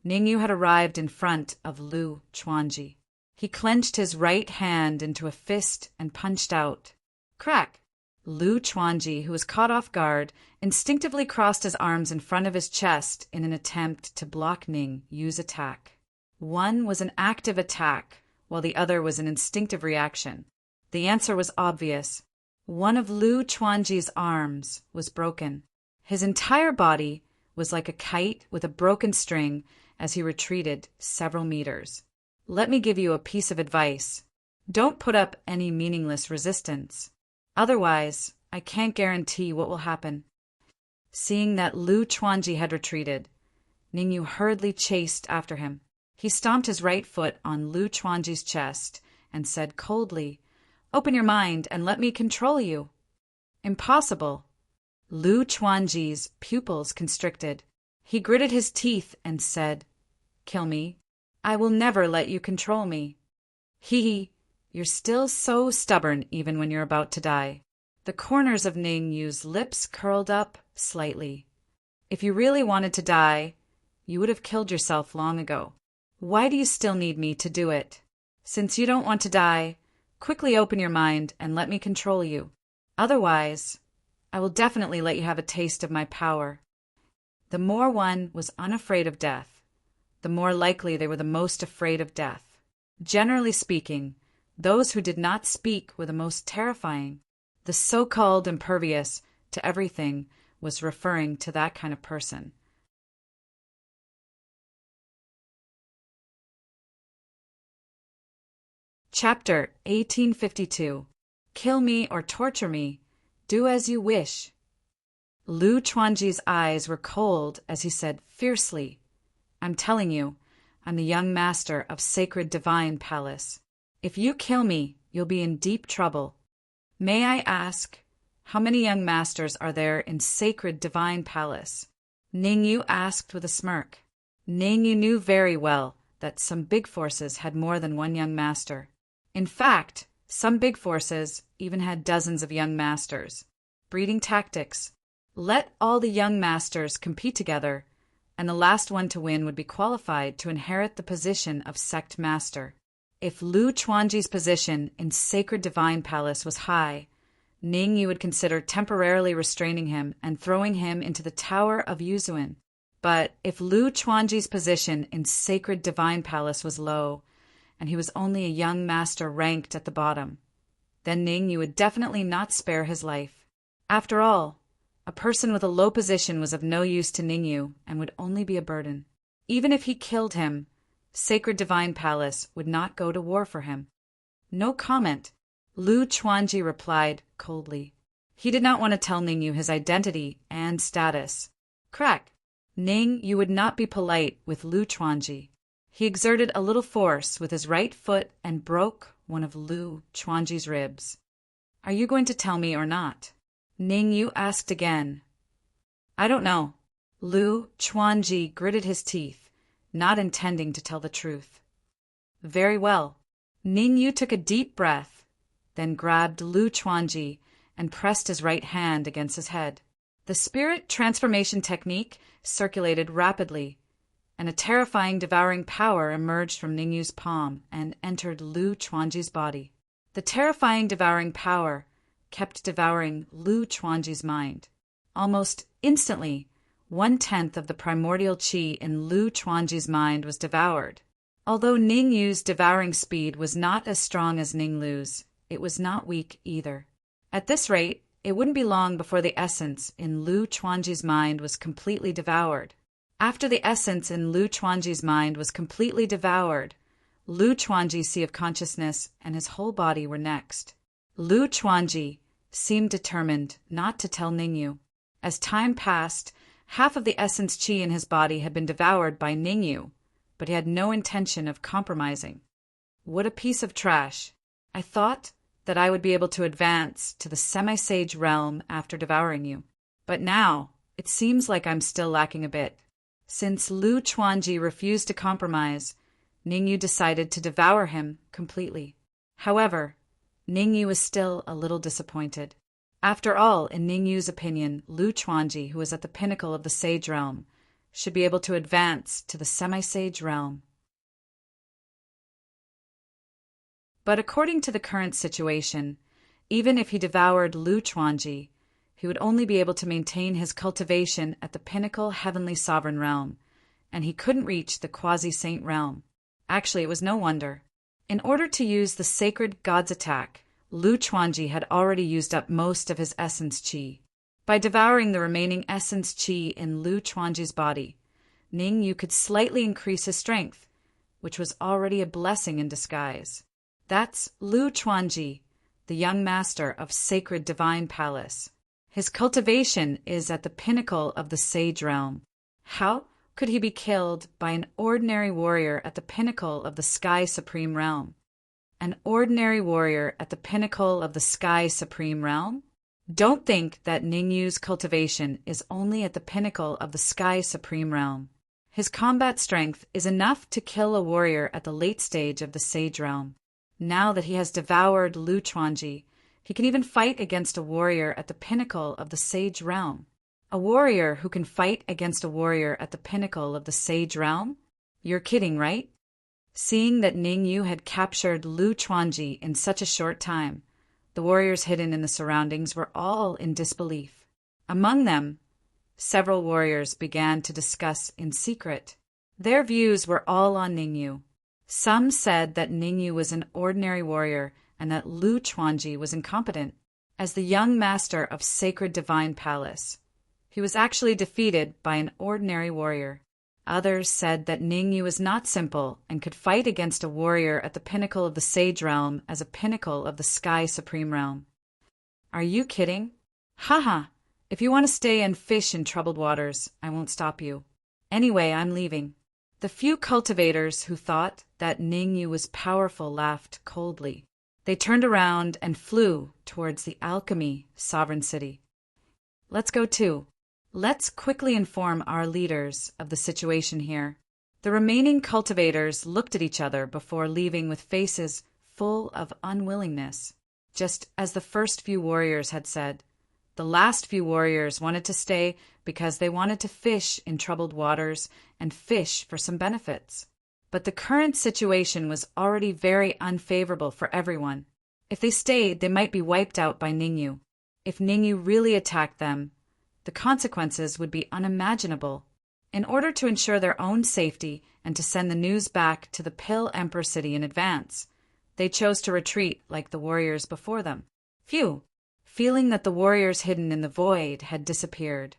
Ning Yu had arrived in front of Lu Chuanji. He clenched his right hand into a fist and punched out. Crack! Lu Chuanji, who was caught off guard, instinctively crossed his arms in front of his chest in an attempt to block Ning Yu's attack. One was an active attack, while the other was an instinctive reaction. The answer was obvious. One of Lu Chuanji's arms was broken. His entire body was like a kite with a broken string as he retreated several meters. Let me give you a piece of advice. Don't put up any meaningless resistance. Otherwise, I can't guarantee what will happen. Seeing that Lu Chuanji had retreated, Ning Yu hurriedly chased after him. He stomped his right foot on Lu Chuanji's chest and said coldly, "Open your mind and let me control you." Impossible. Lu Chuanji's pupils constricted. He gritted his teeth and said, "Kill me. I will never let you control me." You're still so stubborn even when you're about to die. The corners of Ning Yu's lips curled up slightly. If you really wanted to die, you would have killed yourself long ago. Why do you still need me to do it? Since you don't want to die, quickly open your mind and let me control you. Otherwise, I will definitely let you have a taste of my power. The more one was unafraid of death, the more likely they were the most afraid of death. Generally speaking, those who did not speak were the most terrifying. The so-called impervious to everything was referring to that kind of person. Chapter 1852. Kill me or torture me. Do as you wish. Lu Chuanji's eyes were cold as he said fiercely, I'm telling you, I'm the young master of Sacred Divine Palace. If you kill me, you'll be in deep trouble. May I ask, how many young masters are there in Sacred Divine Palace? Ningyu asked with a smirk. Ningyu knew very well that some big forces had more than one young master. In fact, some big forces even had dozens of young masters. Breeding tactics. Let all the young masters compete together, and the last one to win would be qualified to inherit the position of sect master. If Lu Chuanji's position in Sacred Divine Palace was high, Ningyu would consider temporarily restraining him and throwing him into the Tower of Yuzuan. But if Lu Chuanji's position in Sacred Divine Palace was low, and he was only a young master ranked at the bottom, then Ningyu would definitely not spare his life. After all, a person with a low position was of no use to Ningyu and would only be a burden. Even if he killed him, Sacred Divine Palace would not go to war for him. No comment, Lu Chuanji replied coldly. He did not want to tell Ningyu his identity and status. Crack! Ningyu would not be polite with Lu Chuanji. He exerted a little force with his right foot and broke one of Lu Chuanji's ribs. Are you going to tell me or not? Ningyu asked again. I don't know. Lu Chuanji gritted his teeth, not intending to tell the truth. Very well. Ningyu took a deep breath, then grabbed Lu Chuanji and pressed his right hand against his head. The spirit transformation technique circulated rapidly, and a terrifying devouring power emerged from Ningyu's palm and entered Lu Chuanji's body. The terrifying devouring power kept devouring Lu Chuanji's mind. Almost instantly, 1/10 of the primordial qi in Lu Chuanji's mind was devoured. Although Ningyu's devouring speed was not as strong as Ninglu's, it was not weak either. At this rate, it wouldn't be long before the essence in Lu Chuanji's mind was completely devoured. After the essence in Lu Chuanji's mind was completely devoured, Lu Chuanji's sea of consciousness and his whole body were next. Lu Chuanji seemed determined not to tell Ningyu. As time passed, half of the essence qi in his body had been devoured by Ningyu, but he had no intention of compromising. What a piece of trash. I thought that I would be able to advance to the semi-sage realm after devouring you. But now, it seems like I'm still lacking a bit. Since Lu Chuanji refused to compromise, Ningyu decided to devour him completely. However, Ningyu was still a little disappointed. After all, in Ningyu's opinion, Lu Chuanji, who was at the pinnacle of the sage realm, should be able to advance to the semi-sage realm. But according to the current situation, even if he devoured Lu Chuanji, he would only be able to maintain his cultivation at the pinnacle heavenly sovereign realm, and he couldn't reach the quasi-saint realm. Actually, it was no wonder. In order to use the sacred god's attack, Lu Chuanji had already used up most of his essence qi. By devouring the remaining essence qi in Lu Chuanji's body, Ningyu could slightly increase his strength, which was already a blessing in disguise. That's Lu Chuanji, the young master of Sacred Divine Palace. His cultivation is at the pinnacle of the sage realm. How could he be killed by an ordinary warrior at the pinnacle of the Sky Supreme Realm? An ordinary warrior at the pinnacle of the Sky Supreme Realm? Don't think that Ningyu's cultivation is only at the pinnacle of the Sky Supreme Realm. His combat strength is enough to kill a warrior at the late stage of the Sage Realm. Now that he has devoured Lu Chuanji, he can even fight against a warrior at the pinnacle of the Sage Realm. A warrior who can fight against a warrior at the pinnacle of the sage realm? You're kidding, right? Seeing that Ningyu had captured Lu Chuanji in such a short time, the warriors hidden in the surroundings were all in disbelief. Among them, several warriors began to discuss in secret. Their views were all on Ningyu. Some said that Ningyu was an ordinary warrior and that Lu Chuanji was incompetent. As the young master of Sacred Divine Palace, he was actually defeated by an ordinary warrior. Others said that Ningyu was not simple and could fight against a warrior at the pinnacle of the Sage Realm as a pinnacle of the Sky Supreme Realm. Are you kidding? Haha, if you want to stay and fish in troubled waters, I won't stop you. Anyway, I'm leaving. The few cultivators who thought that Ningyu was powerful laughed coldly. They turned around and flew towards the Alchemy Sovereign City. Let's go too. Let's quickly inform our leaders of the situation here. The remaining cultivators looked at each other before leaving with faces full of unwillingness. Just as the first few warriors had said, the last few warriors wanted to stay because they wanted to fish in troubled waters and fish for some benefits. But the current situation was already very unfavorable for everyone. If they stayed, they might be wiped out by Ningyu. If Ningyu really attacked them, the consequences would be unimaginable. In order to ensure their own safety and to send the news back to the Pill Emperor City in advance, they chose to retreat like the warriors before them. Phew! Feeling that the warriors hidden in the void had disappeared,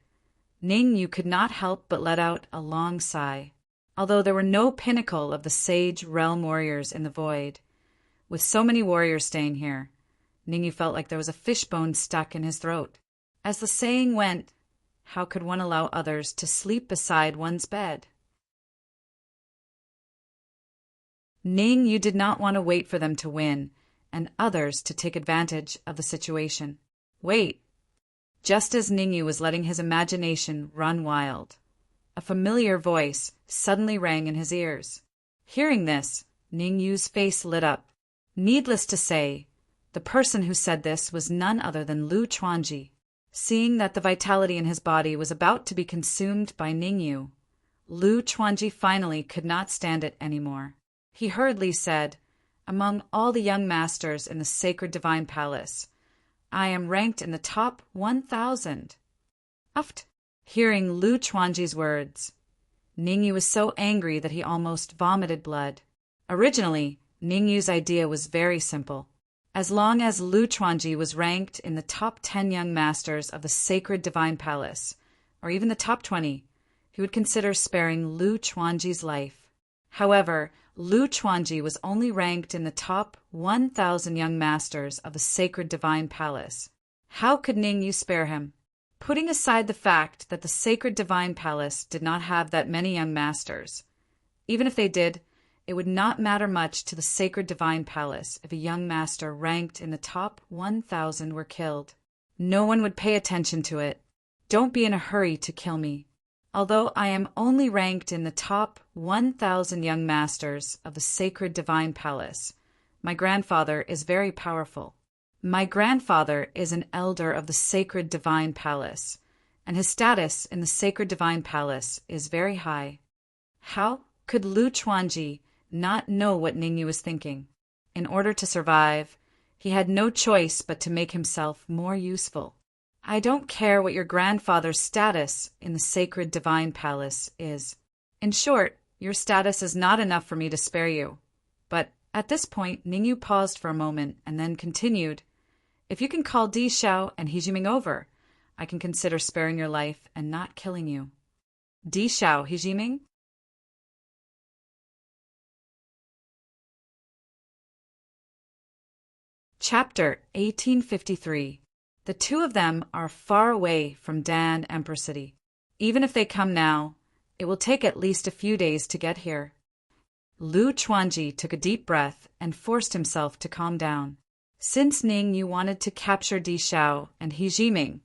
Ningyu could not help but let out a long sigh. Although there were no pinnacle of the Sage Realm warriors in the void, with so many warriors staying here, Ningyu felt like there was a fishbone stuck in his throat. As the saying went, how could one allow others to sleep beside one's bed? Ningyu did not want to wait for them to win and others to take advantage of the situation. Wait! Just as Ningyu was letting his imagination run wild, a familiar voice suddenly rang in his ears. Hearing this, Ningyu's face lit up. Needless to say, the person who said this was none other than Lu Chuanji. Seeing that the vitality in his body was about to be consumed by Ningyu, Lu Chuanji finally could not stand it anymore. He hurriedly said, "Among all the young masters in the Sacred Divine Palace, I am ranked in the top 1,000. Uft! Hearing Lu Chuanji's words, Ningyu was so angry that he almost vomited blood. Originally, Ningyu's idea was very simple. As long as Lu Chuanji was ranked in the top 10 young masters of the Sacred Divine Palace, or even the top 20, he would consider sparing Lu Chuanji's life. However, Lu Chuanji was only ranked in the top 1,000 young masters of the Sacred Divine Palace. How could Ningyu spare him? Putting aside the fact that the Sacred Divine Palace did not have that many young masters, even if they did, it would not matter much to the Sacred Divine Palace if a young master ranked in the top 1,000 were killed. No one would pay attention to it. Don't be in a hurry to kill me. Although I am only ranked in the top 1,000 young masters of the Sacred Divine Palace, my grandfather is very powerful. My grandfather is an elder of the Sacred Divine Palace, and his status in the Sacred Divine Palace is very high. How could Lu Chuanji not know what Ningyu was thinking? In order to survive, he had no choice but to make himself more useful. I don't care what your grandfather's status in the Sacred Divine Palace is. In short, your status is not enough for me to spare you. But at this point, Ningyu paused for a moment and then continued, if you can call Di Xiao and He Jiming over, I can consider sparing your life and not killing you. Di Xiao, He Jiming? Chapter 1853. The two of them are far away from Dan Emperor City. Even if they come now, it will take at least a few days to get here. Lu Chuanji took a deep breath and forced himself to calm down. Since Ningyu wanted to capture Di Xiao and He Jiming,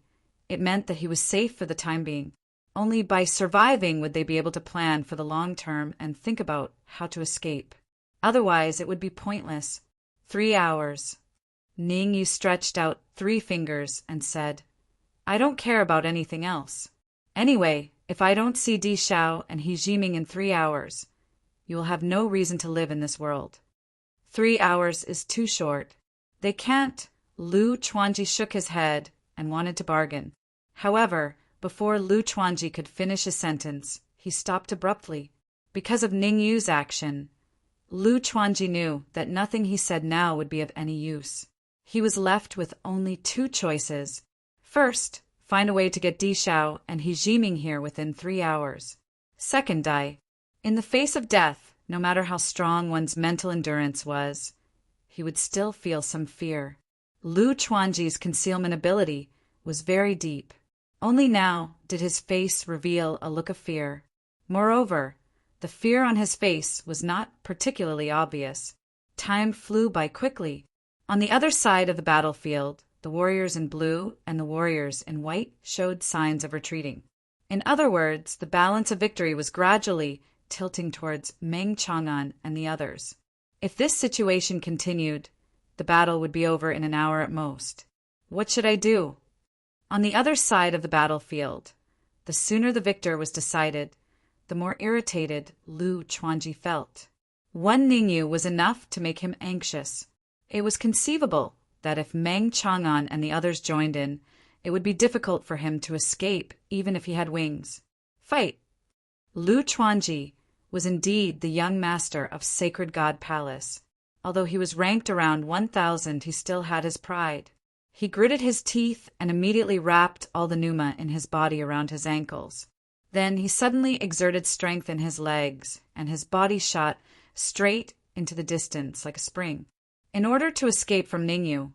it meant that he was safe for the time being. Only by surviving would they be able to plan for the long term and think about how to escape. Otherwise, it would be pointless. 3 hours. Ningyu stretched out 3 fingers and said, I don't care about anything else. Anyway, if I don't see Di Xiao and He Jiming in 3 hours, you will have no reason to live in this world. 3 hours is too short. They can't. Lu Chuanji shook his head and wanted to bargain. However, before Lu Chuanji could finish his sentence, he stopped abruptly. Because of Ning Yu's action, Lu Chuanji knew that nothing he said now would be of any use. He was left with only 2 choices. First, find a way to get Di Xiao and He Jiming here within 3 hours. Second, die. In the face of death, no matter how strong one's mental endurance was, he would still feel some fear. Lu Chuanji's concealment ability was very deep. Only now did his face reveal a look of fear. Moreover, the fear on his face was not particularly obvious. Time flew by quickly. On the other side of the battlefield, the warriors in blue and the warriors in white showed signs of retreating. In other words, the balance of victory was gradually tilting towards Meng Chang'an and the others. If this situation continued, the battle would be over in an hour at most. What should I do? On the other side of the battlefield, the sooner the victor was decided, the more irritated Lu Chuanji felt. One Ningyu was enough to make him anxious. It was conceivable that if Meng Chang'an and the others joined in, it would be difficult for him to escape even if he had wings. Fight! Lu Chuanji was indeed the young master of Sacred God Palace. Although he was ranked around 1,000, he still had his pride. He gritted his teeth and immediately wrapped all the pneuma in his body around his ankles. Then he suddenly exerted strength in his legs, and his body shot straight into the distance like a spring. In order to escape from Ningyu,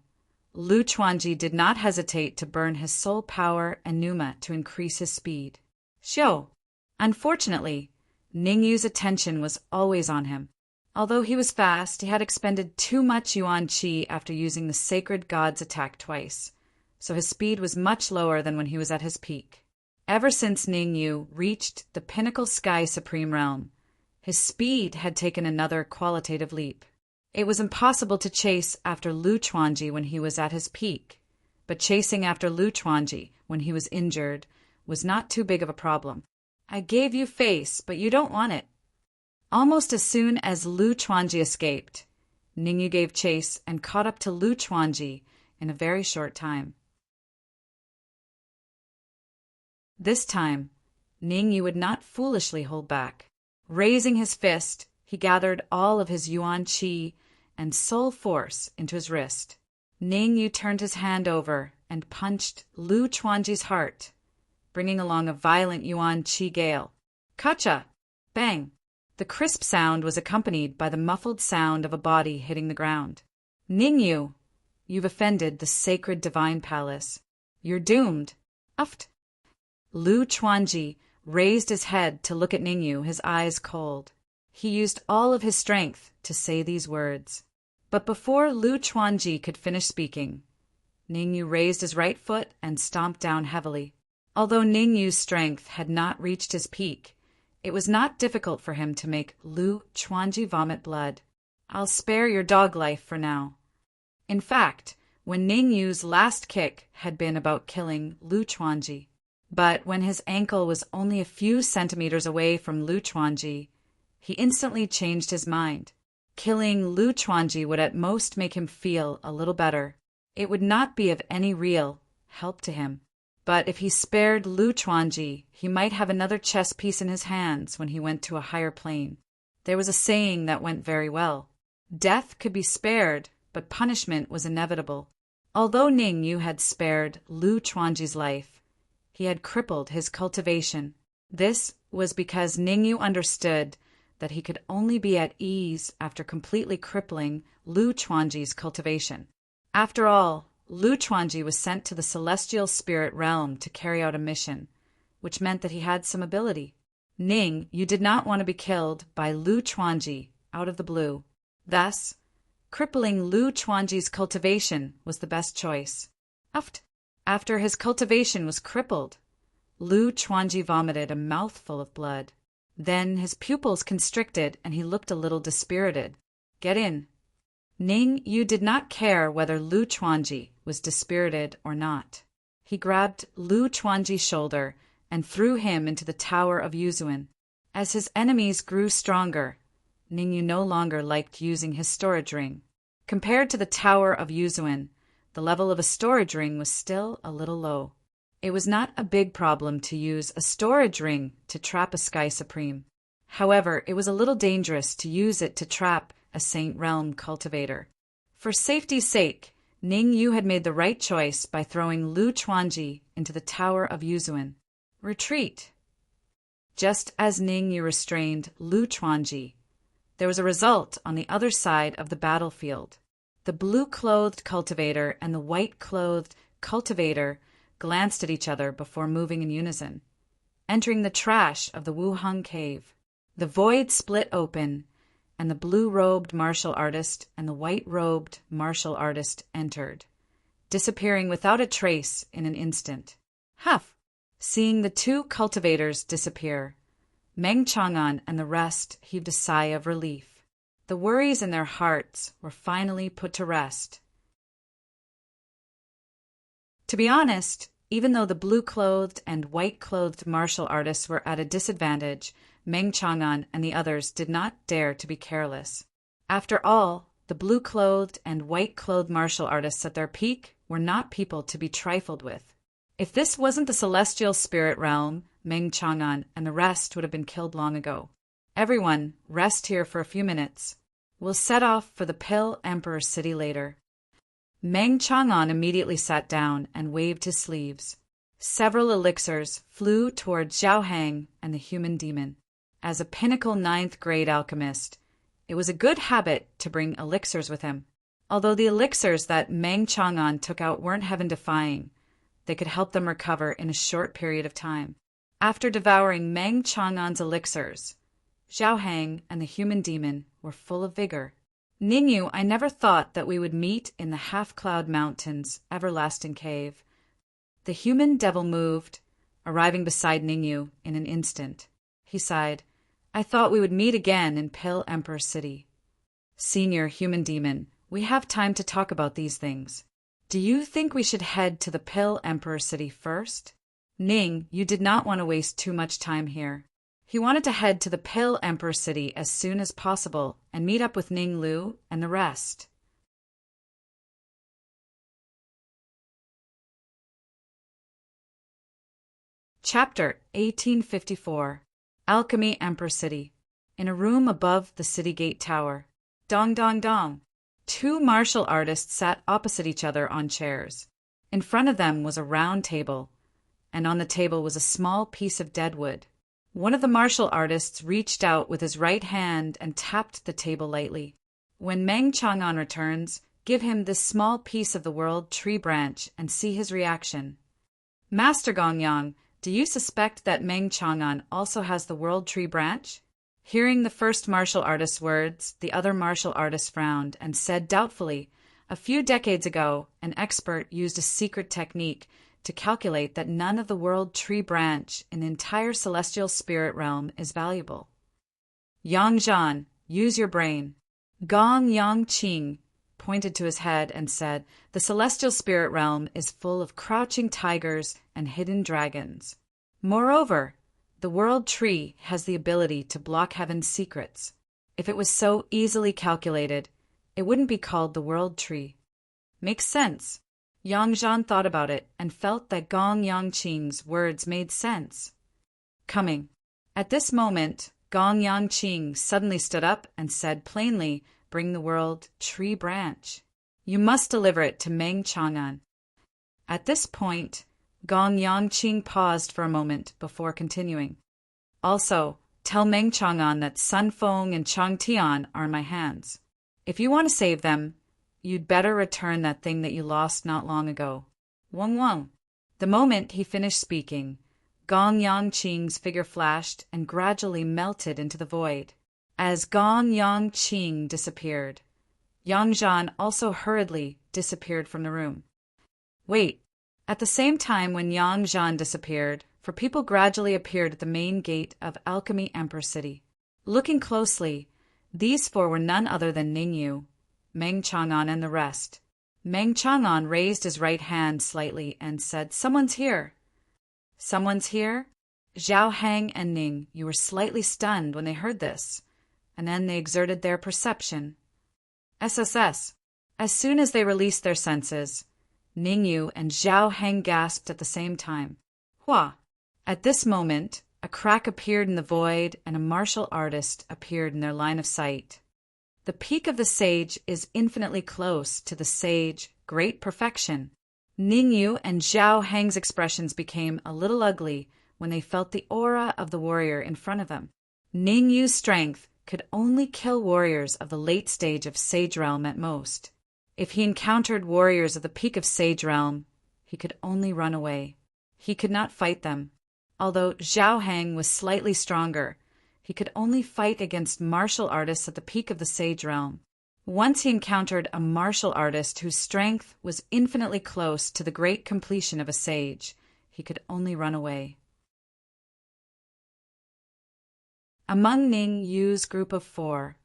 Lu Chuanji did not hesitate to burn his soul power and pneuma to increase his speed. Xiu! Unfortunately, Ningyu's attention was always on him. Although he was fast, he had expended too much yuan qi after using the sacred god's attack twice, so his speed was much lower than when he was at his peak. Ever since Ningyu reached the pinnacle sky supreme realm, his speed had taken another qualitative leap. It was impossible to chase after Lu Chuanji when he was at his peak, but chasing after Lu Chuanji when he was injured was not too big of a problem. I gave you face, but you don't want it. Almost as soon as Lu Chuanji escaped, Ningyu gave chase and caught up to Lu Chuanji in a very short time. This time, Ningyu would not foolishly hold back. Raising his fist, he gathered all of his yuan qi and soul force into his wrist. Ningyu turned his hand over and punched Lu Chuanji's heart, bringing along a violent yuan qi gale. Kacha! Bang! The crisp sound was accompanied by the muffled sound of a body hitting the ground. Ningyu, you've offended the sacred divine palace. You're doomed. Uft! Lu Chuanji raised his head to look at Ningyu, his eyes cold. He used all of his strength to say these words. But before Lu Chuanji could finish speaking, Ningyu raised his right foot and stomped down heavily. Although Ningyu's strength had not reached his peak, it was not difficult for him to make Lu Chuanji vomit blood. I'll spare your dog life for now. In fact, when Ningyu's last kick had been about killing Lu Chuanji, but when his ankle was only a few centimeters away from Lu Chuanji, he instantly changed his mind. Killing Lu Chuanji would at most make him feel a little better. It would not be of any real help to him. But if he spared Lu Chuanji, he might have another chess piece in his hands when he went to a higher plane. There was a saying that went very well. Death could be spared, but punishment was inevitable. Although Ningyu had spared Lu Chuanji's life, he had crippled his cultivation. This was because Ningyu understood that he could only be at ease after completely crippling Lu Chuanji's cultivation. After all, Lu Chuanji was sent to the celestial spirit realm to carry out a mission, which meant that he had some ability. You did not want to be killed by Lu Chuanji out of the blue. Thus, crippling Lu Chuanji's cultivation was the best choice. After his cultivation was crippled, Lu Chuanji vomited a mouthful of blood. Then his pupils constricted and he looked a little dispirited. Get in. Ningyu did not care whether Lu Chuanji was dispirited or not. He grabbed Lu Chuanji's shoulder and threw him into the Tower of Yuzuan. As his enemies grew stronger, Ningyu no longer liked using his storage ring. Compared to the Tower of Yuzuan, the level of a storage ring was still a little low. It was not a big problem to use a storage ring to trap a Sky Supreme. However, it was a little dangerous to use it to trap a Saint Realm cultivator. For safety's sake, Ning Yu had made the right choice by throwing Lu Chuanji into the Tower of Yuzuan. Retreat! Just as Ning Yu restrained Lu Chuanji, there was a result on the other side of the battlefield. The blue-clothed cultivator and the white-clothed cultivator glanced at each other before moving in unison, entering the trash of the Wuheng cave. The void split open, and the blue-robed martial artist and the white-robed martial artist entered, disappearing without a trace in an instant. Huff! Seeing the two cultivators disappear, Meng Chang'an and the rest heaved a sigh of relief. The worries in their hearts were finally put to rest. To be honest, even though the blue-clothed and white-clothed martial artists were at a disadvantage, Meng Chang'an and the others did not dare to be careless. After all, the blue-clothed and white-clothed martial artists at their peak were not people to be trifled with. If this wasn't the celestial spirit realm, Meng Chang'an and the rest would have been killed long ago. Everyone, rest here for a few minutes. We'll set off for the Pill Emperor City later. Meng Chang'an immediately sat down and waved his sleeves. Several elixirs flew toward Zhao Hang and the human demon. As a pinnacle 9th grade alchemist, it was a good habit to bring elixirs with him. Although the elixirs that Meng Chang'an took out weren't heaven-defying, they could help them recover in a short period of time. After devouring Meng Chang'an's elixirs, Zhao Hang and the human demon were full of vigor. Ningyu, I never thought that we would meet in the Half-Cloud Mountains everlasting cave. The human devil moved, arriving beside Ningyu in an instant. He sighed. I thought we would meet again in Pill Emperor City. Senior human demon, we have time to talk about these things. Do you think we should head to the Pill Emperor City first? Ning, you did not want to waste too much time here. He wanted to head to the Pill Emperor City as soon as possible and meet up with Ning Lu and the rest. Chapter 1854. Alchemy Emperor City. In a room above the city gate tower. Dong dong dong. Two martial artists sat opposite each other on chairs. In front of them was a round table, and on the table was a small piece of dead wood. One of the martial artists reached out with his right hand and tapped the table lightly. When Meng Chang'an returns, give him this small piece of the world tree branch and see his reaction. Master Gongyang, do you suspect that Meng Chang'an also has the world tree branch? Hearing the first martial artist's words, the other martial artist frowned and said doubtfully, a few decades ago, an expert used a secret technique to calculate that none of the world tree branch in the entire celestial spirit realm is valuable. Yang Zhan, use your brain. Gong Yang Qing pointed to his head and said, the celestial spirit realm is full of crouching tigers and hidden dragons. Moreover, the world tree has the ability to block heaven's secrets. If it was so easily calculated, it wouldn't be called the world tree. Makes sense. Yang Zhan thought about it and felt that Gong Yang Qing's words made sense. Coming. At this moment, Gong Yang Qing suddenly stood up and said plainly, bring the world tree branch. You must deliver it to Meng Chang'an. At this point, Gong Yang Qing paused for a moment before continuing. Also, tell Meng Chang'an that Sun Feng and Chang Tian are in my hands. If you want to save them, you'd better return that thing that you lost not long ago. Wang Wang. The moment he finished speaking, Gong Yang Qing's figure flashed and gradually melted into the void. As Gong Yang Qing disappeared, Yang Zhan also hurriedly disappeared from the room. Wait. At the same time when Yang Zhan disappeared, four people gradually appeared at the main gate of Alchemy Emperor City. Looking closely, these four were none other than Ningyu, Meng Chang'an, and the rest. Meng Chang'an raised his right hand slightly and said, Someone's here. Someone's here? Zhao Hang and Ning Yu were slightly stunned when they heard this, and then they exerted their perception. SSS. As soon as they released their senses, Ning Yu and Zhao Hang gasped at the same time. Hua! At this moment, a crack appeared in the void and a martial artist appeared in their line of sight. The peak of the sage is infinitely close to the sage, great perfection. Ning Yu and Zhao Hang's expressions became a little ugly when they felt the aura of the warrior in front of them. Ning Yu's strength could only kill warriors of the late stage of Sage Realm at most. If he encountered warriors of the peak of Sage Realm, he could only run away. He could not fight them. Although Zhao Hang was slightly stronger, he could only fight against martial artists at the peak of the Sage Realm. Once he encountered a martial artist whose strength was infinitely close to the great completion of a sage, he could only run away. Among Ning Yu's group of 4,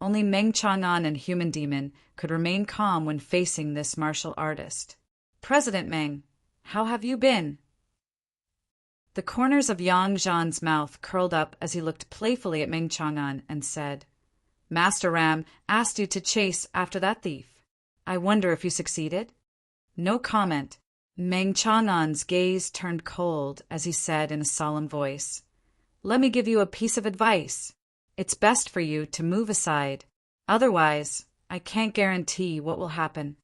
only Meng Chang'an and Human Demon could remain calm when facing this martial artist. President Meng, how have you been? The corners of Yang Zhan's mouth curled up as he looked playfully at Meng Chang'an and said, Master Ram asked you to chase after that thief. I wonder if you succeeded? No comment. Meng Chang'an's gaze turned cold as he said in a solemn voice, Let me give you a piece of advice. It's best for you to move aside. Otherwise, I can't guarantee what will happen.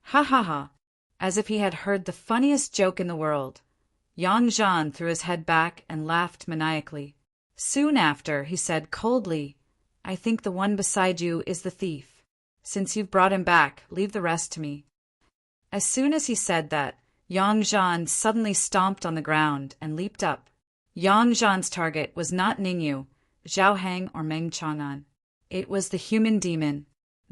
Ha ha ha. As if he had heard the funniest joke in the world, Yang Zhan threw his head back and laughed maniacally. Soon after, he said coldly, I think the one beside you is the thief. Since you've brought him back, leave the rest to me. As soon as he said that, Yang Zhan suddenly stomped on the ground and leaped up. Yang Zhan's target was not Ning Yu, Zhao Hang, or Meng Chang'an. It was the human demon.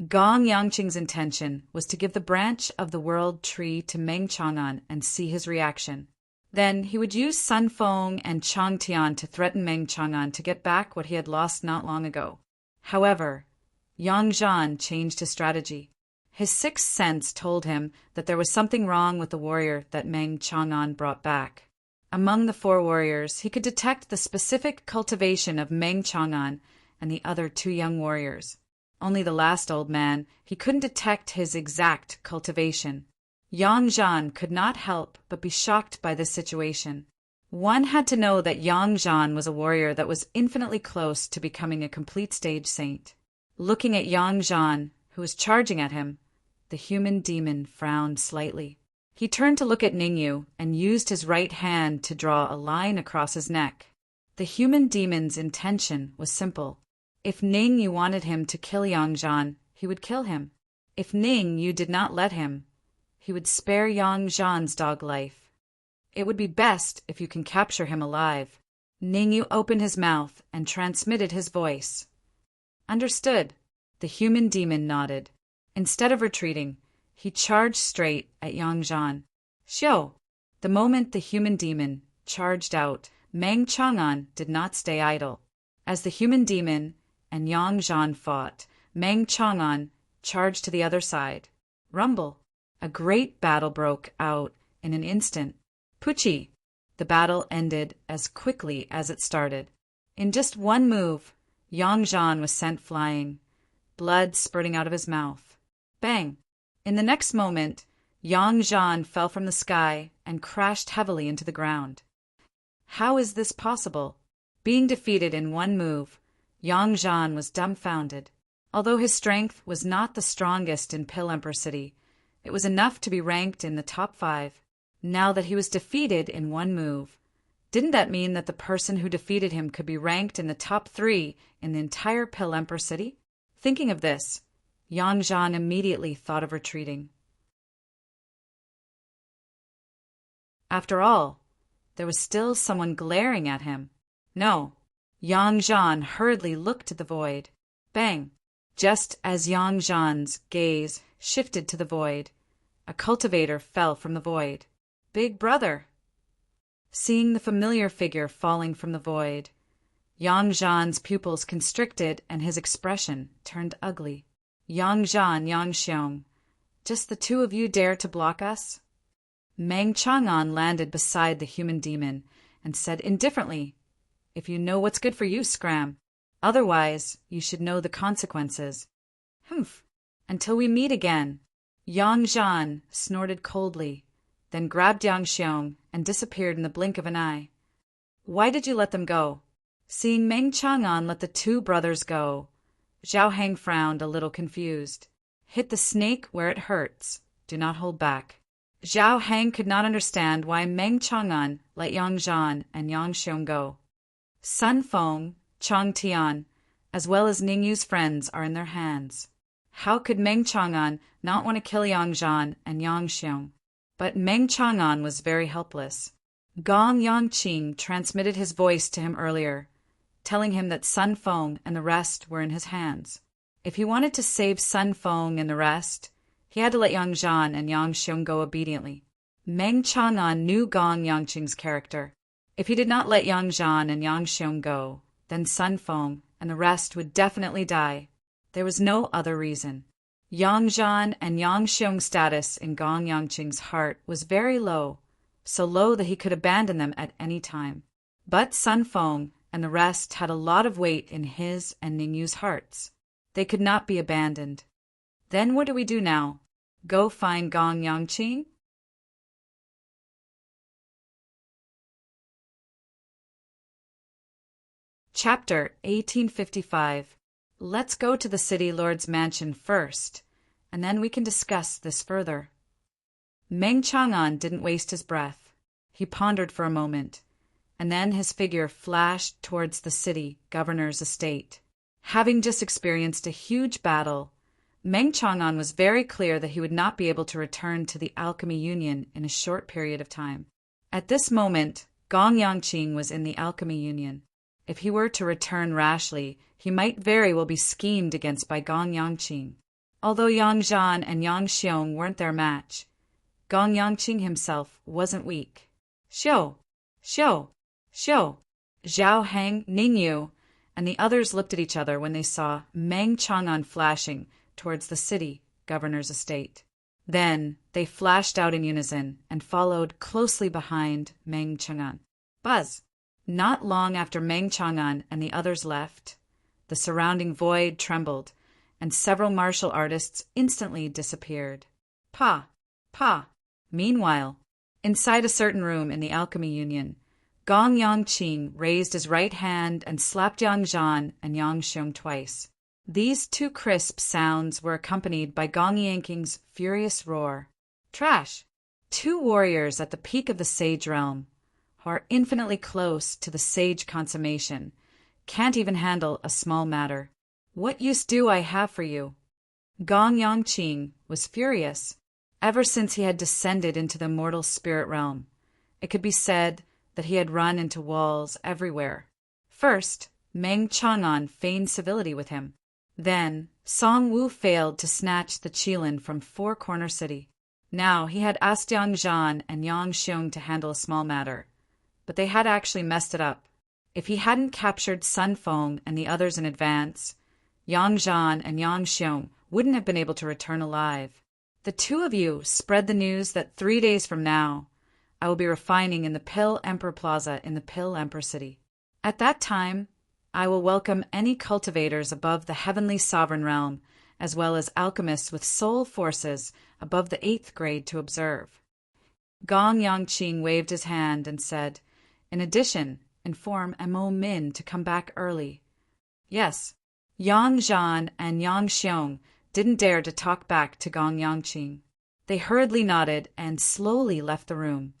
Gong Yangqing's intention was to give the branch of the world tree to Meng Chang'an and see his reaction. Then he would use Sun Feng and Chang Tian to threaten Meng Chang'an to get back what he had lost not long ago. However, Yang Zhan changed his strategy. His sixth sense told him that there was something wrong with the warrior that Meng Chang'an brought back. Among the 4 warriors, he could detect the specific cultivation of Meng Chang'an and the other 2 young warriors. Only the last old man, he couldn't detect his exact cultivation. Yang Zhan could not help but be shocked by this situation. One had to know that Yang Zhan was a warrior that was infinitely close to becoming a complete stage saint. Looking at Yang Zhan, who was charging at him, the human demon frowned slightly. He turned to look at Ning Yu and used his right hand to draw a line across his neck. The human demon's intention was simple. If Ning Yu wanted him to kill Yang Zhan, he would kill him. If Ning Yu did not let him, he would spare Yang Zhan's dog life. It would be best if you can capture him alive. Ning Yu opened his mouth and transmitted his voice. Understood. The human demon nodded. Instead of retreating, he charged straight at Yang Zhan. Xiu! The moment the human demon charged out, Meng Chang'an did not stay idle. As the human demon and Yang Zhan fought, Meng Chang'an charged to the other side. Rumble! A great battle broke out in an instant. Puchi! The battle ended as quickly as it started. In just one move, Yang Zhan was sent flying, blood spurting out of his mouth. Bang! In the next moment, Yang Zhan fell from the sky and crashed heavily into the ground. How is this possible? Being defeated in one move, Yang Zhan was dumbfounded. Although his strength was not the strongest in Pill Emperor City, it was enough to be ranked in the top 5. Now that he was defeated in one move, didn't that mean that the person who defeated him could be ranked in the top 3 in the entire Pill Emperor City? Thinking of this, Yang Zhan immediately thought of retreating. After all, there was still someone glaring at him. No. Yang Zhan hurriedly looked at the void. Bang! Just as Yang Zhan's gaze shifted to the void, a cultivator fell from the void. Big brother! Seeing the familiar figure falling from the void, Yang Zhan's pupils constricted and his expression turned ugly. Yang Zhan, Yang Xiong, just the 2 of you dare to block us? Meng Chang'an landed beside the human demon and said indifferently, "If you know what's good for you, scram. Otherwise, you should know the consequences." "Humph. Until we meet again." Yang Zhan snorted coldly, then grabbed Yang Xiong and disappeared in the blink of an eye. "Why did you let them go?" Seeing Meng Chang'an let the two brothers go, Zhao Heng frowned, a little confused. "Hit the snake where it hurts. Do not hold back." Zhao Heng could not understand why Meng Chang'an let Yang Zhan and Yang Xiong go. Sun Feng, Chang Tian, as well as Ningyu's friends are in their hands. How could Meng Chang'an not want to kill Yang Zhan and Yang Xiong? But Meng Chang'an was very helpless. Gong Yangqing transmitted his voice to him earlier, telling him that Sun Feng and the rest were in his hands. If he wanted to save Sun Feng and the rest, he had to let Yang Zhan and Yang Xiong go obediently. Meng Chang'an knew Gong Yangqing's character. If he did not let Yang Zhan and Yang Xiong go, then Sun Feng and the rest would definitely die. There was no other reason. Yang Zhan and Yang Xiong's status in Gong Yangqing's heart was very low, so low that he could abandon them at any time. But Sun Feng and the rest had a lot of weight in his and Ningyu's hearts. They could not be abandoned. Then what do we do now? Go find Gong Yangqing? Chapter 1855. Let's go to the city lord's mansion first, and then we can discuss this further. Meng Chang'an didn't waste his breath. He pondered for a moment, and then his figure flashed towards the city governor's estate. Having just experienced a huge battle, Meng Chang'an was very clear that he would not be able to return to the Alchemy Union in a short period of time. At this moment, Gong Yangqing was in the Alchemy Union. If he were to return rashly, he might very well be schemed against by Gong Yangqing. Although Yang Zhan and Yang Xiong weren't their match, Gong Yangqing himself wasn't weak. "Xiu! Xiu! Xiu!" Zhao Heng, Ningyu, and the others looked at each other when they saw Meng Chang'an flashing towards the city governor's estate. Then they flashed out in unison and followed closely behind Meng Chang'an. Buzz! Not long after Meng Chang'an and the others left, the surrounding void trembled, and several martial artists instantly disappeared. Pa! Pa! Meanwhile, inside a certain room in the Alchemy Union, Gong Yangqing raised his right hand and slapped Yang Zhan and Yang Xiong twice. These two crisp sounds were accompanied by Gong Yangqing's furious roar. Trash! Two warriors at the peak of the Sage Realm, who are infinitely close to the Sage consummation, can't even handle a small matter. What use do I have for you? Gong Yangqing was furious. Ever since he had descended into the mortal spirit realm, it could be said that he had run into walls everywhere. First, Meng Chang'an feigned civility with him. Then, Song Wu failed to snatch the Qilin from Four Corner City. Now he had asked Yang Zhan and Yang Xiong to handle a small matter, but they had actually messed it up. If he hadn't captured Sun Feng and the others in advance, Yang Zhan and Yang Xiong wouldn't have been able to return alive. The two of you spread the news that 3 days from now, I will be refining in the Pill Emperor Plaza in the Pill Emperor City. At that time, I will welcome any cultivators above the heavenly sovereign realm, as well as alchemists with soul forces above the 8th grade to observe. Gong Yangqing waved his hand and said, "In addition, inform Mo Min to come back early." Yes, Yang Zhan and Yang Xiong didn't dare to talk back to Gong Yangqing. They hurriedly nodded and slowly left the room.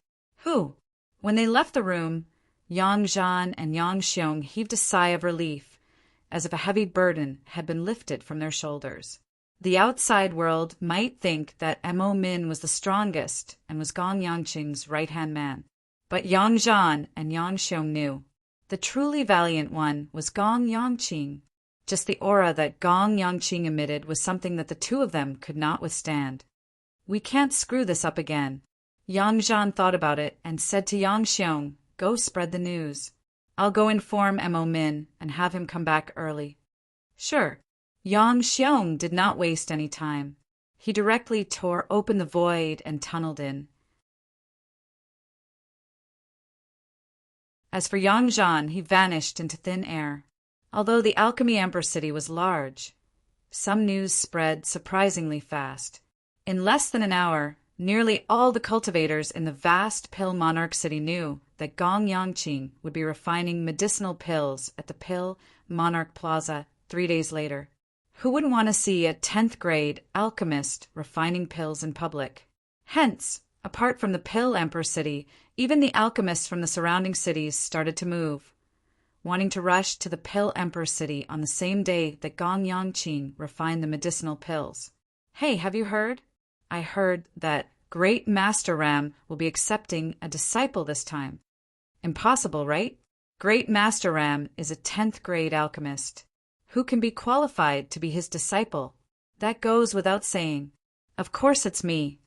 When they left the room, Yang Zhan and Yang Xiong heaved a sigh of relief, as if a heavy burden had been lifted from their shoulders. The outside world might think that Mo Min was the strongest and was Gong Yangqing's right-hand man. But Yang Zhan and Yang Xiong knew. The truly valiant one was Gong Yangqing. Just the aura that Gong Yangqing emitted was something that the two of them could not withstand. "We can't screw this up again." Yang Zhan thought about it and said to Yang Xiong, "Go spread the news. I'll go inform Mo Min and have him come back early." Sure. Yang Xiong did not waste any time. He directly tore open the void and tunneled in. As for Yang Zhan, he vanished into thin air. Although the Alchemy Emperor City was large, some news spread surprisingly fast. In less than an hour, nearly all the cultivators in the vast Pill Monarch City knew that Gong Yangqing would be refining medicinal pills at the Pill Monarch Plaza 3 days later. Who wouldn't want to see a 10th grade alchemist refining pills in public? Hence, apart from the Pill Emperor City, even the alchemists from the surrounding cities started to move, wanting to rush to the Pill Emperor City on the same day that Gong Yangqing refined the medicinal pills. Hey, have you heard? I heard that Great Master Ram will be accepting a disciple this time. Impossible, right? Great Master Ram is a 10th grade alchemist. Who can be qualified to be his disciple? That goes without saying. Of course it's me.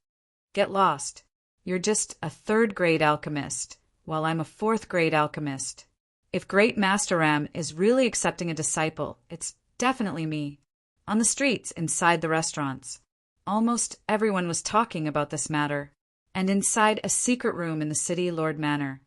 Get lost. You're just a 3rd grade alchemist, while I'm a 4th grade alchemist. If Great Master Ram is really accepting a disciple, it's definitely me. On the streets, inside the restaurants, almost everyone was talking about this matter. And inside a secret room in the City Lord Manor,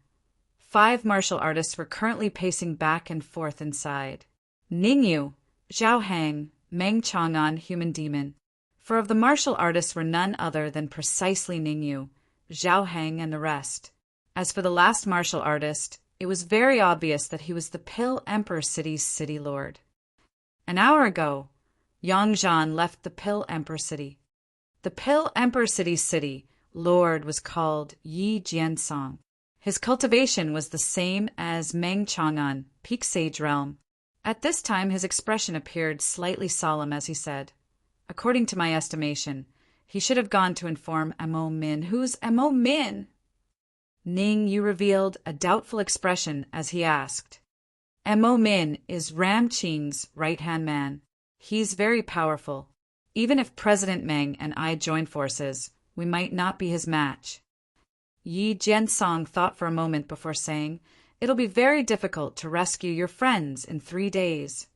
5 martial artists were currently pacing back and forth inside. Ningyu, Zhao Hang, Meng Chang'an, Human Demon. For of the martial artists were none other than precisely Ningyu, Zhao Hang, and the rest. As for the last martial artist, it was very obvious that he was the Pill Emperor City's city lord. An hour ago, Yang Zhan left the Pill Emperor City. The Pill Emperor City's city lord was called Yi Jiansong. His cultivation was the same as Meng Chang'an, Peak Sage Realm. At this time his expression appeared slightly solemn as he said, "According to my estimation, he should have gone to inform Amo Min." Who's Amo Min? Ning Yu revealed a doubtful expression as he asked. Amo Min is Ram Qing's right-hand man. He's very powerful. Even if President Meng and I join forces, we might not be his match. Yi Jiansong thought for a moment before saying, "It'll be very difficult to rescue your friends in 3 days.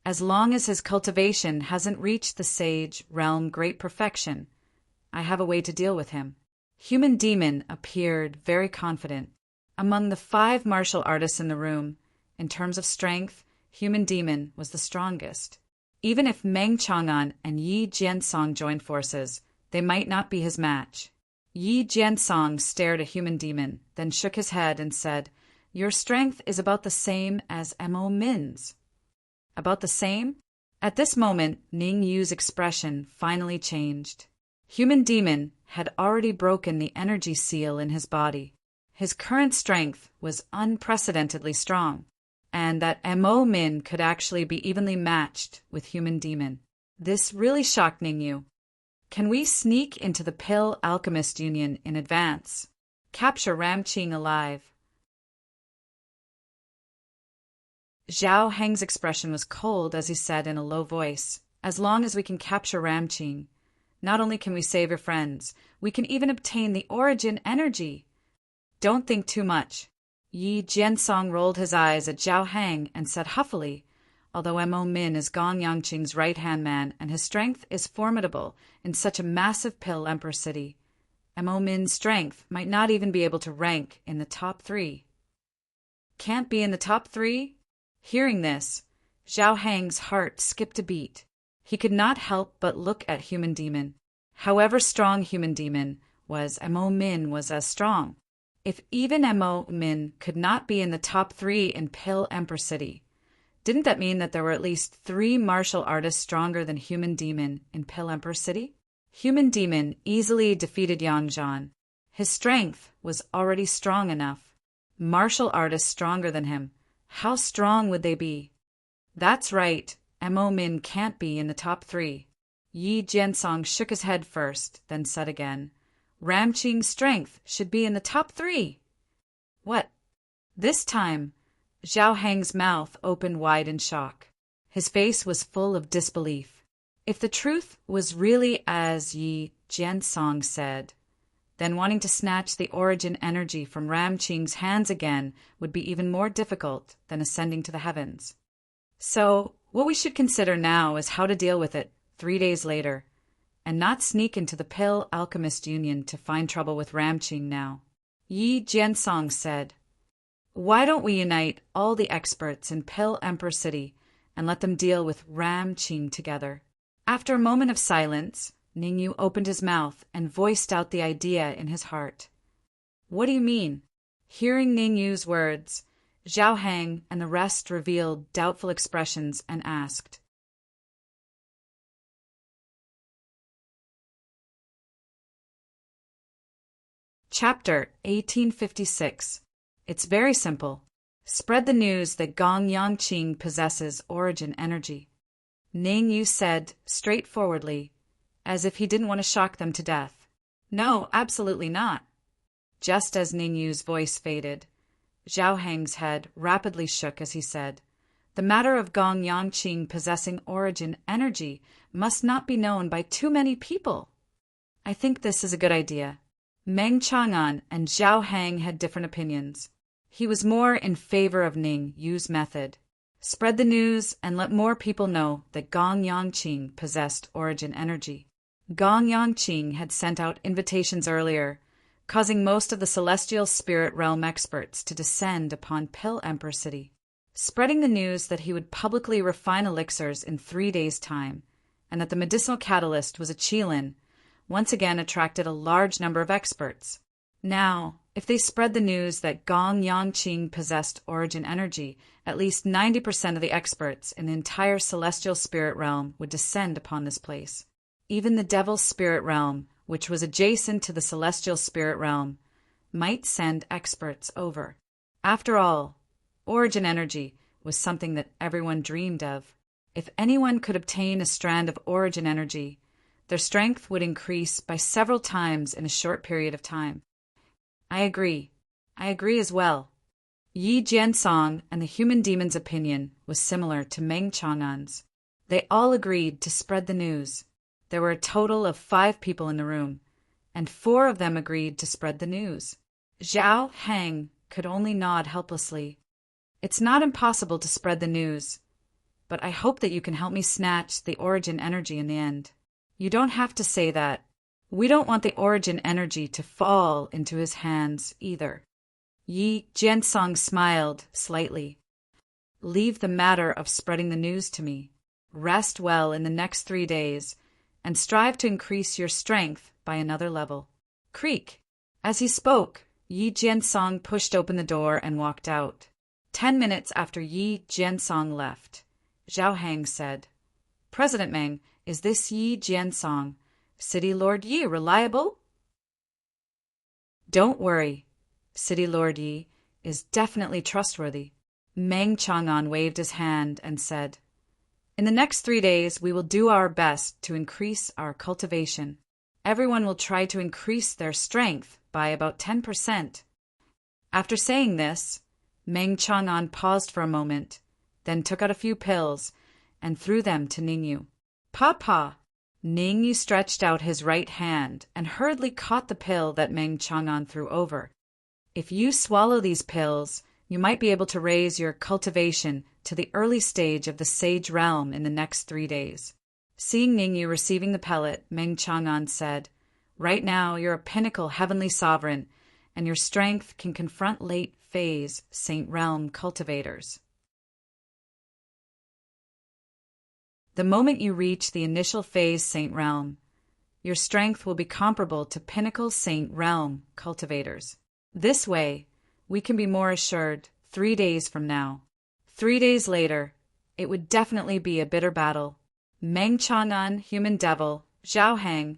As long as his cultivation hasn't reached the Sage Realm Great Perfection, I have a way to deal with him." Human Demon appeared very confident. Among the 5 martial artists in the room, in terms of strength, Human Demon was the strongest. Even if Meng Chang'an and Yi Jiansong joined forces, they might not be his match. Yi Jiansong stared at Human Demon, then shook his head and said, "Your strength is about the same as Amo Min's." About the same? At this moment, Ning Yu's expression finally changed. Human Demon had already broken the energy seal in his body. His current strength was unprecedentedly strong, and that Amo Min could actually be evenly matched with Human Demon. This really shocked Ning Yu. Can we sneak into the Pill Alchemist Union in advance? Capture Ram Qing alive? Zhao Heng's expression was cold as he said in a low voice, "As long as we can capture Ram Qing, not only can we save your friends, we can even obtain the origin energy." Don't think too much. Yi Jiansong rolled his eyes at Zhao Heng and said huffily, "Although Amo Min is Gong Yangqing's right-hand man and his strength is formidable in such a massive Pill Emperor City, Amo Min's strength might not even be able to rank in the top 3. Can't be in the top 3? Hearing this, Zhao Heng's heart skipped a beat. He could not help but look at Human Demon. However strong Human Demon was, Amo Min was as strong. If even Amo Min could not be in the top 3 in Pill Emperor City, didn't that mean that there were at least 3 martial artists stronger than Human Demon in Pill Emperor City? Human Demon easily defeated Yang Zhan. His strength was already strong enough. Martial artists stronger than him. How strong would they be? That's right, Amo Min can't be in the top 3. Yi Jiansong shook his head first, then said again, "Ram Qing's strength should be in the top 3. What? This time, Zhao Heng's mouth opened wide in shock. His face was full of disbelief. If the truth was really as Yi Jiansong said, then wanting to snatch the origin energy from Ram Qing's hands again would be even more difficult than ascending to the heavens. So, what we should consider now is how to deal with it 3 days later, and not sneak into the Pill Alchemist Union to find trouble with Ram Qing now." Yi Jiansong said, Why don't we unite all the experts in Pill Emperor City and let them deal with Ram Ching together? After a moment of silence, Ningyu opened his mouth and voiced out the idea in his heart. What do you mean? Hearing Ningyu's words, Zhao Hang and the rest revealed doubtful expressions and asked. Chapter 1856. It's very simple. Spread the news that Gong Yangqing possesses origin energy. Ningyu said straightforwardly, as if he didn't want to shock them to death. No, absolutely not. Just as Ningyu's voice faded, Zhao Heng's head rapidly shook as he said, the matter of Gong Yangqing possessing origin energy must not be known by too many people. I think this is a good idea. Meng Chang'an and Zhao Heng had different opinions. He was more in favor of Ning Yu's method. Spread the news and let more people know that Gong Yangqing possessed origin energy. Gong Yangqing had sent out invitations earlier, causing most of the celestial spirit realm experts to descend upon Pill Emperor City, spreading the news that he would publicly refine elixirs in 3 days' time, and that the medicinal catalyst was a Qilin, once again attracted a large number of experts. Now, if they spread the news that Gong Yangqing possessed origin energy, at least 90% of the experts in the entire celestial spirit realm would descend upon this place. Even the devil's spirit realm, which was adjacent to the celestial spirit realm, might send experts over. After all, origin energy was something that everyone dreamed of. If anyone could obtain a strand of origin energy, their strength would increase by several times in a short period of time. I agree. I agree as well. Yi Jiansong and the human demon's opinion was similar to Meng Chang'an's. They all agreed to spread the news. There were a total of 5 people in the room, and 4 of them agreed to spread the news. Zhao Heng could only nod helplessly. It's not impossible to spread the news, but I hope that you can help me snatch the origin energy in the end. You don't have to say that. We don't want the origin energy to fall into his hands either. Yi Jiansong smiled slightly. Leave the matter of spreading the news to me. Rest well in the next 3 days, and strive to increase your strength by another level. Creak. As he spoke, Yi Jiansong pushed open the door and walked out. 10 minutes after Yi Jiansong left, Zhao Heng said, President Meng, is this Yi Jiansong, City Lord Yi, reliable? Don't worry. City Lord Yi is definitely trustworthy. Meng Chang'an waved his hand and said, in the next 3 days, we will do our best to increase our cultivation. Everyone will try to increase their strength by about 10%. After saying this, Meng Chang'an paused for a moment, then took out a few pills and threw them to Ningyu. Papa! Ningyu stretched out his right hand and hurriedly caught the pill that Meng Chang'an threw over. If you swallow these pills, you might be able to raise your cultivation to the early stage of the Sage Realm in the next 3 days. Seeing Ningyu receiving the pellet, Meng Chang'an said, right now you're a pinnacle heavenly sovereign, and your strength can confront late phase Saint Realm cultivators. The moment you reach the initial phase Saint Realm, your strength will be comparable to pinnacle Saint Realm cultivators. This way, we can be more assured 3 days from now. 3 days later, it would definitely be a bitter battle. Meng Chang'an, Human Devil, Zhao Heng,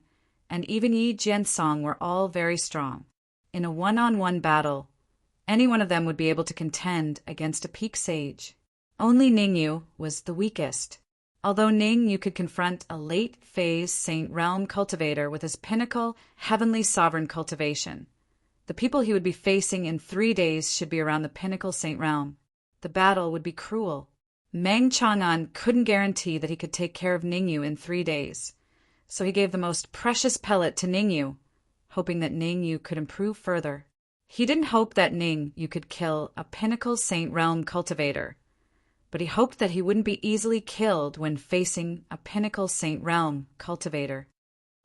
and even Yi Jiansong were all very strong. In a one-on-one battle, any one of them would be able to contend against a peak sage. Only Ningyu was the weakest. Although Ningyu could confront a late-phase Saint Realm cultivator with his pinnacle, heavenly sovereign cultivation, the people he would be facing in 3 days should be around the pinnacle Saint Realm. The battle would be cruel. Meng Chang'an couldn't guarantee that he could take care of Ningyu in 3 days, so he gave the most precious pellet to Ningyu, hoping that Ningyu could improve further. He didn't hope that Ningyu could kill a pinnacle Saint Realm cultivator, but he hoped that he wouldn't be easily killed when facing a pinnacle Saint Realm cultivator.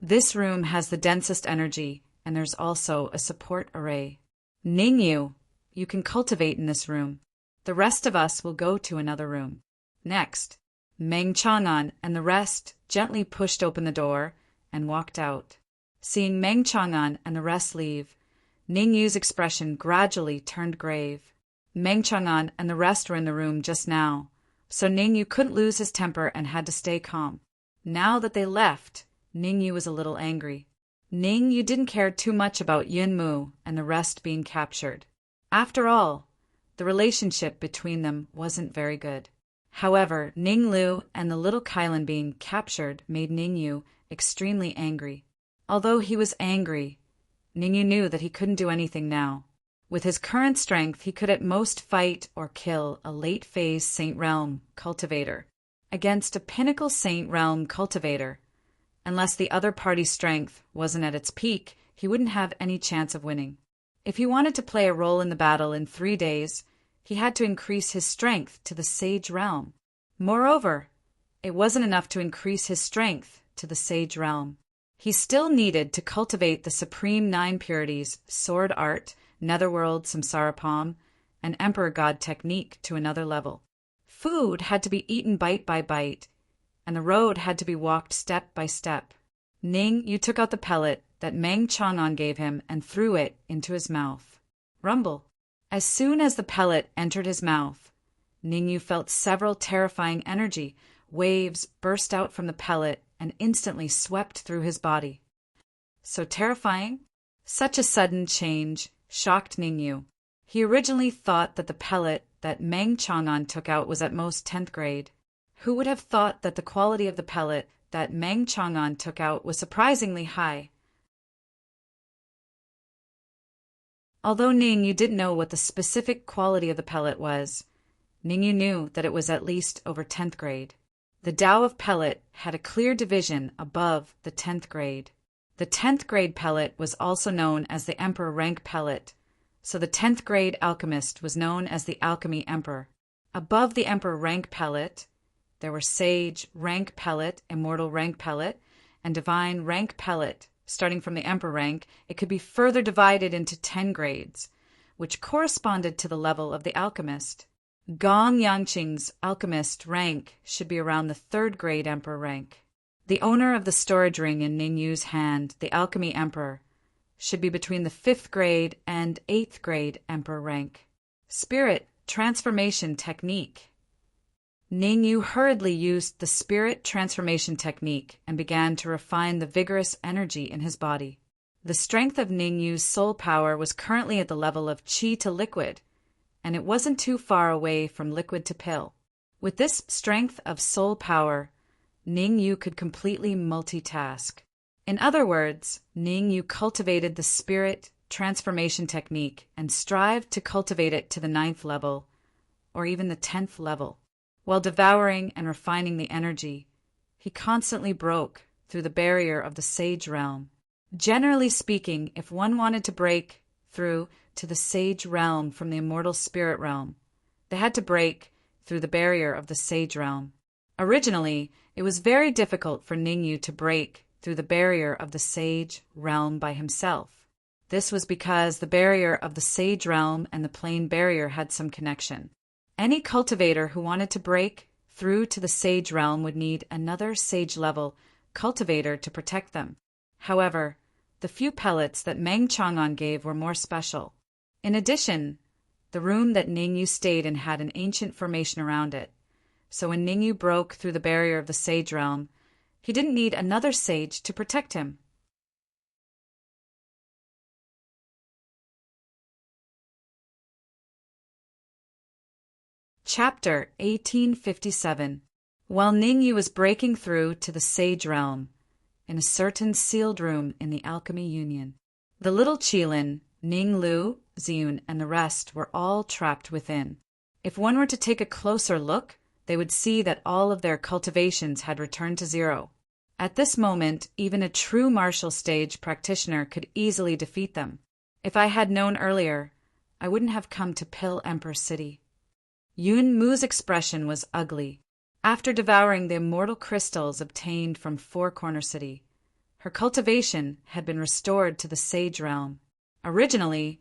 This room has the densest energy, and there's also a support array. Ningyu, you can cultivate in this room. The rest of us will go to another room. Next, Meng Chang'an and the rest gently pushed open the door and walked out. Seeing Meng Chang'an and the rest leave, Ning Yu's expression gradually turned grave. Meng Chang'an and the rest were in the room just now, so Ning Yu couldn't lose his temper and had to stay calm. Now that they left, Ning Yu was a little angry. Ning Yu didn't care too much about Yun Mu and the rest being captured. After all, the relationship between them wasn't very good. However, Ning Lu and the little Kylan being captured made Ning Yu extremely angry. Although he was angry, Ning Yu knew that he couldn't do anything now. With his current strength, he could at most fight or kill a late-phase Saint Realm cultivator against a pinnacle Saint Realm cultivator. Unless the other party's strength wasn't at its peak, he wouldn't have any chance of winning. If he wanted to play a role in the battle in 3 days, he had to increase his strength to the Sage Realm. Moreover, it wasn't enough to increase his strength to the Sage Realm. He still needed to cultivate the Supreme 9 Purities, Sword Art, Netherworld Samsara Palm, and Emperor God technique to another level. Food had to be eaten bite by bite, and the road had to be walked step by step. Ning Yu took out the pellet that Meng Chang'an gave him and threw it into his mouth. Rumble. As soon as the pellet entered his mouth, Ning Yu felt several terrifying energy waves burst out from the pellet and instantly swept through his body. So terrifying? Such a sudden change shocked Ning Yu. He originally thought that the pellet that Meng Chang'an took out was at most 10th grade. Who would have thought that the quality of the pellet that Meng Chang'an took out was surprisingly high? Although Ning Yu didn't know what the specific quality of the pellet was, Ning Yu knew that it was at least over 10th grade. The Tao of pellet had a clear division above the 10th grade. The 10th grade pellet was also known as the Emperor rank pellet, so the 10th grade alchemist was known as the Alchemy Emperor. Above the Emperor rank pellet, there were Sage rank pellet, Immortal rank pellet, and Divine rank pellet. Starting from the Emperor rank, it could be further divided into 10 grades, which corresponded to the level of the alchemist. Gong Yangqing's alchemist rank should be around the 3rd grade Emperor rank. The owner of the storage ring in Ning Yu's hand, the Alchemy Emperor, should be between the 5th grade and 8th grade Emperor rank. Spirit Transformation Technique. Ning Yu hurriedly used the Spirit Transformation Technique and began to refine the vigorous energy in his body. The strength of Ning Yu's soul power was currently at the level of Qi to liquid, and it wasn't too far away from liquid to pill. With this strength of soul power, Ning Yu could completely multitask. In other words, Ning Yu cultivated the Spirit Transformation Technique and strived to cultivate it to the 9th level, or even the 10th level. While devouring and refining the energy, he constantly broke through the barrier of the Sage Realm. Generally speaking, if one wanted to break through to the Sage Realm from the Immortal Spirit Realm, they had to break through the barrier of the Sage Realm. Originally, it was very difficult for Ning Yu to break through the barrier of the Sage Realm by himself. This was because the barrier of the Sage Realm and the Plane Barrier had some connection. Any cultivator who wanted to break through to the Sage Realm would need another Sage-level cultivator to protect them. However, the few pellets that Meng Chang'an gave were more special. In addition, the room that Ning Yu stayed in had an ancient formation around it, so when Ning Yu broke through the barrier of the Sage Realm, he didn't need another sage to protect him. Chapter 1857. While Ning Yu was breaking through to the Sage Realm, in a certain sealed room in the Alchemy Union, the little Qilin, Ning Lu, Ziyun, and the rest were all trapped within. If one were to take a closer look, they would see that all of their cultivations had returned to 0. At this moment, even a true martial stage practitioner could easily defeat them. If I had known earlier, I wouldn't have come to Pill Emperor City. Yun Mu's expression was ugly. After devouring the immortal crystals obtained from Four Corner City, her cultivation had been restored to the Sage Realm. Originally,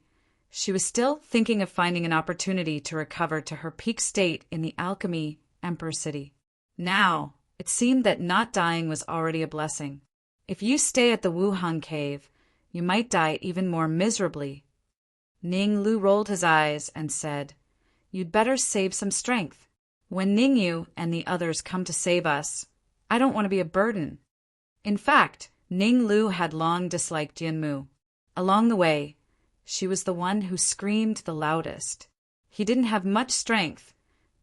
She was still thinking of finding an opportunity to recover to her peak state in the alchemy Emperor City. Now, it seemed that not dying was already a blessing. If you stay at the Wuhan cave, you might die even more miserably. Ning Lu rolled his eyes and said, "You'd better save some strength. When Ningyu and the others come to save us, I don't want to be a burden." In fact, Ning Lu had long disliked Yunmu. Along the way, she was the one who screamed the loudest. He didn't have much strength,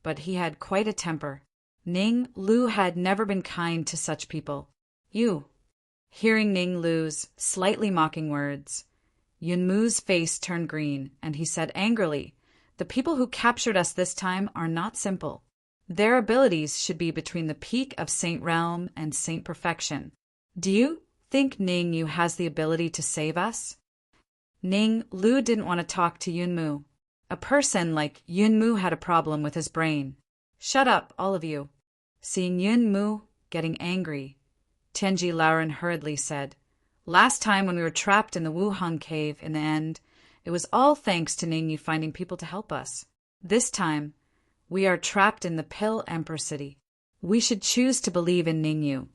but he had quite a temper. Ning Lu had never been kind to such people. "You." Hearing Ning Lu's slightly mocking words, Yunmu's face turned green, and he said angrily, "The people who captured us this time are not simple. Their abilities should be between the peak of Saint Realm and Saint Perfection. Do you think Ning Yu has the ability to save us?" Ning Lu didn't want to talk to Yunmu. A person like Yunmu had a problem with his brain. "Shut up, all of you." Seeing Yunmu getting angry, Tianji Lauren hurriedly said, "Last time when we were trapped in the Wuhan cave in the end, it was all thanks to Ning Yu finding people to help us. This time, we are trapped in the Pill Emperor City. We should choose to believe in Ning Yu.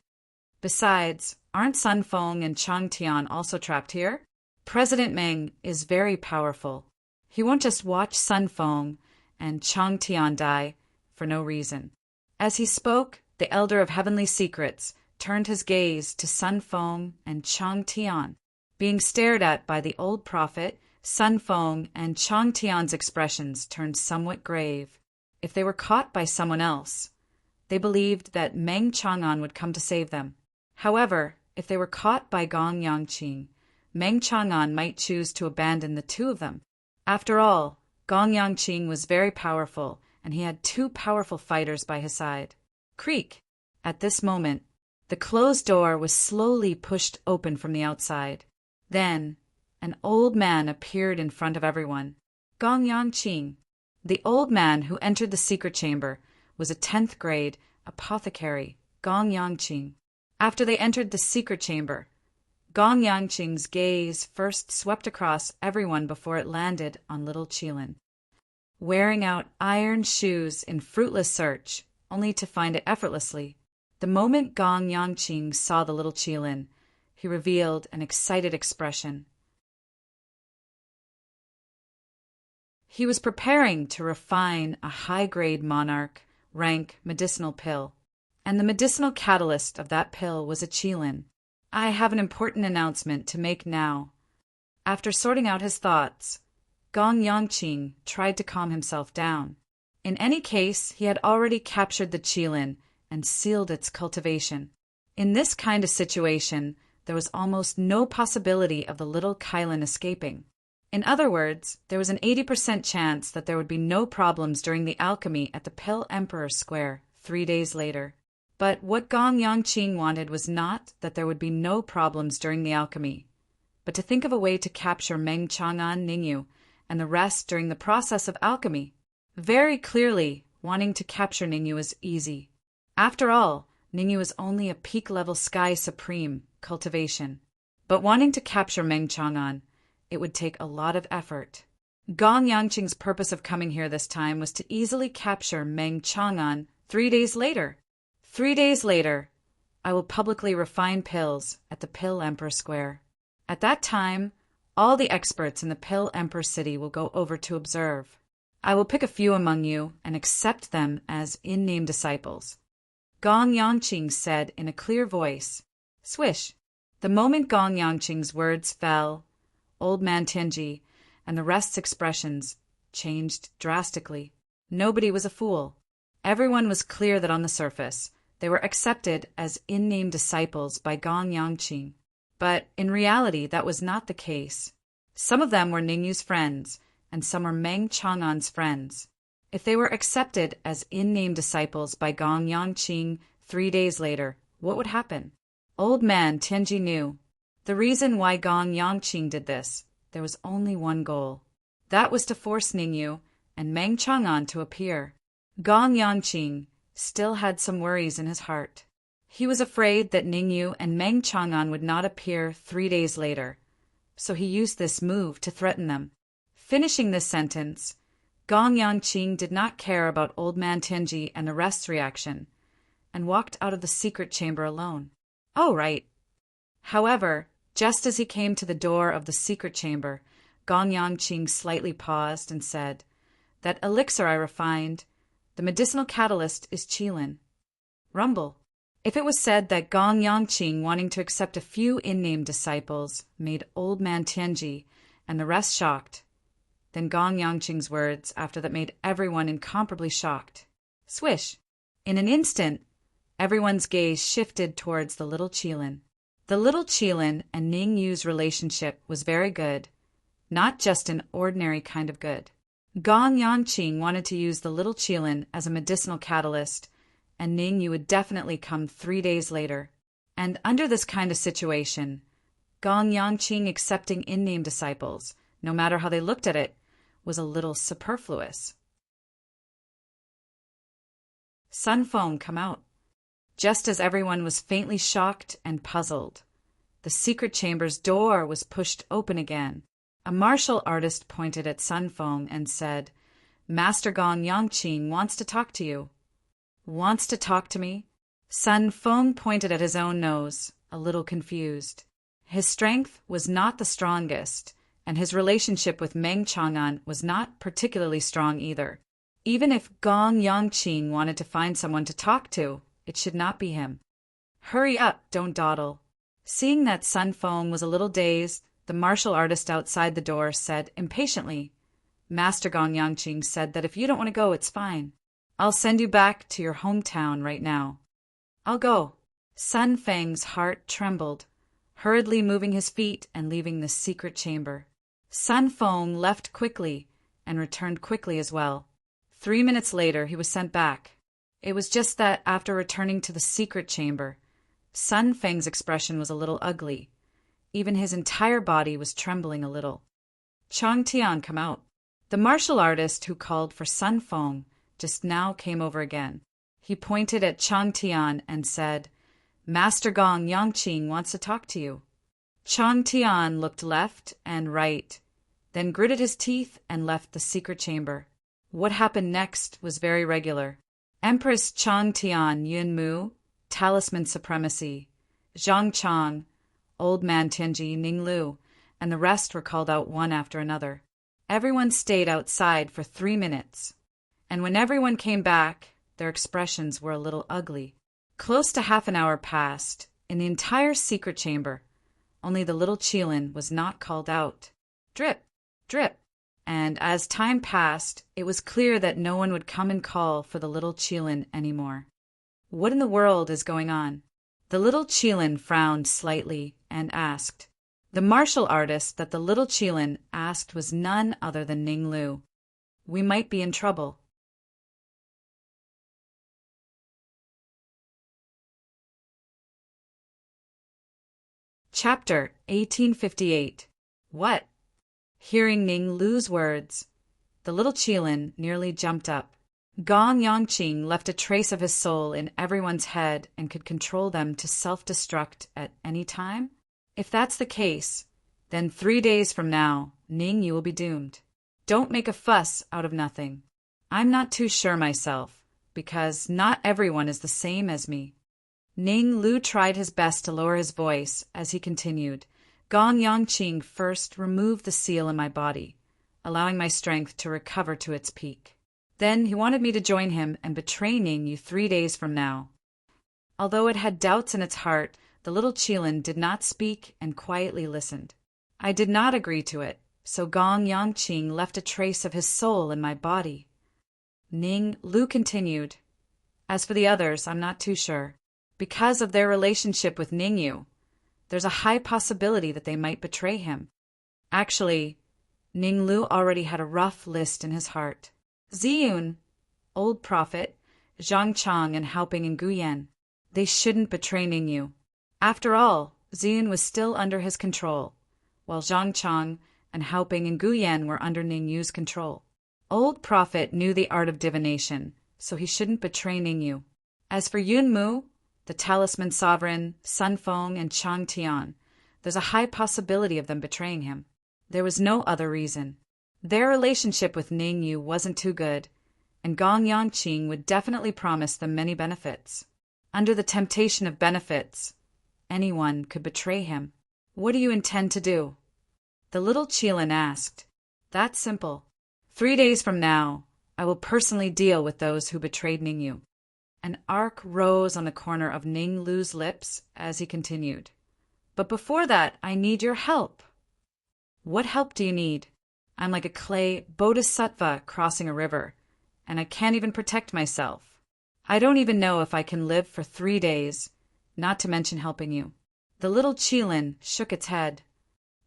Besides, aren't Sun Feng and Chang Tian also trapped here? President Meng is very powerful. He won't just watch Sun Feng and Chang Tian die for no reason." As he spoke, the Elder of Heavenly Secrets turned his gaze to Sun Feng and Chang Tian. Being stared at by the old prophet, Sun Feng and Chang Tian's expressions turned somewhat grave. If they were caught by someone else, they believed that Meng Chang'an would come to save them. However, if they were caught by Gong Yangqing, Meng Chang'an might choose to abandon the two of them. After all, Gong Yangqing was very powerful, and he had two powerful fighters by his side. Creak! At this moment, the closed door was slowly pushed open from the outside. Then, an old man appeared in front of everyone. Gong Yangqing. The old man who entered the secret chamber was a 10th grade apothecary, Gong Yangqing. After they entered the secret chamber, Gong Yangqing's gaze first swept across everyone before it landed on little Qilin. Wearing out iron shoes in fruitless search, only to find it effortlessly, the moment Gong Yangqing saw the little Qilin, he revealed an excited expression. He was preparing to refine a high-grade monarch rank medicinal pill, and the medicinal catalyst of that pill was a Qilin. "I have an important announcement to make now." After sorting out his thoughts, Gong Yangqing tried to calm himself down. In any case, he had already captured the Qilin and sealed its cultivation. In this kind of situation, there was almost no possibility of the little Qilin escaping. In other words, there was an 80% chance that there would be no problems during the alchemy at the Pill Emperor Square 3 days later. But what Gong Yangqing wanted was not that there would be no problems during the alchemy, but to think of a way to capture Meng Chang'an Ningyu and the rest during the process of alchemy. Very clearly, wanting to capture Ningyu was easy. After all, Ningyu is only a peak-level Sky Supreme cultivation. But wanting to capture Meng Chang'an, it would take a lot of effort. Gong Yangqing's purpose of coming here this time was to easily capture Meng Chang'an 3 days later. 3 days later, I will publicly refine pills at the Pill Emperor Square. At that time, all the experts in the Pill Emperor City will go over to observe. I will pick a few among you and accept them as in-name disciples." Gong Yangqing said in a clear voice. Swish! The moment Gong Yangqing's words fell, old man Tianji and the rest's expressions changed drastically. Nobody was a fool. Everyone was clear that on the surface, they were accepted as in-name disciples by Gong Yangqing. But in reality, that was not the case. Some of them were Ningyu's friends, and some were Meng Chang'an's friends. If they were accepted as in-name disciples by Gong Yangqing 3 days later, what would happen? Old man Tianji knew. The reason why Gong Yangqing did this, there was only one goal. That was to force Ningyu and Meng Chang'an to appear. Gong Yangqing still had some worries in his heart. He was afraid that Ningyu and Meng Chang'an would not appear 3 days later, so he used this move to threaten them. Finishing this sentence, Gong Yangqing did not care about Old Man Tianji and the rest's reaction, and walked out of the secret chamber alone. Oh, right. However, just as he came to the door of the secret chamber, Gong Yangqing slightly paused and said, "That elixir I refined, the medicinal catalyst is qilin." Rumble. If it was said that Gong Yangqing, wanting to accept a few in-name disciples, made Old Man Tianji and the rest shocked, then Gong Yangqing's words after that made everyone incomparably shocked. Swish! In an instant, everyone's gaze shifted towards the little qilin. The little qilin and Ning Yu's relationship was very good, not just an ordinary kind of good. Gong Yangqing wanted to use the little qilin as a medicinal catalyst, and Ning Yu would definitely come 3 days later. And under this kind of situation, Gong Yangqing accepting in-name disciples, no matter how they looked at it, was a little superfluous. Sun Feng come out. Just as everyone was faintly shocked and puzzled, the secret chamber's door was pushed open again. A martial artist pointed at Sun Feng and said, "Master Gong Yangqing wants to talk to you." Wants to talk to me? Sun Feng pointed at his own nose, a little confused. His strength was not the strongest, and his relationship with Meng Chang'an was not particularly strong either. Even if Gong Yangqing wanted to find someone to talk to, it should not be him. Hurry up, don't dawdle. Seeing that Sun Feng was a little dazed, the martial artist outside the door said impatiently, "Master Gong Yangqing said that if you don't want to go, it's fine. I'll send you back to your hometown right now." "I'll go." Sun Feng's heart trembled, hurriedly moving his feet and leaving the secret chamber. Sun Feng left quickly and returned quickly as well. 3 minutes later, he was sent back. It was just that after returning to the secret chamber, Sun Feng's expression was a little ugly. Even his entire body was trembling a little. Chang Tian come out. The martial artist who called for Sun Feng just now came over again. He pointed at Chang Tian and said, "Master Gong Yangqing wants to talk to you." Chang Tian looked left and right, then gritted his teeth and left the secret chamber. What happened next was very regular. Empress Chang Tian Yunmu, Talisman Supremacy, Zhang Chang, Old Man Tianji, Ning Lu, and the rest were called out one after another. Everyone stayed outside for 3 minutes, and when everyone came back, their expressions were a little ugly. Close to half an hour passed in the entire secret chamber. Only the little qilin was not called out. Drip, drip. And as time passed, it was clear that no one would come and call for the little qilin anymore. What in the world is going on? The little qilin frowned slightly and asked. The martial artist that the little qilin asked was none other than Ning Lu. We might be in trouble. Chapter 1858. What? Hearing Ning Lu's words, the little qilin nearly jumped up. Gong Yangqing left a trace of his soul in everyone's head and could control them to self-destruct at any time? If that's the case, then 3 days from now, Ning Yu will be doomed. Don't make a fuss out of nothing. I'm not too sure myself, because not everyone is the same as me. Ning Lu tried his best to lower his voice as he continued. Gong Yangqing first removed the seal in my body, allowing my strength to recover to its peak. Then he wanted me to join him and betray Ning Yu 3 days from now. Although it had doubts in its heart, the little qilin did not speak and quietly listened. I did not agree to it, so Gong Yangqing left a trace of his soul in my body. Ning Lu continued. As for the others, I'm not too sure. Because of their relationship with Ning Yu, there's a high possibility that they might betray him. Actually, Ning Lu already had a rough list in his heart. Ziyun, Old Prophet, Zhang Chang, and Haoping and Guyan. They shouldn't betray Ning Yu. After all, Ziyun was still under his control, while Zhang Chang and Haoping and Guyan were under Ning Yu's control. Old Prophet knew the art of divination, so he shouldn't betray Ning Yu. As for Yunmu, the Talisman Sovereign, Sun Feng, and Chang Tian, there's a high possibility of them betraying him. There was no other reason. Their relationship with Ning Yu wasn't too good, and Gong Yangqing would definitely promise them many benefits. Under the temptation of benefits, anyone could betray him. What do you intend to do? The little Qilin asked. That's simple. 3 days from now, I will personally deal with those who betrayed Ning Yu. An arc rose on the corner of Ning Lu's lips as he continued. But before that, I need your help. What help do you need? I'm like a clay bodhisattva crossing a river, and I can't even protect myself. I don't even know if I can live for 3 days, not to mention helping you. The little Qilin shook its head.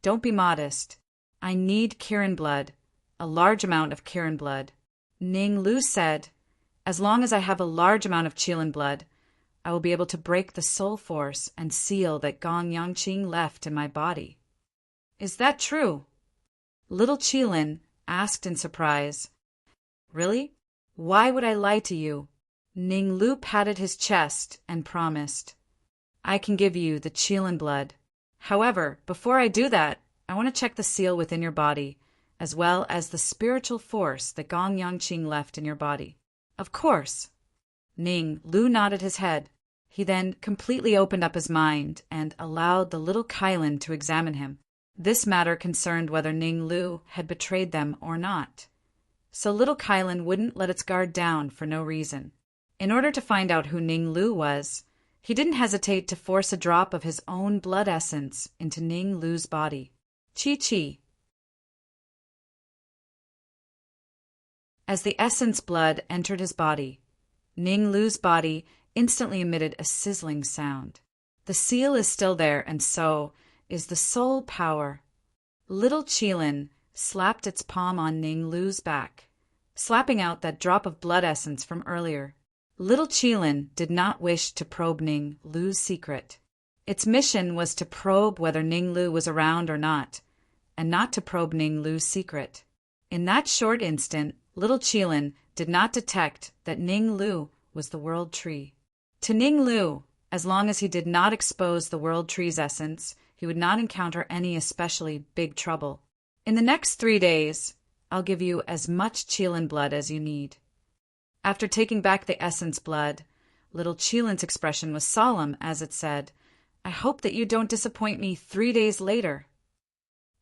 Don't be modest. I need Kirin blood, a large amount of Kirin blood. Ning Lu said, as long as I have a large amount of Qilin blood, I will be able to break the soul force and seal that Gong Yangqing left in my body. Is that true? Little Qilin asked in surprise. Really? Why would I lie to you? Ning Lu patted his chest and promised. I can give you the Qilin blood. However, before I do that, I want to check the seal within your body, as well as the spiritual force that Gong Yangqing left in your body. Of course. Ning Lu nodded his head. He then completely opened up his mind and allowed the little Qilin to examine him. This matter concerned whether Ning Lu had betrayed them or not. So little Qilin wouldn't let its guard down for no reason. In order to find out who Ning Lu was, he didn't hesitate to force a drop of his own blood essence into Ning Lu's body. Chi-chi. As the essence blood entered his body, Ning Lu's body instantly emitted a sizzling sound. The seal is still there, and so is the soul power. Little Qilin slapped its palm on Ning Lu's back, slapping out that drop of blood essence from earlier. Little Qilin did not wish to probe Ning Lu's secret. Its mission was to probe whether Ning Lu was around or not, and not to probe Ning Lu's secret. In that short instant, little Qilin did not detect that Ning Lu was the world tree. To Ning Lu, as long as he did not expose the world tree's essence, he would not encounter any especially big trouble. In the next 3 days, I'll give you as much Qilin blood as you need. After taking back the essence blood, little Qilin's expression was solemn as it said, I hope that you don't disappoint me 3 days later.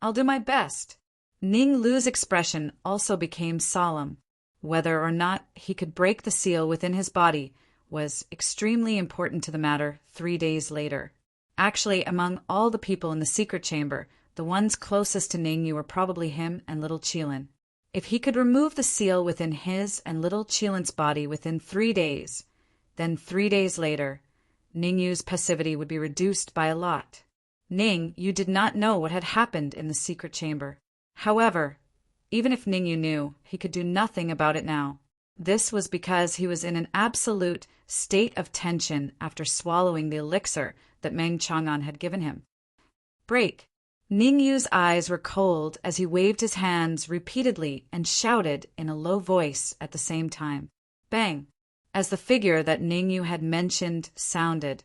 I'll do my best. Ning Lu's expression also became solemn. Whether or not he could break the seal within his body was extremely important to the matter 3 days later. Actually, among all the people in the secret chamber, the ones closest to Ning Yu were probably him and little Qilin. If he could remove the seal within his and little Qilin's body within 3 days, then 3 days later, Ning Yu's passivity would be reduced by a lot. Ning Yu did not know what had happened in the secret chamber. However, even if Ning Yu knew, he could do nothing about it now. This was because he was in an absolute state of tension after swallowing the elixir that Meng Chang'an had given him. Break! Ning Yu's eyes were cold as he waved his hands repeatedly and shouted in a low voice at the same time. Bang! As the figure that Ning Yu had mentioned sounded,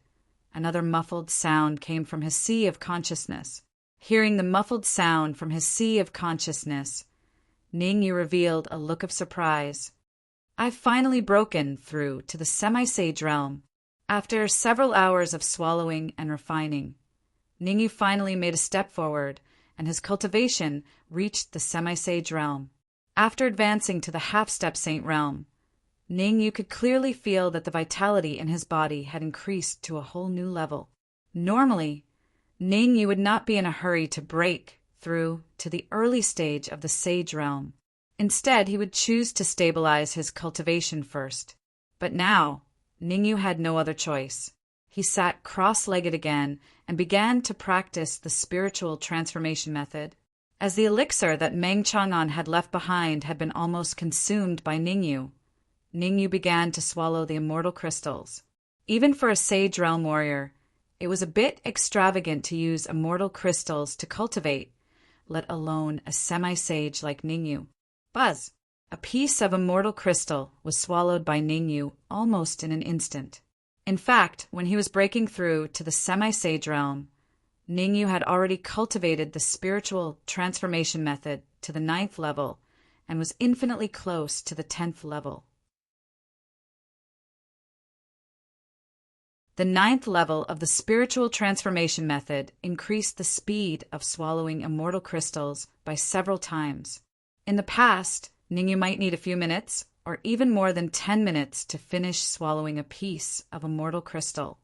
another muffled sound came from his sea of consciousness. Hearing the muffled sound from his sea of consciousness, Ning Yu revealed a look of surprise. I've finally broken through to the semi-sage realm. After several hours of swallowing and refining, Ning Yu finally made a step forward, and his cultivation reached the semi-sage realm. After advancing to the half-step saint realm, Ning Yu could clearly feel that the vitality in his body had increased to a whole new level. Normally, Ning Yu would not be in a hurry to break through to the early stage of the sage realm. Instead, he would choose to stabilize his cultivation first. But now, Ning Yu had no other choice. He sat cross-legged again and began to practice the spiritual transformation method. As the elixir that Meng Chang'an had left behind had been almost consumed by Ning Yu began to swallow the immortal crystals. Even for a sage realm warrior, it was a bit extravagant to use immortal crystals to cultivate, let alone a semi-sage like Ning Yu. Buzz! A piece of immortal crystal was swallowed by Ning Yu almost in an instant. In fact, when he was breaking through to the semi-sage realm, Ningyu had already cultivated the spiritual transformation method to the 9th level and was infinitely close to the 10th level. The 9th level of the spiritual transformation method increased the speed of swallowing immortal crystals by several times. In the past, Ningyu might need a few minutes or even more than 10 minutes to finish swallowing a piece of immortal crystal.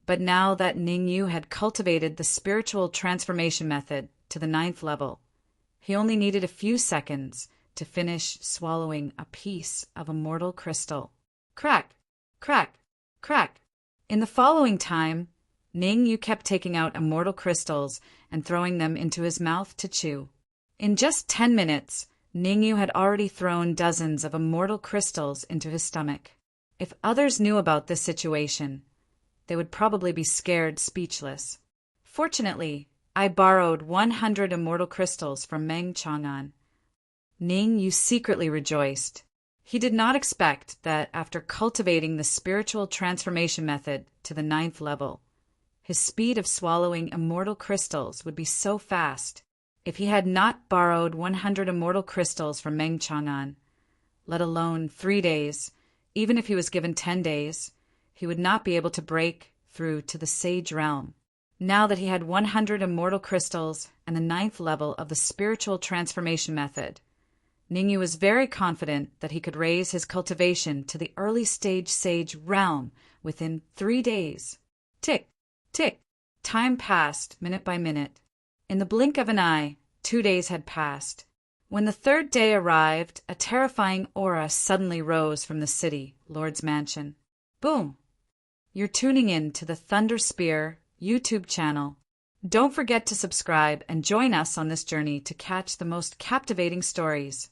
But now that Ningyu had cultivated the spiritual transformation method to the 9th level, he only needed a few seconds to finish swallowing a piece of immortal crystal. Crack, crack, crack. In the following time, Ningyu kept taking out immortal crystals and throwing them into his mouth to chew. In just 10 minutes, Ningyu had already thrown dozens of immortal crystals into his stomach. If others knew about this situation, they would probably be scared speechless. Fortunately, I borrowed 100 immortal crystals from Meng Chang'an. Ningyu secretly rejoiced. He did not expect that after cultivating the spiritual transformation method to the 9th level, his speed of swallowing immortal crystals would be so fast. If he had not borrowed 100 immortal crystals from Meng Chang'an, let alone 3 days, even if he was given 10 days, he would not be able to break through to the sage realm. Now that he had 100 immortal crystals and the 9th level of the spiritual transformation method, Ningyu was very confident that he could raise his cultivation to the early stage sage realm within 3 days. Tick, tick. Time passed minute by minute. In the blink of an eye, 2 days had passed. When the 3rd day arrived, a terrifying aura suddenly rose from the city, Lord's mansion. Boom! You're tuning in to the Thunder Spear YouTube channel. Don't forget to subscribe and join us on this journey to catch the most captivating stories.